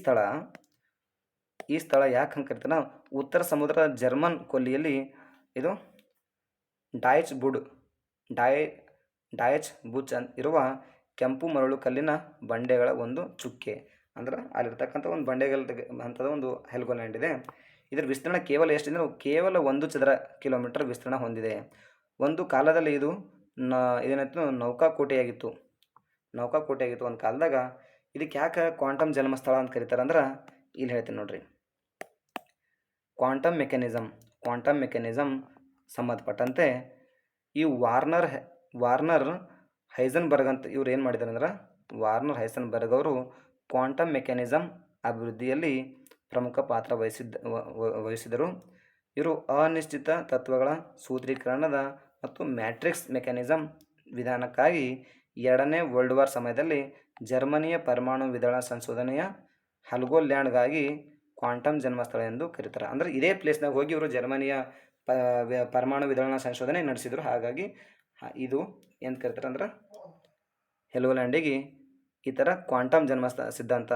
ಸ್ಥಳ ಯಾಕೆ ಹಂಗೆ ಕರಿತಾನೆ, ಉತ್ತರ ಸಮುದ್ರದ ಜರ್ಮನ್ ಕೊಲ್ಲಿಯಲ್ಲಿ ಇದು ಡಾಯ್ಚ್ ಬುಚ್ ಇರುವ ಕೆಂಪು ಮರಳು ಕಲ್ಲಿನ ಬಂಡೆಗಳ ಒಂದು ಚುಕ್ಕೆ. ಅಂದ್ರೆ ಅಲ್ಲಿರ್ತಕ್ಕಂಥ ಒಂದು ಬಂಡೆಗಳ ಅಂಥದ್ದು ಒಂದು ಹೆಲ್ಗೋಲ್ಯಾಂಡ್ ಇದೆ. ಇದರ ವಿಸ್ತೀರ್ಣ ಕೇವಲ ಎಷ್ಟಿದೆ, ಕೇವಲ 1 ಚದರ ಕಿಲೋಮೀಟರ್ ವಿಸ್ತೀರ್ಣ ಹೊಂದಿದೆ. ಒಂದು ಕಾಲದಲ್ಲಿ ಇದು ಇದೇನಾಯ್ತು, ನೌಕಾಕೋಟೆಯಾಗಿತ್ತು ಒಂದು ಕಾಲದಾಗ. ಇದಕ್ಕೆ ಯಾಕೆ ಕ್ವಾಂಟಮ್ ಜನ್ಮಸ್ಥಳ ಅಂತ ಕರೀತಾರೆ ಅಂದ್ರೆ ಇಲ್ಲಿ ಹೇಳ್ತೀನಿ ನೋಡ್ರಿ. ಕ್ವಾಂಟಮ್ ಮೆಕ್ಯಾನಿಸಮ್ ಸಂಬಂಧಪಟ್ಟಂತೆ ಈ ವಾರ್ನರ್ ಹೈಸನ್ಬರ್ಗ್ ಅಂತ ಇವ್ರು ಏನು ಮಾಡಿದ್ದಾರೆ ಅಂದ್ರೆ, ವಾರ್ನರ್ ಹೈಸನ್ಬರ್ಗ್ ಅವರು ಕ್ವಾಂಟಮ್ ಮೆಕ್ಯಾನಿಸಮ್ ಅಭಿವೃದ್ಧಿಯಲ್ಲಿ ಪ್ರಮುಖ ಪಾತ್ರ ವಹಿಸಿದರು. ಇವರು ಅನಿಶ್ಚಿತ ತತ್ವಗಳ ಸೂತ್ರೀಕರಣದ ಮತ್ತು ಮ್ಯಾಟ್ರಿಕ್ಸ್ ಮೆಕ್ಯಾನಿಸಮ್ ವಿಧಾನಕ್ಕಾಗಿ 2ನೇ ವರ್ಲ್ಡ್ ವಾರ್ ಸಮಯದಲ್ಲಿ ಜರ್ಮನಿಯ ಪರಮಾಣು ವಿದಳನ ಸಂಶೋಧನೆಯ ಹೆಲ್ಗೋಲ್ಯಾಂಡ್ಗಾಗಿ ಕ್ವಾಂಟಮ್ ಜನ್ಮಸ್ಥಳ ಎಂದು ಕರೀತಾರೆ. ಅಂದರೆ ಇದೇ ಪ್ಲೇಸ್ನಾಗ ಹೋಗಿ ಇವರು ಜರ್ಮನಿಯ ಪರಮಾಣು ವಿದಳನ ಸಂಶೋಧನೆ ನಡೆಸಿದರು. ಹಾಗಾಗಿ ಇದು ಏನು ಕರೀತಾರೆ ಅಂದ್ರೆ ಹೆಲ್ಗೋಲ್ಯಾಂಡಿಗೆ ಈ ಥರ ಕ್ವಾಂಟಮ್ ಜನ್ಮಸ್ಥಳ ಅಂತ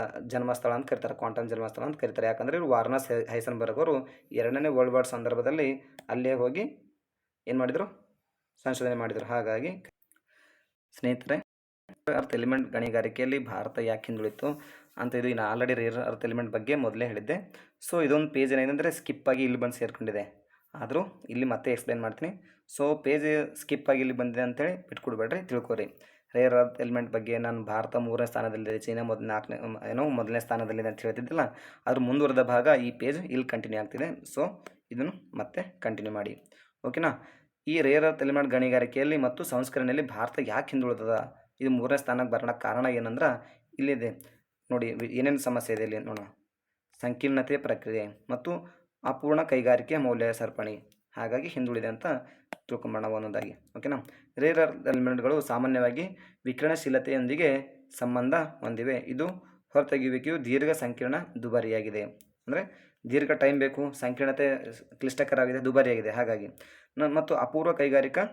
ಕರೀತಾರೆ. ಕ್ವಾಂಟಮ್ ಜನ್ಮಸ್ಥಳ ಅಂತ ಕರೀತಾರೆ. ಯಾಕಂದರೆ ಇವರು ವಾರ್ನರ್ ಹೈಸನ್ಬರ್ಗ್ ಅವರು 2ನೇ ವರ್ಲ್ಡ್ ವಾರ್ ಸಂದರ್ಭದಲ್ಲಿ ಅಲ್ಲೇ ಹೋಗಿ ಏನು ಮಾಡಿದರು, ಸಂಶೋಧನೆ ಮಾಡಿದರು. ಹಾಗಾಗಿ ಸ್ನೇಹಿತರೆ, ಅರ್ತ್ ಎಲಿಮೆಂಟ್ ಗಣಿಗಾರಿಕೆಯಲ್ಲಿ ಭಾರತ ಯಾಕೆ ಹಿಂದುಳಿತು ಅಂತ ಇದು ಇನ್ನು ಆಲ್ರೆಡಿ ರೇರ್ ಅರ್ತ್ ಎಲಿಮೆಂಟ್ ಬಗ್ಗೆ ಮೊದಲೇ ಹೇಳಿದ್ದೆ. ಸೊ ಇದೊಂದು ಪೇಜ್ ಏನಿದೆ ಸ್ಕಿಪ್ ಆಗಿ ಇಲ್ಲಿ ಬಂದು ಸೇರ್ಕೊಂಡಿದೆ. ಆದರೂ ಇಲ್ಲಿ ಮತ್ತೆ ಎಕ್ಸ್ಪ್ಲೇನ್ ಮಾಡ್ತೀನಿ. ಸೊ ಪೇಜ್ ಸ್ಕಿಪ್ ಆಗಿ ಇಲ್ಲಿ ಬಂದಿದೆ ಅಂತೇಳಿ ಬಿಟ್ಕೊಡ್ಬೇಡ್ರಿ, ತಿಳ್ಕೊರಿ. ರೇರ್ ಅರ್ತ್ ಎಲಿಮೆಂಟ್ ಬಗ್ಗೆ ನಾನು ಭಾರತ 3ನೇ ಸ್ಥಾನದಲ್ಲಿದೆ, ಚೀನಾ ಮೊದಲನೇ ಸ್ಥಾನದಲ್ಲಿದೆ ಅಂತ ಹೇಳ್ತಿದ್ದಿಲ್ಲ, ಅದ್ರ ಮುಂದುವರೆದ ಭಾಗ ಈ ಪೇಜ್ ಇಲ್ಲಿ ಕಂಟಿನ್ಯೂ ಆಗ್ತಿದೆ. ಸೊ ಇದನ್ನು ಮತ್ತೆ ಕಂಟಿನ್ಯೂ ಮಾಡಿ, ಓಕೆನಾ. ಈ ರೇರ್ ಅರ್ತ್ ಎಲಿಮೆಂಟ್ ಗಣಿಗಾರಿಕೆಯಲ್ಲಿ ಮತ್ತು ಸಂಸ್ಕರಣೆಯಲ್ಲಿ ಭಾರತ ಯಾಕೆ ಹಿಂದುಳಿತದ, ಇದು 3ನೇ ಸ್ಥಾನಕ್ಕೆ ಬರೋಣ ಕಾರಣ ಏನಂದ್ರೆ ಇಲ್ಲಿದೆ ನೋಡಿ, ಏನೇನು ಸಮಸ್ಯೆ ಇದೆ ಇಲ್ಲಿ ನೋಡೋಣ. ಸಂಕೀರ್ಣತೆ ಪ್ರಕ್ರಿಯೆ ಮತ್ತು ಅಪೂರ್ಣ ಕೈಗಾರಿಕೆ ಮೌಲ್ಯ ಸರಪಣಿ, ಹಾಗಾಗಿ ಹಿಂದುಳಿದೆ ಅಂತ ತಿಳ್ಕೊಂಬೋಣ ಒಂದೊಂದಾಗಿ, ಓಕೆನಾ. ರೇರ್ ಅರ್ತ್ ಎಲಿಮೆಂಟ್ಗಳು ಸಾಮಾನ್ಯವಾಗಿ ವಿಕಿರಣಶೀಲತೆಯೊಂದಿಗೆ ಸಂಬಂಧ ಹೊಂದಿವೆ. ಇದು ಹೊರತೆಗೆಯುವಿಕೆಯು ದೀರ್ಘ ಸಂಕೀರ್ಣ ದುಬಾರಿಯಾಗಿದೆ, ಅಂದರೆ ದೀರ್ಘ ಟೈಮ್ ಬೇಕು, ಸಂಕೀರ್ಣತೆ ಕ್ಲಿಷ್ಟಕರವಾಗಿದೆ, ದುಬಾರಿಯಾಗಿದೆ. ಹಾಗಾಗಿ ಮತ್ತು ಅಪೂರ್ವ ಕೈಗಾರಿಕಾ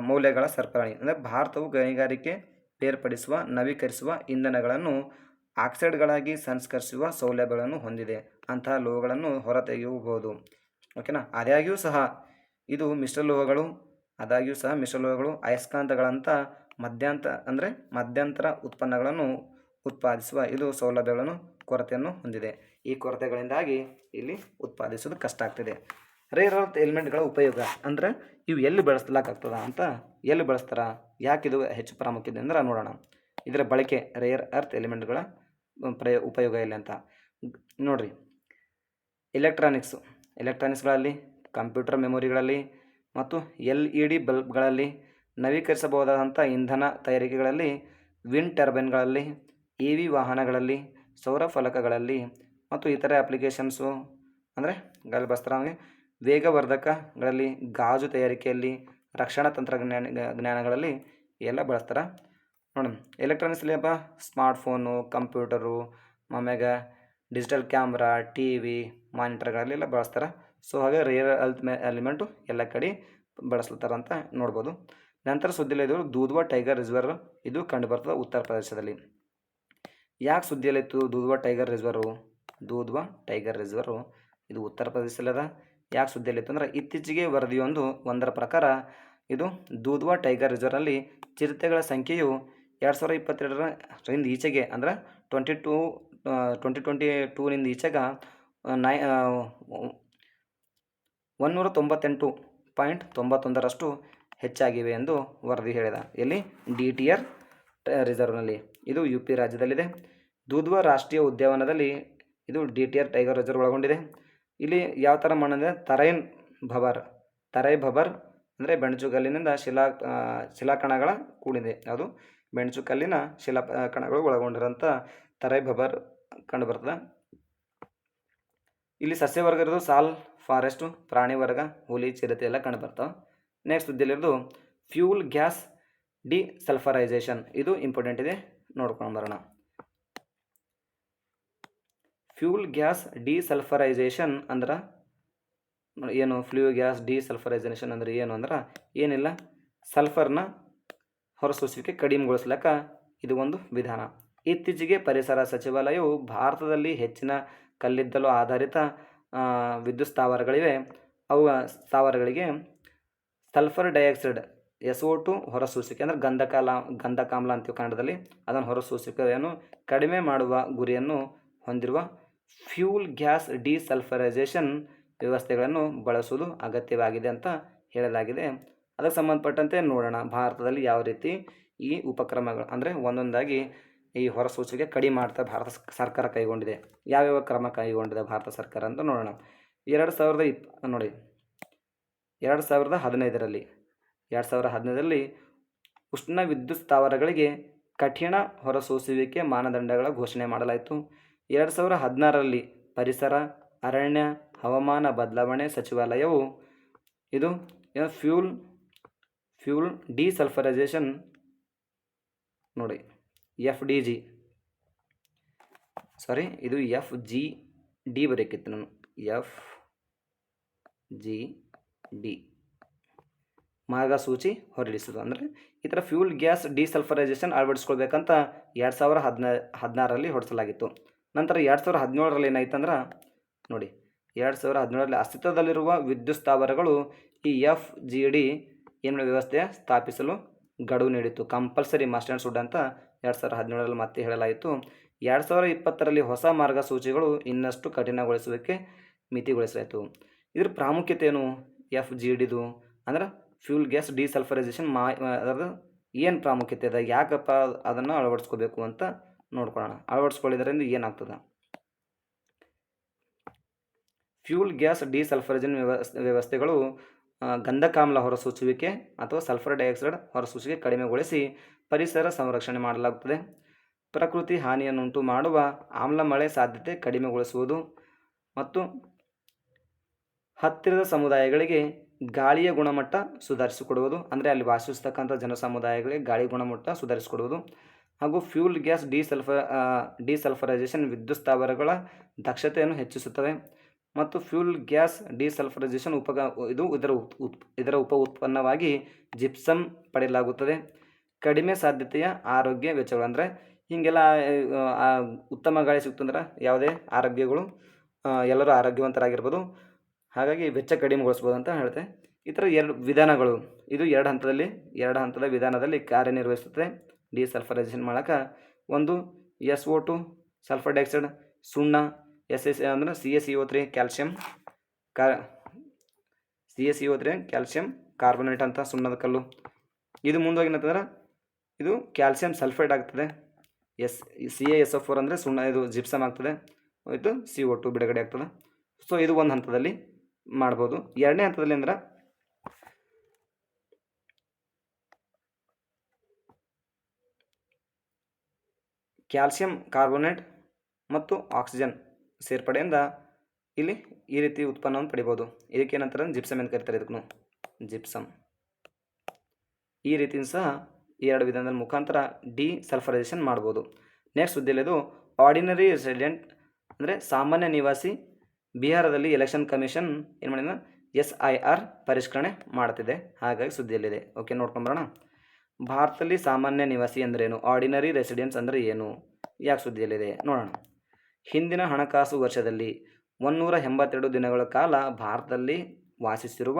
ಮೌಲ್ಯಗಳ ಸರಪಣಿ, ಅಂದರೆ ಭಾರತವು ಗಣಿಗಾರಿಕೆ ಬೇರ್ಪಡಿಸುವ ನವೀಕರಿಸುವ ಇಂಧನಗಳನ್ನು ಆಕ್ಸೈಡ್ಗಳಾಗಿ ಸಂಸ್ಕರಿಸುವ ಸೌಲಭ್ಯಗಳನ್ನು ಹೊಂದಿದೆ. ಅಂತಹ ಲೋಹಗಳನ್ನು ಹೊರತೆಗೆಯಬಹುದು, ಓಕೆನಾ. ಆದಾಗ್ಯೂ ಸಹ ಮಿಶ್ರಲೋಹಗಳು ಅಯಸ್ಕಾಂತಗಳಂಥ ಮಧ್ಯಂತರ ಉತ್ಪನ್ನಗಳನ್ನು ಉತ್ಪಾದಿಸುವ ಇದು ಸೌಲಭ್ಯಗಳನ್ನು ಕೊರತೆಯನ್ನು ಹೊಂದಿದೆ. ಈ ಕೊರತೆಗಳಿಂದಾಗಿ ಇಲ್ಲಿ ಉತ್ಪಾದಿಸೋದು ಕಷ್ಟ ಆಗ್ತಿದೆ. ರೇರ್ ಅರ್ತ್ ಎಲಿಮೆಂಟ್ಗಳ ಉಪಯೋಗ ಅಂದರೆ ಇವು ಎಲ್ಲಿ ಬಳಸಲಾಗ್ತದ ಅಂತ, ಎಲ್ಲಿ ಬಳಸ್ತಾರ, ಯಾಕೆ ಇದು ಹೆಚ್ಚು ಪ್ರಾಮುಖ್ಯತೆ ಅಂದ್ರೆ ನೋಡೋಣ. ಇದರ ಬಳಕೆ, ರೇರ್ ಅರ್ತ್ ಎಲಿಮೆಂಟ್ಗಳ ಉಪಯೋಗ ಎಲ್ಲಿ ಅಂತ ನೋಡ್ರಿ. ಎಲೆಕ್ಟ್ರಾನಿಕ್ಸ್ಗಳಲ್ಲಿ, ಕಂಪ್ಯೂಟರ್ ಮೆಮೊರಿಗಳಲ್ಲಿ ಮತ್ತು LED ಬಲ್ಬ್ಗಳಲ್ಲಿ, ನವೀಕರಿಸಬಹುದಾದಂಥ ಇಂಧನ ತಯಾರಿಕೆಗಳಲ್ಲಿ, ವಿಂಡ್ ಟರ್ಬೈನ್ಗಳಲ್ಲಿ, EV ವಾಹನಗಳಲ್ಲಿ, ಸೌರ ಫಲಕಗಳಲ್ಲಿ ಮತ್ತು ಇತರೆ ಅಪ್ಲಿಕೇಶನ್ಸು ಅಂದರೆ ಗಾಳಿ ಬಳಸ್ತಾರೆ. ವೇಗವರ್ಧಕಗಳಲ್ಲಿ, ಗಾಜು ತಯಾರಿಕೆಯಲ್ಲಿ, ರಕ್ಷಣಾ ಜ್ಞಾನಗಳಲ್ಲಿ ಎಲ್ಲ ಬಳಸ್ತಾರೆ ನೋಡೋಣ. ಎಲೆಕ್ಟ್ರಾನಿಕ್ಸ್ಲಿ ಸ್ಮಾರ್ಟ್ಫೋನು, ಕಂಪ್ಯೂಟರು, ಆಮ್ಯಾಗ ಡಿಜಿಟಲ್ ಕ್ಯಾಮ್ರಾ, TV, ಮಾನಿಟರ್ಗಳಲ್ಲೆಲ್ಲ ಬಳಸ್ತಾರೆ. ಸೊ ಹಾಗೆ ರೇರ್ ಅರ್ತ್ ಎಲಿಮೆಂಟು ಎಲ್ಲ ಕಡೆ ಬಳಸ್ತಾರೆ ಅಂತ ನೋಡ್ಬೋದು. ನಂತರ ಸುದ್ದಿಯಲ್ಲಿದ್ದು ದೂಧ್ವಾ ಟೈಗರ್ ರಿಸರ್ವರ್, ಇದು ಕಂಡುಬರ್ತದೆ ಉತ್ತರ ಪ್ರದೇಶದಲ್ಲಿ. ಯಾಕೆ ಸುದ್ದಿಯಲ್ಲಿತ್ತು ದೂಧ್ವಾ ಟೈಗರ್ ರಿಸರ್ವರು? ದೂಧ್ವಾ ಟೈಗರ್ ರಿಸರ್ವರು ಇದು ಉತ್ತರ ಪ್ರದೇಶದಲ್ಲದ. ಯಾಕೆ ಸುದ್ದಿಯಲ್ಲಿತ್ತು ಅಂದರೆ ಇತ್ತೀಚೆಗೆ ಒಂದರ ಪ್ರಕಾರ ಇದು ದೂಧ್ವಾ ಟೈಗರ್ ರಿಸರ್ವ್ನಲ್ಲಿ ಚಿರತೆಗಳ ಸಂಖ್ಯೆಯು 2022ರಿಂದ ಈಚೆಗೆ ಅಂದರೆ 2022ನಿಂದ ಈಚೆಗೆ 198.91ರಷ್ಟು ಹೆಚ್ಚಾಗಿವೆ ಎಂದು ವರದಿ ಹೇಳಿದ. ಎಲ್ಲಿ? DTR ರಿಸರ್ವ್ನಲ್ಲಿ. ಇದು UP ರಾಜ್ಯದಲ್ಲಿದೆ. ದೂಧ್ವಾ ರಾಷ್ಟ್ರೀಯ ಉದ್ಯಾನವನದಲ್ಲಿ ಇದು DTR ಟೈಗರ್ ರಿಸರ್ವ್ ಒಳಗೊಂಡಿದೆ. ಇಲ್ಲಿ ಯಾವ ಥರ ಮಣ್ಣಿದೆ? ತರೈ ಭಬರ್ ಅಂದರೆ ಬೆಣಚುಕಲ್ಲಿನಿಂದ ಶಿಲಾಕಣಗಳ ಕೂಡಿದೆ. ಅದು ಬೆಣಚುಕಲ್ಲಿನ ಶಿಲಾಕಣಗಳು ಒಳಗೊಂಡಿರೋಂಥ ತರೈ ಭಬರ್ ಕಂಡುಬರ್ತದೆ. ಇಲ್ಲಿ ಸಸ್ಯವರ್ಗ ಇರೋದು ಸಾಲ್ ಫಾರೆಸ್ಟು, ಪ್ರಾಣಿ ವರ್ಗ ಹುಲಿ, ಚಿರತೆ ಎಲ್ಲ ಕಂಡುಬರ್ತಾವೆ. ನೆಕ್ಸ್ಟ್ ಸುದ್ದಿಯಲ್ಲಿರೋದು ಫ್ಯೂಲ್ ಗ್ಯಾಸ್ ಡಿಸಲ್ಫರೈಸೇಷನ್, ಇದು ಇಂಪಾರ್ಟೆಂಟ್ ಇದೆ, ನೋಡ್ಕೊಂಡು ಬರೋಣ. ಫ್ಯೂಲ್ ಗ್ಯಾಸ್ ಡಿಸಲ್ಫರೈಸೇಷನ್ ಅಂದ್ರೆ ಏನು? ಫ್ಯೂಲ್ ಗ್ಯಾಸ್ ಡಿಸಲ್ಫರೈಸೇಷನ್ ಅಂದರೆ ಏನು ಅಂದ್ರೆ ಏನಿಲ್ಲ, ಸಲ್ಫರ್ನ ಹೊರಸೂಸುವಿಕೆ ಕಡಿಮೆಗೊಳಿಸ್ಲಿಕ್ಕ ಇದು ಒಂದು ವಿಧಾನ. ಇತ್ತೀಚೆಗೆ ಪರಿಸರ ಸಚಿವಾಲಯವು ಭಾರತದಲ್ಲಿ ಹೆಚ್ಚಿನ ಕಲ್ಲಿದ್ದಲು ಆಧಾರಿತ ವಿದ್ಯುತ್ ಸ್ಥಾವರಗಳಿವೆ. ಅವು ಸ್ಥಾವರಗಳಿಗೆ ಸಲ್ಫರ್ ಡೈಆಕ್ಸೈಡ್ SO2 ಹೊರಸೂಸುವಿಕೆ ಅಂದರೆ ಗಂಧಕಾಮ್ಲ ಅಂತೀವಿ ಕನ್ನಡದಲ್ಲಿ, ಅದನ್ನು ಹೊರಸೂಸುವಿಕೆಯನ್ನು ಕಡಿಮೆ ಮಾಡುವ ಗುರಿಯನ್ನು ಹೊಂದಿರುವ ಫ್ಯೂಲ್ ಗ್ಯಾಸ್ ಡಿಸಲ್ಫರೈಸೇಷನ್ ವ್ಯವಸ್ಥೆಗಳನ್ನು ಬಳಸುವುದು ಅಗತ್ಯವಾಗಿದೆ ಅಂತ ಹೇಳಲಾಗಿದೆ. ಅದಕ್ಕೆ ಸಂಬಂಧಪಟ್ಟಂತೆ ನೋಡೋಣ ಭಾರತದಲ್ಲಿ ಯಾವ ರೀತಿ ಈ ಉಪಕ್ರಮಗಳು ಅಂದರೆ ಒಂದೊಂದಾಗಿ ಈ ಹೊರಸೂಸುವಿಕೆ ಕಡಿಮೆ ಮಾಡ್ತಾ ಭಾರತ ಸರ್ಕಾರ ಕೈಗೊಂಡಿದೆ, ಯಾವ್ಯಾವ ಕ್ರಮ ಕೈಗೊಂಡಿದೆ ಭಾರತ ಸರ್ಕಾರ ಅಂತ ನೋಡೋಣ. 2015ರಲ್ಲಿ ಉಷ್ಣ ವಿದ್ಯುತ್ ಸ್ಥಾವರಗಳಿಗೆ ಕಠಿಣ ಹೊರಸೂಸುವಿಕೆ ಮಾನದಂಡಗಳ ಘೋಷಣೆ ಮಾಡಲಾಯಿತು. 2016ರಲ್ಲಿ ಪರಿಸರ, ಅರಣ್ಯ, ಹವಾಮಾನ ಬದಲಾವಣೆ ಸಚಿವಾಲಯವು ಇದು ಫ್ಯೂಲ್ ಡಿಸಲ್ಫರೈಸೇಷನ್ ನೋಡಿ ಇದು FGD ಬರೆಯಕ್ಕಿತ್ತು ನಾನು, FGD ಮಾರ್ಗಸೂಚಿ ಹೊರಡಿಸೋದು. ಅಂದರೆ ಈ ಥರ ಫ್ಯೂಲ್ ಗ್ಯಾಸ್ ಡಿಸಲ್ಫರೈಸೇಷನ್ ಅಳವಡಿಸ್ಕೊಳ್ಬೇಕಂತ 2016ರಲ್ಲಿ ಹೊರಡಿಸಲಾಗಿತ್ತು. ನಂತರ 2017ರಲ್ಲಿ ಏನಾಯ್ತಂದ್ರೆ ನೋಡಿ, 2017ರಲ್ಲಿ ಅಸ್ತಿತ್ವದಲ್ಲಿರುವ ವಿದ್ಯುತ್ ಸ್ಥಾವರಗಳು ಈ FGD ಏನು ವ್ಯವಸ್ಥೆಯ ಸ್ಥಾಪಿಸಲು ಗಡುವು ನೀಡಿತ್ತು. ಕಂಪಲ್ಸರಿ ಮಸ್ಟ್ ಆ್ಯಂಡ್ ಶುಡ್ ಅಂತ 2017ರಲ್ಲಿ ಮತ್ತೆ ಹೇಳಲಾಯಿತು. 2020ರಲ್ಲಿ ಹೊಸ ಮಾರ್ಗಸೂಚಿಗಳು ಇನ್ನಷ್ಟು ಕಠಿಣಗೊಳಿಸುವಿಕೆ ಮಿತಿಗೊಳಿಸಲಾಯಿತು. ಇದ್ರ ಪ್ರಾಮುಖ್ಯತೆ ಏನು? FGDದು ಅಂದ್ರೆ ಫ್ಯೂಲ್ ಗ್ಯಾಸ್ ಡಿಸಲ್ಫರೈಸೇಷನ್ ಅದರದ್ದು ಏನು ಪ್ರಾಮುಖ್ಯತೆ ಇದೆ, ಯಾಕಪ್ಪ ಅದನ್ನು ಅಳವಡಿಸ್ಕೋಬೇಕು ಅಂತ ನೋಡ್ಕೊಳ್ಳೋಣ. ಅಳವಡಿಸ್ಕೊಳ್ಳೋದ್ರಿಂದ ಏನಾಗ್ತದೆ? ಫ್ಯೂಲ್ ಗ್ಯಾಸ್ ಡಿಸಲ್ಫರೈಸೇಷನ್ ವ್ಯವಸ್ಥೆಗಳು ಗಂಧಕಾಮ್ಲ ಹೊರಸೂಸುವಿಕೆ ಅಥವಾ ಸಲ್ಫರ್ ಡೈಆಕ್ಸೈಡ್ ಹೊರಸೂಸುವಿಕೆ ಕಡಿಮೆಗೊಳಿಸಿ ಪರಿಸರ ಸಂರಕ್ಷಣೆ ಮಾಡಲಾಗುತ್ತದೆ. ಪ್ರಕೃತಿ ಹಾನಿಯನ್ನುಂಟು ಮಾಡುವ ಆಮ್ಲ ಮಳೆ ಸಾಧ್ಯತೆ ಕಡಿಮೆಗೊಳಿಸುವುದು ಮತ್ತು ಹತ್ತಿರದ ಸಮುದಾಯಗಳಿಗೆ ಗಾಳಿಯ ಗುಣಮಟ್ಟ ಸುಧಾರಿಸಿಕೊಡುವುದು, ಅಂದರೆ ಅಲ್ಲಿ ವಾಸಿಸ್ತಕ್ಕಂಥ ಜನ ಸಮುದಾಯಗಳಿಗೆ ಗಾಳಿ ಗುಣಮಟ್ಟ ಸುಧಾರಿಸಿಕೊಡುವುದು. ಹಾಗೂ ಫ್ಯೂಲ್ ಗ್ಯಾಸ್ ಡಿಸಲ್ಫರೈಸೇಷನ್ ವಿದ್ಯುತ್ ಸ್ಥಾವರಗಳ ದಕ್ಷತೆಯನ್ನು ಹೆಚ್ಚಿಸುತ್ತವೆ. ಮತ್ತು ಫ್ಯೂಲ್ ಗ್ಯಾಸ್ ಡಿಸಲ್ಫರೈಸೇಷನ್ ಇದರ ಉಪ ಉತ್ಪನ್ನವಾಗಿ ಜಿಪ್ಸಮ್ ಪಡೆಯಲಾಗುತ್ತದೆ. ಕಡಿಮೆ ಸಾಧ್ಯತೆಯ ಆರೋಗ್ಯ ವೆಚ್ಚಗಳು, ಅಂದರೆ ಹೀಗೆಲ್ಲ ಉತ್ತಮ ಗಾಳಿ ಸಿಕ್ತಂದ್ರೆ ಯಾವುದೇ ಆರೋಗ್ಯಗಳು ಎಲ್ಲರೂ ಆರೋಗ್ಯವಂತರಾಗಿರ್ಬೋದು, ಹಾಗಾಗಿ ವೆಚ್ಚ ಕಡಿಮೆಗೊಳಿಸ್ಬೋದು ಅಂತ ಹೇಳ್ತೆ. ಈ ಥರ ವಿಧಾನಗಳು ಇದು ಎರಡು ಹಂತದ ವಿಧಾನದಲ್ಲಿ ಕಾರ್ಯನಿರ್ವಹಿಸುತ್ತದೆ. ಡಿಸಲ್ಫರೈಸೇಷನ್ ಮಾಡೋಕೆ ಒಂದು SO2 ಸಲ್ಫರ್ ಡೈಆಕ್ಸೈಡ್, ಸುಣ್ಣ, ಅಂದರೆ CaCO3 calcium CaCO3 calcium carbonate ಅಂತ ಸುಣ್ಣದ ಕಲ್ಲು. ಇದು ಮುಂದೋಗಿನಂತಂದ್ರೆ ಇದು ಕ್ಯಾಲ್ಸಿಯಂ ಸಲ್ಫೈಡ್ ಆಗ್ತದೆ. CaSO4 ಅಂದರೆ ಸುಣ್ಣ, ಇದು ಜಿಪ್ಸಮ್ ಆಗ್ತದೆ. ಇದು CO2 ಬಿಡುಗಡೆ ಆಗ್ತದೆ. ಸೊ ಇದು ಒಂದು ಹಂತದಲ್ಲಿ ಮಾಡ್ಬೋದು. ಎರಡನೇ ಹಂತದಲ್ಲಿ ಅಂದ್ರೆ ಕ್ಯಾಲ್ಸಿಯಂ ಕಾರ್ಬೋನೇಟ್ ಮತ್ತು ಆಕ್ಸಿಜನ್ ಸೇರ್ಪಡೆಯಿಂದ ಇಲ್ಲಿ ಈ ರೀತಿ ಉತ್ಪನ್ನವನ್ನು ಪಡಿಬೋದು. ಇದಕ್ಕೆ ಏನಂತಾರೆ ಜಿಪ್ಸಮ್ ಅಂತ ಕರೀತಾರೆ. ಇದಕ್ಕೂ ಜಿಪ್ಸಮ್. ಈ ರೀತಿಯೂ ಸಹ ಈ ಎರಡು ವಿಧಾನದ ಮುಖಾಂತರ ಡಿಸಲ್ಫರೈಸೇಷನ್ ಮಾಡ್ಬೋದು. ನೆಕ್ಸ್ಟ್ ಉದ್ದೇಶ ಆರ್ಡಿನರಿ ರೆಸಿಡೆಂಟ್ ಅಂದರೆ ಸಾಮಾನ್ಯ ನಿವಾಸಿ. ಬಿಹಾರದಲ್ಲಿ ಎಲೆಕ್ಷನ್ ಕಮಿಷನ್ ಏನು ಮಾಡಿದ SIR ಪರಿಷ್ಕರಣೆ ಮಾಡ್ತಿದೆ, ಹಾಗಾಗಿ ಸುದ್ದಿಯಲ್ಲಿದೆ. ಓಕೆ, ನೋಡ್ಕೊಂಬರೋಣ. ಭಾರತದಲ್ಲಿ ಸಾಮಾನ್ಯ ನಿವಾಸಿ ಅಂದ್ರೇನು, ಆರ್ಡಿನರಿ ರೆಸಿಡೆನ್ಸ್ ಅಂದರೆ ಏನು, ಯಾಕೆ ಸುದ್ದಿಯಲ್ಲಿದೆ ನೋಡೋಣ. ಹಿಂದಿನ ಹಣಕಾಸು ವರ್ಷದಲ್ಲಿ 182 ದಿನಗಳ ಕಾಲ ಭಾರತದಲ್ಲಿ ವಾಸಿಸಿರುವ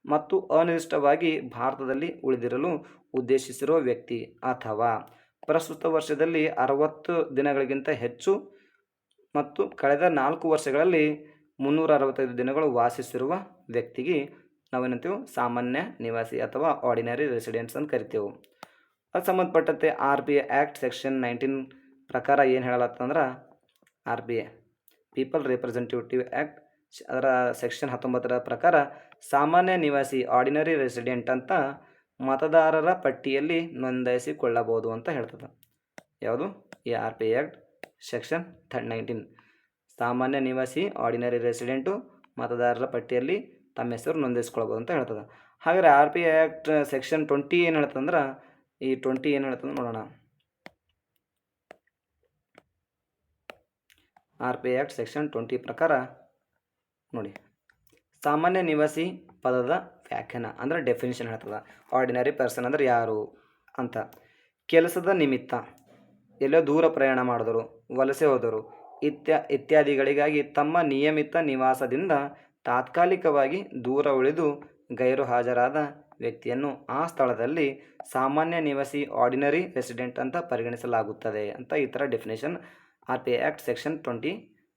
ಮತ್ತು ಅನಿರ್ದಿಷ್ಟವಾಗಿ ಭಾರತದಲ್ಲಿ ಉಳಿದಿರಲು ಉದ್ದೇಶಿಸಿರುವ ವ್ಯಕ್ತಿ ಅಥವಾ ಪ್ರಸ್ತುತ ವರ್ಷದಲ್ಲಿ 60 ದಿನಗಳಿಗಿಂತ ಹೆಚ್ಚು ಮತ್ತು ಕಳೆದ 4 ವರ್ಷಗಳಲ್ಲಿ 365 ದಿನಗಳು ವಾಸಿಸಿರುವ ವ್ಯಕ್ತಿಗೆ ನಾವೇನಂತೀವಿ ಸಾಮಾನ್ಯ ನಿವಾಸಿ ಅಥವಾ ಆರ್ಡಿನರಿ ರೆಸಿಡೆನ್ಸ್ ಅಂತ ಕರಿತೇವೆ. ಅದು ಸಂಬಂಧಪಟ್ಟಂತೆ RBI ಆ್ಯಕ್ಟ್ ಸೆಕ್ಷನ್ 19 ಪ್ರಕಾರ ಏನು ಹೇಳತ್ತಂದ್ರೆ, RBI ಪೀಪಲ್ ರಿಪ್ರೆಸೆಂಟೇಟಿವ್ ಆ್ಯಕ್ಟ್ ಅದರ ಸೆಕ್ಷನ್ 19 ಪ್ರಕಾರ ಸಾಮಾನ್ಯ ನಿವಾಸಿ ಆರ್ಡಿನರಿ ರೆಸಿಡೆಂಟ್ ಅಂತ ಮತದಾರರ ಪಟ್ಟಿಯಲ್ಲಿ ನೋಂದಾಯಿಸಿಕೊಳ್ಳಬಹುದು ಅಂತ ಹೇಳ್ತದೆ. ಯಾವುದು ಈ RBI ಆ್ಯಕ್ಟ್ ಸೆಕ್ಷನ್ 19. ಸಾಮಾನ್ಯ ನಿವಾಸಿ ಆರ್ಡಿನರಿ ರೆಸಿಡೆಂಟು ಮತದಾರರ ಪಟ್ಟಿಯಲ್ಲಿ ತಮ್ಮ ಹೆಸರು ನೋಂದಾಯಿಸ್ಕೊಳ್ಬೋದು ಅಂತ ಹೇಳ್ತದೆ. ಹಾಗಾದರೆ RBI ಆ್ಯಕ್ಟ್ ಸೆಕ್ಷನ್ 20 ಏನು ಹೇಳ್ತಂದ್ರೆ, ಈ 20 ಏನು ಹೇಳ್ತಂದ್ರೆ ನೋಡೋಣ. RBI ಆ್ಯಕ್ಟ್ ಸೆಕ್ಷನ್ 20 ಪ್ರಕಾರ ನೋಡಿ, ಸಾಮಾನ್ಯ ನಿವಾಸಿ ಪದದ ವ್ಯಾಖ್ಯಾನ ಅಂದರೆ ಡೆಫಿನಿಷನ್ ಹೇಳ್ತದೆ. ಆರ್ಡಿನರಿ ಪರ್ಸನ್ ಅಂದರೆ ಯಾರು ಅಂತ. ಕೆಲಸದ ನಿಮಿತ್ತ ಎಲ್ಲೋ ದೂರ ಪ್ರಯಾಣ ಮಾಡಿದರು, ವಲಸೆ ಹೋದರು ಇತ್ಯಾದಿಗಳಿಗಾಗಿ ತಮ್ಮ ನಿಯಮಿತ ನಿವಾಸದಿಂದ ತಾತ್ಕಾಲಿಕವಾಗಿ ದೂರ ಉಳಿದು ಗೈರು ಹಾಜರಾದ ವ್ಯಕ್ತಿಯನ್ನು ಆ ಸ್ಥಳದಲ್ಲಿ ಸಾಮಾನ್ಯ ನಿವಾಸಿ ಆರ್ಡಿನರಿ ರೆಸಿಡೆಂಟ್ ಅಂತ ಪರಿಗಣಿಸಲಾಗುತ್ತದೆ ಅಂತ ಈ ಥರ ಡೆಫಿನೇಷನ್ RBI ಆ್ಯಕ್ಟ್ ಸೆಕ್ಷನ್ 20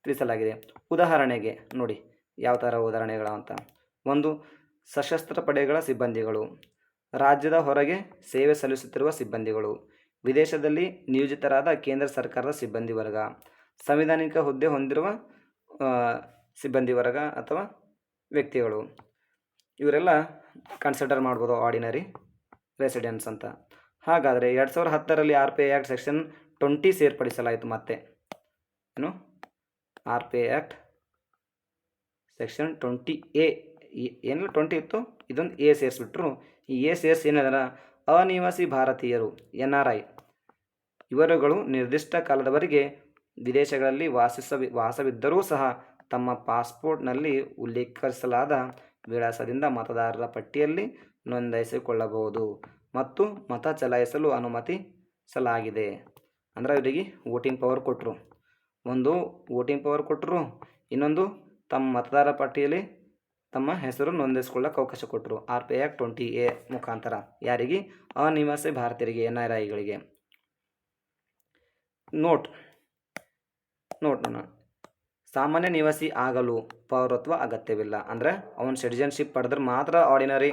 ತಿಳಿಸಲಾಗಿದೆ. ಉದಾಹರಣೆಗೆ ನೋಡಿ ಯಾವ ಥರ ಉದಾಹರಣೆಗಳು ಅಂತ. ಒಂದು, ಸಶಸ್ತ್ರ ಪಡೆಗಳ ಸಿಬ್ಬಂದಿಗಳು, ರಾಜ್ಯದ ಹೊರಗೆ ಸೇವೆ ಸಲ್ಲಿಸುತ್ತಿರುವ ಸಿಬ್ಬಂದಿಗಳು, ವಿದೇಶದಲ್ಲಿ ನಿಯೋಜಿತರಾದ ಕೇಂದ್ರ ಸರ್ಕಾರದ ಸಿಬ್ಬಂದಿ ವರ್ಗ, ಸಂವಿಧಾನಿಕ ಹುದ್ದೆ ಹೊಂದಿರುವ ಸಿಬ್ಬಂದಿ ವರ್ಗ ಅಥವಾ ವ್ಯಕ್ತಿಗಳು, ಇವರೆಲ್ಲ ಕನ್ಸಿಡರ್ ಮಾಡ್ಬೋದು ಆರ್ಡಿನರಿ ರೆಸಿಡೆನ್ಸ್ ಅಂತ. ಹಾಗಾದರೆ 2010ರಲ್ಲಿ RBI ಆ್ಯಕ್ಟ್ ಸೆಕ್ಷನ್ 20 ಸೇರ್ಪಡಿಸಲಾಯಿತು. ಮತ್ತೆ ಏನು RBI ಆ್ಯಕ್ಟ್ ಸೆಕ್ಷನ್ 20A ಏನೆಲ್ಲ 20 ಇತ್ತು, ಇದೊಂದು A ಸೇರಿಸ್ಬಿಟ್ರು. ಈ A ಸೇರಿಸಿ ಏನಂದ್ರೆ ಅನಿವಾಸಿ ಭಾರತೀಯರು NRI ಇವರುಗಳು ನಿರ್ದಿಷ್ಟ ಕಾಲದವರೆಗೆ ವಿದೇಶಗಳಲ್ಲಿ ವಾಸವಿದ್ದರೂ ಸಹ ತಮ್ಮ ಪಾಸ್ಪೋರ್ಟ್ನಲ್ಲಿ ಉಲ್ಲೇಖಿಸಲಾದ ವಿಳಾಸದಿಂದ ಮತದಾರರ ಪಟ್ಟಿಯಲ್ಲಿ ನೋಂದಾಯಿಸಿಕೊಳ್ಳಬಹುದು ಮತ್ತು ಮತ ಚಲಾಯಿಸಲು ಅನುಮತಿಸಲಾಗಿದೆ. ಅಂದರೆ ಇವರಿಗೆ ವೋಟಿಂಗ್ ಪವರ್ ಕೊಟ್ಟರು. ಒಂದು ವೋಟಿಂಗ್ ಪವರ್ ಕೊಟ್ಟರು, ಇನ್ನೊಂದು ತಮ್ಮ ಮತದಾರ ಪಟ್ಟಿಯಲ್ಲಿ ತಮ್ಮ ಹೆಸರು ನೋಂದಾಯಿಸ್ಕೊಳ್ಳೋಕೆ ಅವಕಾಶ ಕೊಟ್ಟರು. RBI ಆ್ಯಕ್ಟ್ 20A ಮುಖಾಂತರ ಯಾರಿಗೆ, ಅನಿವಾಸಿ ಭಾರತೀಯರಿಗೆ NRIಗಳಿಗೆ. ನೋಟ್ ಸಾಮಾನ್ಯ ನಿವಾಸಿ ಆಗಲು ಪೌರತ್ವ ಅಗತ್ಯವಿಲ್ಲ. ಅಂದರೆ ಅವನು ಸಿಟಿಜನ್ಶಿಪ್ ಪಡೆದ್ರೆ ಮಾತ್ರ ಆರ್ಡಿನರಿ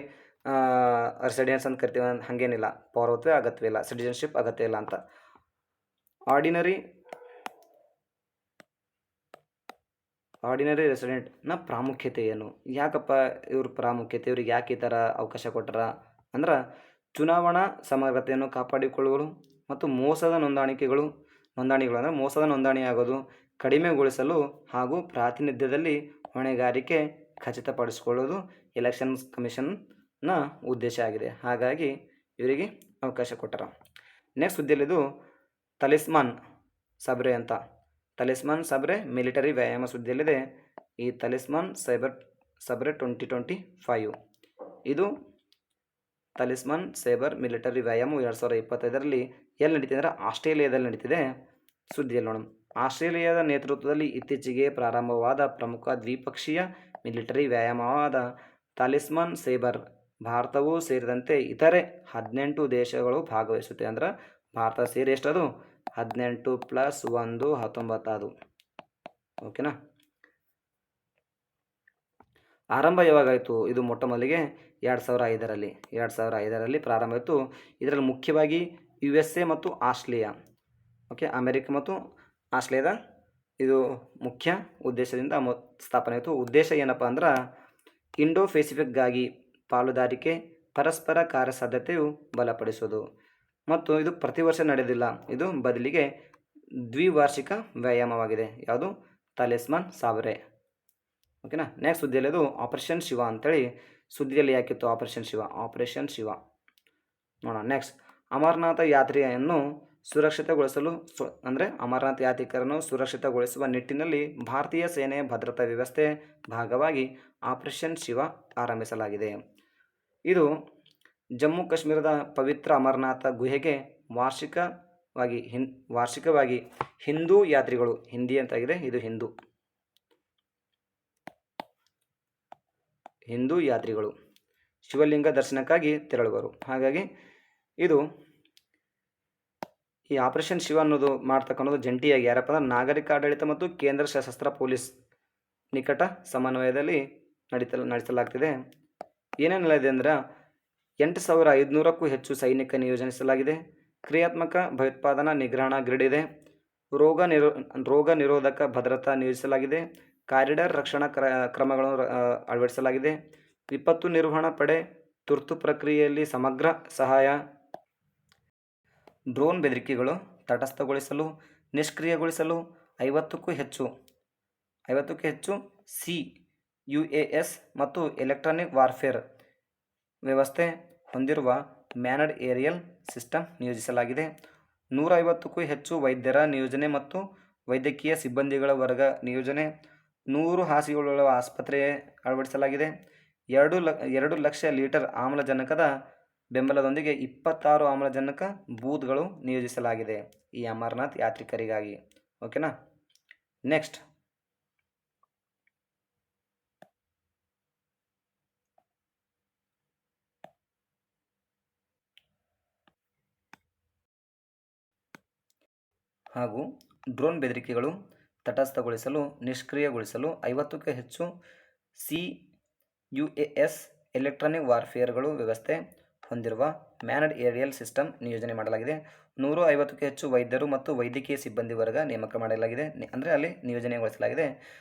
ರೆಸಿಡೆನ್ಸ್ ಅಂತ ಕರಿತೀವಿ, ಹಾಗೇನಿಲ್ಲ. ಪೌರತ್ವ ಅಗತ್ಯವಿಲ್ಲ, ಸಿಟಿಜನ್ಶಿಪ್ ಅಗತ್ಯ ಇಲ್ಲ ಅಂತ. ಆರ್ಡಿನರಿ ರೆಸಿಡೆಂಟ್ನ ಪ್ರಾಮುಖ್ಯತೆ ಏನು, ಯಾಕಪ್ಪ ಇವ್ರ ಪ್ರಾಮುಖ್ಯತೆ, ಇವ್ರಿಗೆ ಯಾಕೆ ಈ ಥರ ಅವಕಾಶ ಕೊಟ್ಟರ ಅಂದ್ರೆ, ಚುನಾವಣಾ ಸಮಗ್ರತೆಯನ್ನು ಕಾಪಾಡಿಕೊಳ್ಳುವರು ಮತ್ತು ಮೋಸದ ನೋಂದಣಿಗಳು ಅಂದರೆ ಮೋಸದ ನೋಂದಣಿ ಆಗೋದು ಕಡಿಮೆಗೊಳಿಸಲು ಹಾಗೂ ಪ್ರಾತಿನಿಧ್ಯದಲ್ಲಿ ಹೊಣೆಗಾರಿಕೆ ಖಚಿತಪಡಿಸಿಕೊಳ್ಳೋದು ಎಲೆಕ್ಷನ್ ಕಮಿಷನ್ನ ಉದ್ದೇಶ ಆಗಿದೆ. ಹಾಗಾಗಿ ಇವರಿಗೆ ಅವಕಾಶ ಕೊಟ್ಟರ. ನೆಕ್ಸ್ಟ್ ಹುದ್ದೆಯಲ್ಲಿದು ತಲಿಸ್ಮಾನ್ ಸಬ್ರೆ ಅಂತ. ತಲಿಸ್ಮಾನ್ ಸಬ್ರೆ ಮಿಲಿಟರಿ ವ್ಯಾಯಾಮ ಸುದ್ದಿಯಲ್ಲಿದೆ. ಈ ತಲಿಸ್ಮಾನ್ ಸಬ್ರೆ 2025 ಇದು ತಲಿಸ್ಮಾನ್ ಸೈಬರ್ ಮಿಲಿಟರಿ ವ್ಯಾಯಾಮ 2025ರಲ್ಲಿ ಎಲ್ಲಿ ನಡೀತಿದೆ ಅಂದರೆ ಆಸ್ಟ್ರೇಲಿಯಾದಲ್ಲಿ ನಡೀತಿದೆ. ಸುದ್ದಿಯಲ್ಲಿ ನೋಡೋಣ. ಆಸ್ಟ್ರೇಲಿಯಾದ ನೇತೃತ್ವದಲ್ಲಿ ಇತ್ತೀಚೆಗೆ ಪ್ರಾರಂಭವಾದ ಪ್ರಮುಖ ದ್ವಿಪಕ್ಷೀಯ ಮಿಲಿಟರಿ ವ್ಯಾಯಾಮವಾದ ತಾಲಿಸ್ಮಾನ್ ಸೈಬರ್ ಭಾರತವೂ ಸೇರಿದಂತೆ ಇತರೆ 18 ದೇಶಗಳು ಭಾಗವಹಿಸುತ್ತೆ. ಅಂದ್ರೆ ಭಾರತ ಸೇರಿ ಎಷ್ಟದು 18 + 1 19 ಅದು. ಓಕೆನಾ. ಆರಂಭ ಯಾವಾಗಾಯಿತು? ಇದು ಮೊಟ್ಟ ಮೊದಲಿಗೆ 2005ರಲ್ಲಿ 2005ರಲ್ಲಿ ಪ್ರಾರಂಭ ಆಯಿತು. ಇದರಲ್ಲಿ ಮುಖ್ಯವಾಗಿ USA ಮತ್ತು ಆಸ್ಟ್ರೇಲಿಯಾ, ಓಕೆ, ಅಮೆರಿಕ ಮತ್ತು ಆಸ್ಟ್ರೇಲಿಯಾದ ಇದು ಮುಖ್ಯ ಉದ್ದೇಶದಿಂದ ಸ್ಥಾಪನೆ ಆಯಿತು. ಉದ್ದೇಶ ಏನಪ್ಪ ಅಂದ್ರೆ ಇಂಡೋ ಪೆಸಿಫಿಕ್ಗಾಗಿ ಪಾಲುದಾರಿಕೆ, ಪರಸ್ಪರ ಕಾರ್ಯಸಾಧ್ಯತೆಯು ಬಲಪಡಿಸೋದು. ಮತ್ತು ಇದು ಪ್ರತಿ ವರ್ಷ ನಡೆದಿಲ್ಲ, ಇದು ಬದಲಿಗೆ ದ್ವಿವಾರ್ಷಿಕ ವ್ಯಾಯಾಮವಾಗಿದೆ. ಯಾವುದು? ತಾಲಿಸ್ಮಾನ್ ಸಾಬರೆ. ಓಕೆನಾ. ನೆಕ್ಸ್ಟ್ ಸುದ್ದಿಯಲ್ಲಿ ಅದು ಆಪರೇಷನ್ ಶಿವ ಅಂತೇಳಿ ಸುದ್ದಿಯಲ್ಲಿ ಯಾಕಿತ್ತು ಆಪರೇಷನ್ ಶಿವ ನೋಡೋಣ. ನೆಕ್ಸ್ಟ್, ಅಮರನಾಥ ಯಾತ್ರೆಯನ್ನು ಸುರಕ್ಷಿತಗೊಳಿಸಲು ಅಂದರೆ ಅಮರನಾಥ ಯಾತ್ರಿಕರನ್ನು ಸುರಕ್ಷಿತಗೊಳಿಸುವ ನಿಟ್ಟಿನಲ್ಲಿ ಭಾರತೀಯ ಸೇನೆಯ ಭದ್ರತಾ ವ್ಯವಸ್ಥೆ ಭಾಗವಾಗಿ ಆಪರೇಷನ್ ಶಿವ ಆರಂಭಿಸಲಾಗಿದೆ. ಇದು ಜಮ್ಮು ಕಾಶ್ಮೀರದ ಪವಿತ್ರ ಅಮರನಾಥ ಗುಹೆಗೆ ವಾರ್ಷಿಕವಾಗಿ ಹಿಂದೂ ಯಾತ್ರಿಗಳು, ಹಿಂದಿ ಅಂತಾಗಿದೆ, ಇದು ಹಿಂದೂ ಯಾತ್ರಿಗಳು ಶಿವಲಿಂಗ ದರ್ಶನಕ್ಕಾಗಿ ತೆರಳುವರು. ಹಾಗಾಗಿ ಇದು ಈ ಆಪರೇಷನ್ ಶಿವ ಅನ್ನೋದು ಮಾಡ್ತಕ್ಕನ್ನೋದು ಜಂಟಿಯಾಗಿ ಯಾರಪ್ಪ ಅಂದ್ರೆ ನಾಗರಿಕ ಆಡಳಿತ ಮತ್ತು ಕೇಂದ್ರ ಸಶಸ್ತ್ರ ಪೊಲೀಸ್ ನಿಕಟ ಸಮನ್ವಯದಲ್ಲಿ ನಡೆಸಲಾಗ್ತಿದೆ. ಏನೇನಿದೆ ಅಂದ್ರೆ 8500ಕ್ಕೂ ಹೆಚ್ಚು ಸೈನಿಕ ನಿಯೋಜಿಸಲಾಗಿದೆ. ಕ್ರಿಯಾತ್ಮಕ ಭಯೋತ್ಪಾದನಾ ನಿಗ್ರಹಣಾ ಗ್ರಿಡ್ ಇದೆ. ರೋಗ ನಿರೋಧಕ ಭದ್ರತಾ ನಿಯೋಜಿಸಲಾಗಿದೆ. ಕಾರಿಡಾರ್ ರಕ್ಷಣಾ ಕ್ರಮಗಳನ್ನು ಅಳವಡಿಸಲಾಗಿದೆ. ವಿಪತ್ತು ನಿರ್ವಹಣಾ ಪಡೆ, ತುರ್ತು ಪ್ರಕ್ರಿಯೆಯಲ್ಲಿ ಸಮಗ್ರ ಸಹಾಯ, ಡ್ರೋನ್ ಬೆದರಿಕೆಗಳು ತಟಸ್ಥಗೊಳಿಸಲು, ನಿಷ್ಕ್ರಿಯಗೊಳಿಸಲು 50ಕ್ಕೂ ಹೆಚ್ಚು CUAS ಮತ್ತು ಎಲೆಕ್ಟ್ರಾನಿಕ್ ವಾರ್ಫೇರ್ ವ್ಯವಸ್ಥೆ ಹೊಂದಿರುವ ಮ್ಯಾನಡ್ ಏರಿಯಲ್ ಸಿಸ್ಟಮ್ ನಿಯೋಜಿಸಲಾಗಿದೆ. 150ಕ್ಕೂ ಹೆಚ್ಚು ವೈದ್ಯರ ನಿಯೋಜನೆ ಮತ್ತು ವೈದ್ಯಕೀಯ ಸಿಬ್ಬಂದಿಗಳ ವರ್ಗ ನಿಯೋಜನೆ. 100 ಹಾಸಿಗೆಗಳ ಆಸ್ಪತ್ರೆ ಅಳವಡಿಸಲಾಗಿದೆ. 2 ಲಕ್ಷ ಲೀಟರ್ ಆಮ್ಲಜನಕದ ಬೆಂಬಲದೊಂದಿಗೆ 26 ಆಮ್ಲಜನಕ ಬೂತ್ಗಳು ನಿಯೋಜಿಸಲಾಗಿದೆ ಈ ಅಮರನಾಥ್ ಯಾತ್ರಿಕರಿಗಾಗಿ. ಓಕೆನಾ. ನೆಕ್ಸ್ಟ್, ಹಾಗೂ ಡ್ರೋನ್ ಬೆದರಿಕೆಗಳು ತಟಸ್ಥಗೊಳಿಸಲು, ನಿಷ್ಕ್ರಿಯಗೊಳಿಸಲು 50ಕ್ಕೂ ಹೆಚ್ಚು CUAS ಎಲೆಕ್ಟ್ರಾನಿಕ್ ವಾರ್ಫೇರ್ಗಳು ವ್ಯವಸ್ಥೆ ಹೊಂದಿರುವ ಮ್ಯಾನಡ್ ಏರಿಯಲ್ ಸಿಸ್ಟಮ್ ನಿಯೋಜನೆ ಮಾಡಲಾಗಿದೆ. 150ಕ್ಕೂ ಹೆಚ್ಚು ವೈದ್ಯರು ಮತ್ತು ವೈದ್ಯಕೀಯ ಸಿಬ್ಬಂದಿ ವರ್ಗ ನೇಮಕ ಮಾಡಲಾಗಿದೆ, ಅಂದರೆ ಅಲ್ಲಿ ನಿಯೋಜನೆಗೊಳಿಸಲಾಗಿದೆ.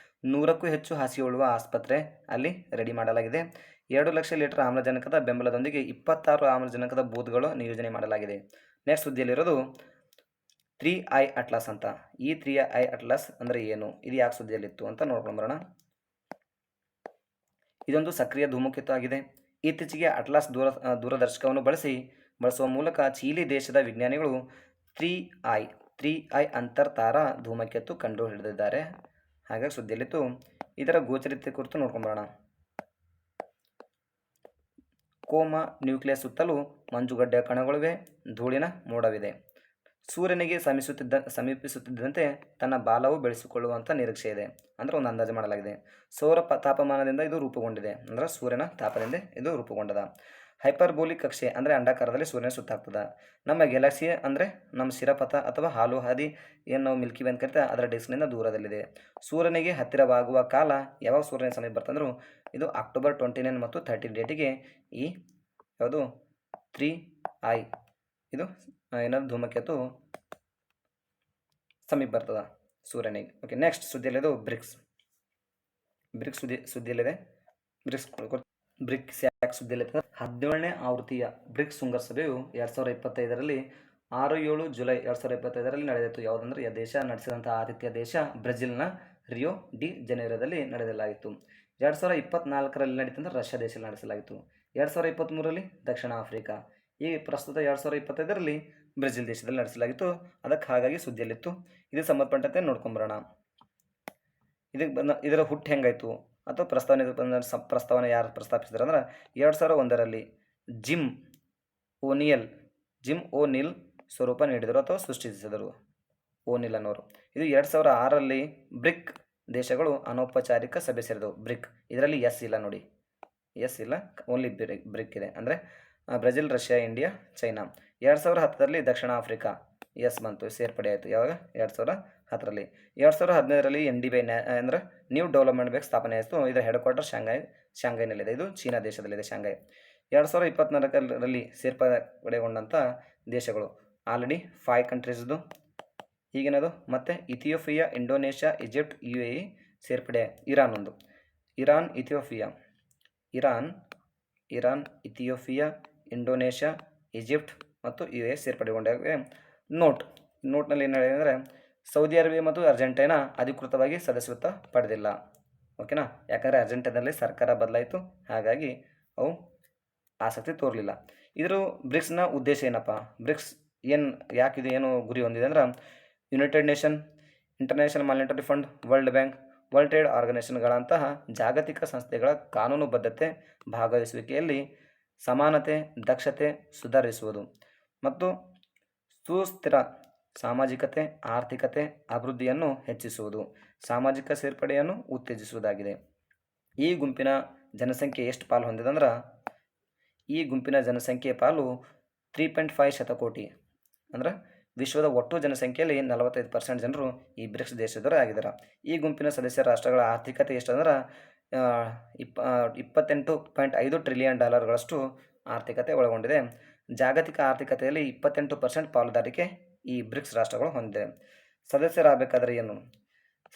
100ಕ್ಕೂ ಹೆಚ್ಚು ಹಾಸಿಗೆಯುಳ್ಳ ಆಸ್ಪತ್ರೆ ಅಲ್ಲಿ ರೆಡಿ ಮಾಡಲಾಗಿದೆ. 2 ಲಕ್ಷ ಲೀಟರ್ ಆಮ್ಲಜನಕದ ಬೆಂಬಲದೊಂದಿಗೆ 26 ಆಮ್ಲಜನಕದ ಬೂತ್ಗಳು ನಿಯೋಜನೆ ಮಾಡಲಾಗಿದೆ. ನೆಕ್ಸ್ಟ್ ಸುದ್ದಿಯಲ್ಲಿರೋದು 3I ಅಟ್ಲಾಸ್ ಅಂತ. ಈ 3I ಅಟ್ಲಾಸ್ ಅಂದರೆ ಏನು, ಇದು ಯಾಕೆ ಸುದ್ದಿಯಲ್ಲಿತ್ತು ಅಂತ ನೋಡ್ಕೊಂಬರೋಣ. ಇದೊಂದು ಸಕ್ರಿಯ ಧೂಮಕೇತು ಆಗಿದೆ. ಇತ್ತೀಚೆಗೆ ಅಟ್ಲಾಸ್ ದೂರದರ್ಶಕವನ್ನು ಬಳಸುವ ಮೂಲಕ ಚೀಲಿ ದೇಶದ ವಿಜ್ಞಾನಿಗಳು 3I ಅಂತರ್ತಾರ ಧೂಮಕೇತು ಕಂಡು ಹಿಡಿದಿದ್ದಾರೆ. ಹಾಗಾಗಿ ಸುದ್ದಿಯಲ್ಲಿತ್ತು. ಇದರ ಗೋಚರತೆ ಕುರಿತು ನೋಡ್ಕೊಂಬರೋಣ. ಕೋಮ ನ್ಯೂಕ್ಲಿಯಸ್ ಸುತ್ತಲೂ ಮಂಜುಗಡ್ಡೆಯ ಕಣಗಳಿವೆ, ಧೂಳಿನ ಮೋಡವಿದೆ. ಸೂರ್ಯನಿಗೆ ಸಮೀಪಿಸುತ್ತಿದ್ದಂತೆ ತನ್ನ ಬಾಲವು ಬೆಳೆಸಿಕೊಳ್ಳುವಂಥ ನಿರೀಕ್ಷೆ ಇದೆ, ಅಂದರೆ ಒಂದು ಅಂದಾಜು ಮಾಡಲಾಗಿದೆ. ಸೌರ ತಾಪಮಾನದಿಂದ ಇದು ರೂಪುಗೊಂಡಿದೆ, ಅಂದರೆ ಸೂರ್ಯನ ತಾಪದಿಂದ ಇದು ರೂಪುಗೊಂಡದ. ಹೈಪರ್ಬೋಲಿಕ್ ಕಕ್ಷೆ ಅಂದರೆ ಅಂಡಾಕಾರದಲ್ಲಿ ಸೂರ್ಯನ ಸುತ್ತಾಗ್ತದೆ. ನಮ್ಮ ಗ್ಯಾಲಕ್ಸಿ ಅಂದರೆ ನಮ್ಮ ಶಿರಪಥ ಅಥವಾ ಹಾಲು ಹಾದಿ ಏನು ನಾವು ಮಿಲ್ಕಿ ವೇ ಅಂತ ಕರಿತೀವಿ, ಅದರ ಡಿಸ್ಕ್ನಿಂದ ದೂರದಲ್ಲಿದೆ. ಸೂರ್ಯನಿಗೆ ಹತ್ತಿರವಾಗುವ ಕಾಲ ಯಾವಾಗ ಸೂರ್ಯನ ಸಮೀಪ ಬರ್ತಂದ್ರೂ ಇದು ಅಕ್ಟೋಬರ್ 29 ಮತ್ತು 30 ಡೇಟಿಗೆ ಈ ಯಾವುದು 3I ಇದು ಏನಾದ್ರು ಧೂಮಕೇತು ಸಮೀಪ ಬರ್ತದೆ ಸೂರ್ಯನಿಗೆ. ಓಕೆ. ನೆಕ್ಸ್ಟ್ ಸುದ್ದಿಯಲ್ಲಿದು ಬ್ರಿಕ್ಸ್ ಸುದ್ದಿಯಲ್ಲಿದೆ. ಬ್ರಿಕ್ಸ್ ಯಾಕೆ ಸುದ್ದಿಯಲ್ಲಿದೆ? 17ನೇ ಆವೃತ್ತಿಯ ಬ್ರಿಕ್ಸ್ ಶೃಂಗಸಭೆಯು 2025ರಲ್ಲಿ 6-7 ಜುಲೈ 2025ರಲ್ಲಿ ನಡೆದಿತ್ತು. ಯಾವುದಂದ್ರೆ ದೇಶ ನಡೆಸಿದಂಥ ಆತಿಥ್ಯ ದೇಶ ಬ್ರೆಜಿಲ್ನ ರಿಯೋ ಡಿ ಜನೈರೊದಲ್ಲಿ ನಡೆಸಲಾಗಿತ್ತು. 2024ರಲ್ಲಿ ನಡೀತಂದ್ರೆ ರಷ್ಯಾ ದೇಶದಲ್ಲಿ ನಡೆಸಲಾಗಿತ್ತು. 2023ರಲ್ಲಿ ದಕ್ಷಿಣ ಆಫ್ರಿಕಾ, ಈ ಪ್ರಸ್ತುತ 2025ರಲ್ಲಿ ಬ್ರೆಜಿಲ್ ದೇಶದಲ್ಲಿ ನಡೆಸಲಾಗಿತ್ತು. ಅದಕ್ಕೆ ಹಾಗಾಗಿ ಸುದ್ದಿಯಲ್ಲಿತ್ತು. ಇದಕ್ಕೆ ಸಂಬಂಧಪಟ್ಟಂತೆ ನೋಡ್ಕೊಂಬರೋಣ. ಇದರ ಹುಟ್ಟು ಹೆಂಗಾಯಿತು ಅಥವಾ ಪ್ರಸ್ತಾವನೆ ಯಾರು ಪ್ರಸ್ತಾಪಿಸಿದ್ರು ಅಂದ್ರೆ 2001ರಲ್ಲಿ ಜಿಮ್ ಓನಿಲ್ ಸ್ವರೂಪ ನೀಡಿದರು ಅಥವಾ ಸೃಷ್ಟಿಸಿದರು ಓನಿಲ್ ಅನ್ನೋರು. ಇದು 2006ರಲ್ಲಿ ಬ್ರಿಕ್ ದೇಶಗಳು ಅನೌಪಚಾರಿಕ ಸಭೆ ಸೇರಿದವು. ಬ್ರಿಕ್ ಇದರಲ್ಲಿ ಎಸ್ ಇಲ್ಲ ನೋಡಿ, ಎಸ್ ಇಲ್ಲ, ಓನ್ಲಿ ಬ್ರಿಕ್ ಇದೆ. ಅಂದರೆ ಬ್ರೆಜಿಲ್, ರಷ್ಯಾ, ಇಂಡಿಯಾ, ಚೈನಾ. 2010ರಲ್ಲಿ ದಕ್ಷಿಣ ಆಫ್ರಿಕಾ ಎಸ್ ಬಂತು, ಸೇರ್ಪಡೆ ಆಯಿತು. ಯಾವಾಗ? 2010ರಲ್ಲಿ. 2015ರಲ್ಲಿ NDBI ಅಂದರೆ ನ್ಯೂ ಡೆವಲಪ್ಮೆಂಟ್ ಬ್ಯಾಂಕ್ ಸ್ಥಾಪನೆ ಆಯಿತು. ಇದರ ಹೆಡ್ ಕ್ವಾರ್ಟರ್ ಶಾಂಘೈನಲ್ಲಿದೆ. ಇದು ಚೀನಾ ದೇಶದಲ್ಲಿದೆ ಶಾಂಘೈ. 2024ರಲ್ಲಿ ಸೇರ್ಪಡೆಗೊಂಡಂಥ ದೇಶಗಳು ಆಲ್ರೆಡಿ 5 ಕಂಟ್ರೀಸ್ದು ಈಗಿನದು. ಮತ್ತು ಇಥಿಯೋಪಿಯಾ, ಇಂಡೋನೇಷ್ಯಾ, ಈಜಿಪ್ಟ್, UAE ಸೇರ್ಪಡೆ. ಇರಾನ್ ಒಂದು, ಇರಾನ್, ಇಥಿಯೋಪಿಯಾ, ಇಂಡೋನೇಷ್ಯಾ, ಈಜಿಪ್ಟ್ ಮತ್ತು UAE ಸೇರ್ಪಡೆಗೊಂಡಾಗ ನೋಟ್ನಲ್ಲಿ ಏನು ಹೇಳಿದೆ ಅಂದರೆ ಸೌದಿ ಅರೇಬಿಯಾ ಮತ್ತು ಅರ್ಜೆಂಟೈನಾ ಅಧಿಕೃತವಾಗಿ ಸದಸ್ಯತ್ವ ಪಡೆದಿಲ್ಲ. ಓಕೆನಾ, ಯಾಕಂದರೆ ಅರ್ಜೆಂಟೈನಲ್ಲಿ ಸರ್ಕಾರ ಬದಲಾಯಿತು, ಹಾಗಾಗಿ ಅವು ಆಸಕ್ತಿ ತೋರಲಿಲ್ಲ. ಇದರ ಬ್ರಿಕ್ಸ್ನ ಉದ್ದೇಶ ಏನಪ್ಪ, ಬ್ರಿಕ್ಸ್ ಯಾಕಿದು ಏನು ಗುರಿ ಹೊಂದಿದೆ ಅಂದ್ರೆ United Nation, International Monetary Fund, World Bank, World Trade ಆರ್ಗನೈಸೇಷನ್ಗಳಂತಹ ಜಾಗತಿಕ ಸಂಸ್ಥೆಗಳ ಕಾನೂನುಬದ್ಧತೆ, ಭಾಗವಹಿಸುವಿಕೆಯಲ್ಲಿ ಸಮಾನತೆ, ದಕ್ಷತೆ ಸುಧಾರಿಸುವುದು ಮತ್ತು ಸುಸ್ಥಿರ ಸಾಮಾಜಿಕತೆ, ಆರ್ಥಿಕತೆ ಅಭಿವೃದ್ಧಿಯನ್ನು ಹೆಚ್ಚಿಸುವುದು, ಸಾಮಾಜಿಕ ಸೇರ್ಪಡೆಯನ್ನು ಉತ್ತೇಜಿಸುವುದಾಗಿದೆ. ಈ ಗುಂಪಿನ ಜನಸಂಖ್ಯೆ ಎಷ್ಟು ಪಾಲು ಹೊಂದಿದೆ ಅಂದ್ರೆ ಈ ಗುಂಪಿನ ಜನಸಂಖ್ಯೆ ಪಾಲು 3.5 ಶತಕೋಟಿ. ಅಂದ್ರೆ ವಿಶ್ವದ ಒಟ್ಟು ಜನಸಂಖ್ಯೆಯಲ್ಲಿ 45% ಜನರು ಈ ಬ್ರಿಕ್ಸ್ ದೇಶದವರು ಆಗಿದ್ದಾರೆ. ಈ ಗುಂಪಿನ ಸದಸ್ಯ ರಾಷ್ಟ್ರಗಳ ಆರ್ಥಿಕತೆ ಎಷ್ಟು ಅಂದ್ರೆ $28.5 ಟ್ರಿಲಿಯನ್ ಆರ್ಥಿಕತೆ ಒಳಗೊಂಡಿದೆ. ಜಾಗತಿಕ ಆರ್ಥಿಕತೆಯಲ್ಲಿ 28% ಪಾಲುದಾರಿಕೆ ಈ ಬ್ರಿಕ್ಸ್ ರಾಷ್ಟ್ರಗಳು ಹೊಂದಿದೆ. ಸದಸ್ಯರಾಗಬೇಕಾದ್ರೆ ಏನು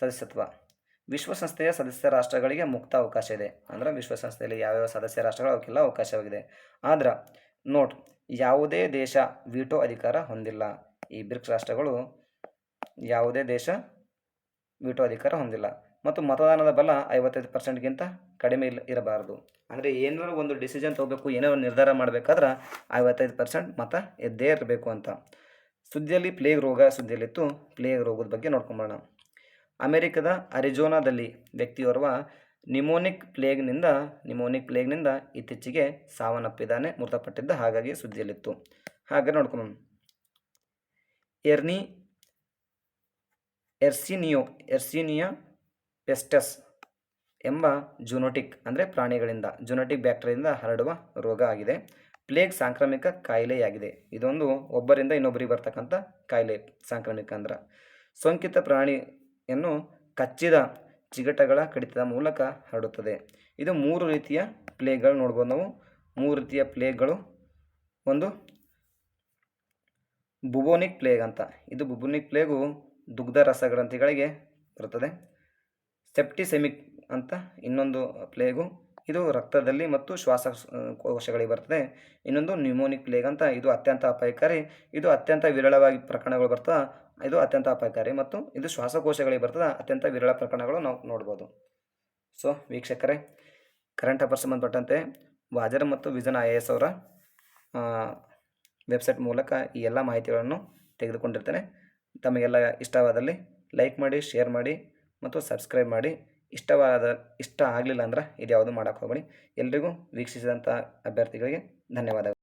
ಸದಸ್ಯತ್ವ, ವಿಶ್ವಸಂಸ್ಥೆಯ ಸದಸ್ಯ ರಾಷ್ಟ್ರಗಳಿಗೆ ಮುಕ್ತ ಅವಕಾಶ ಇದೆ. ಅಂದರೆ ವಿಶ್ವಸಂಸ್ಥೆಯಲ್ಲಿ ಯಾವ್ಯಾವ ಸದಸ್ಯ ರಾಷ್ಟ್ರಗಳು ಅವಕ್ಕೆಲ್ಲ ಅವಕಾಶವಾಗಿದೆ. ಆದ್ರೆ ಯಾವುದೇ ದೇಶ ವೀಟೋ ಅಧಿಕಾರ ಹೊಂದಿಲ್ಲ. ಈ ಬ್ರಿಕ್ಸ್ ರಾಷ್ಟ್ರಗಳು ಯಾವುದೇ ದೇಶ ವೀಟೋ ಅಧಿಕಾರ ಹೊಂದಿಲ್ಲ. ಮತ್ತು ಮತದಾನದ ಬಲ 55%ಗಿಂತ ಕಡಿಮೆ ಇರಬಾರದು. ಅಂದರೆ ಏನಾದರೂ ಒಂದು ಡಿಸಿಷನ್ ತೊಗೋಬೇಕು, ಏನೋ ಒಂದು ನಿರ್ಧಾರ ಮಾಡಬೇಕಾದ್ರೆ 55% ಮತ ಇದ್ದೇ ಇರಬೇಕು ಅಂತ. ಸುದ್ದಿಯಲ್ಲಿ ಪ್ಲೇಗ್ ರೋಗ ಸುದ್ದಿಯಲ್ಲಿತ್ತು. ಪ್ಲೇಗ್ ರೋಗದ ಬಗ್ಗೆ ನೋಡ್ಕೊಂಬೋಣ. ಅಮೆರಿಕದ ಅರಿಜೋನಾದಲ್ಲಿ ವ್ಯಕ್ತಿಯೋರ್ವ ನಿಮೋನಿಕ್ ಪ್ಲೇಗ್ನಿಂದ ಇತ್ತೀಚೆಗೆ ಸಾವನ್ನಪ್ಪಿದ್ದಾನೆ, ಮೃತಪಟ್ಟಿದ್ದ, ಹಾಗಾಗಿ ಸುದ್ದಿಯಲ್ಲಿತ್ತು. ಹಾಗೆ ನೋಡ್ಕೊಂಡು ಎರ್ಸಿನಿಯಾ ಪೆಸ್ಟಸ್ ಎಂಬ ಜೂನೋಟಿಕ್ ಅಂದರೆ ಪ್ರಾಣಿಗಳಿಂದ ಜೂನೋಟಿಕ್ ಬ್ಯಾಕ್ಟೀರಿಯಿಂದ ಹರಡುವ ರೋಗ ಆಗಿದೆ. ಪ್ಲೇಗ್ ಸಾಂಕ್ರಾಮಿಕ ಕಾಯಿಲೆಯಾಗಿದೆ. ಇದೊಂದು ಒಬ್ಬರಿಂದ ಇನ್ನೊಬ್ಬರಿಗೆ ಬರ್ತಕ್ಕಂಥ ಕಾಯಿಲೆ. ಸಾಂಕ್ರಾಮಿಕ ಅಂದ್ರೆ ಸೋಂಕಿತ ಪ್ರಾಣಿಯನ್ನು ಕಚ್ಚಿದ ಚಿಗಟಗಳ ಕಡಿತದ ಮೂಲಕ ಹರಡುತ್ತದೆ. ಇದು 3 ರೀತಿಯ ಪ್ಲೇಗ್ಗಳು ನೋಡ್ಬೋದು ನಾವು. 3 ರೀತಿಯ ಪ್ಲೇಗ್ಗಳು. ಒಂದು ಬುಬೋನಿಕ್ ಪ್ಲೇಗ್ ಅಂತ. ಇದು ಬುಬೋನಿಕ್ ಪ್ಲೇಗು ದುಗ್ಧ ರಸಗ್ರಂಥಿಗಳಿಗೆ ಬರುತ್ತದೆ. ಸೆಪ್ಟಿಸೆಮಿಕ್ ಅಂತ ಇನ್ನೊಂದು ಪ್ಲೇಗು, ಇದು ರಕ್ತದಲ್ಲಿ ಮತ್ತು ಶ್ವಾಸಕೋಶಗಳಿಗೆ ಬರ್ತದೆ. ಇನ್ನೊಂದು ನ್ಯೂಮೋನಿಕ್ ಪ್ಲೇಗ್ ಅಂತ. ಇದು ಅತ್ಯಂತ ಅಪಾಯಕಾರಿ. ಇದು ಅತ್ಯಂತ ವಿರಳವಾಗಿ ಪ್ರಕರಣಗಳು ಬರ್ತದೆ. ಇದು ಅತ್ಯಂತ ಅಪಾಯಕಾರಿ ಮತ್ತು ಇದು ಶ್ವಾಸಕೋಶಗಳಿಗೆ ಬರ್ತದೆ. ಅತ್ಯಂತ ವಿರಳ ಪ್ರಕರಣಗಳು ನಾವು ನೋಡ್ಬೋದು. ಸೊ ವೀಕ್ಷಕರೇ, ಕರೆಂಟ್ ಅಫೇರ್ಸ್ ಸಂಬಂಧಪಟ್ಟಂತೆ ವಾಜರ್ ಮತ್ತು ವಿಜನ್ IAS ಅವರ ವೆಬ್ಸೈಟ್ ಮೂಲಕ ಈ ಎಲ್ಲ ಮಾಹಿತಿಗಳನ್ನು ತೆಗೆದುಕೊಂಡಿರ್ತೇನೆ. ತಮಗೆಲ್ಲ ಇಷ್ಟವಾದಲ್ಲಿ ಲೈಕ್ ಮಾಡಿ, ಶೇರ್ ಮಾಡಿ ಮತ್ತು ಸಬ್ಸ್ಕ್ರೈಬ್ ಮಾಡಿ. ಇಷ್ಟ ಆಗಲಿಲ್ಲ ಅಂದ್ರೆ ಇದು ಯಾವುದು ಮಾಡೋಕ್ಕೆ ಹೋಗಬೇಡಿ. ಎಲ್ರಿಗೂ ವೀಕ್ಷಿಸಿದಂಥ ಅಭ್ಯರ್ಥಿಗಳಿಗೆ ಧನ್ಯವಾದಗಳು.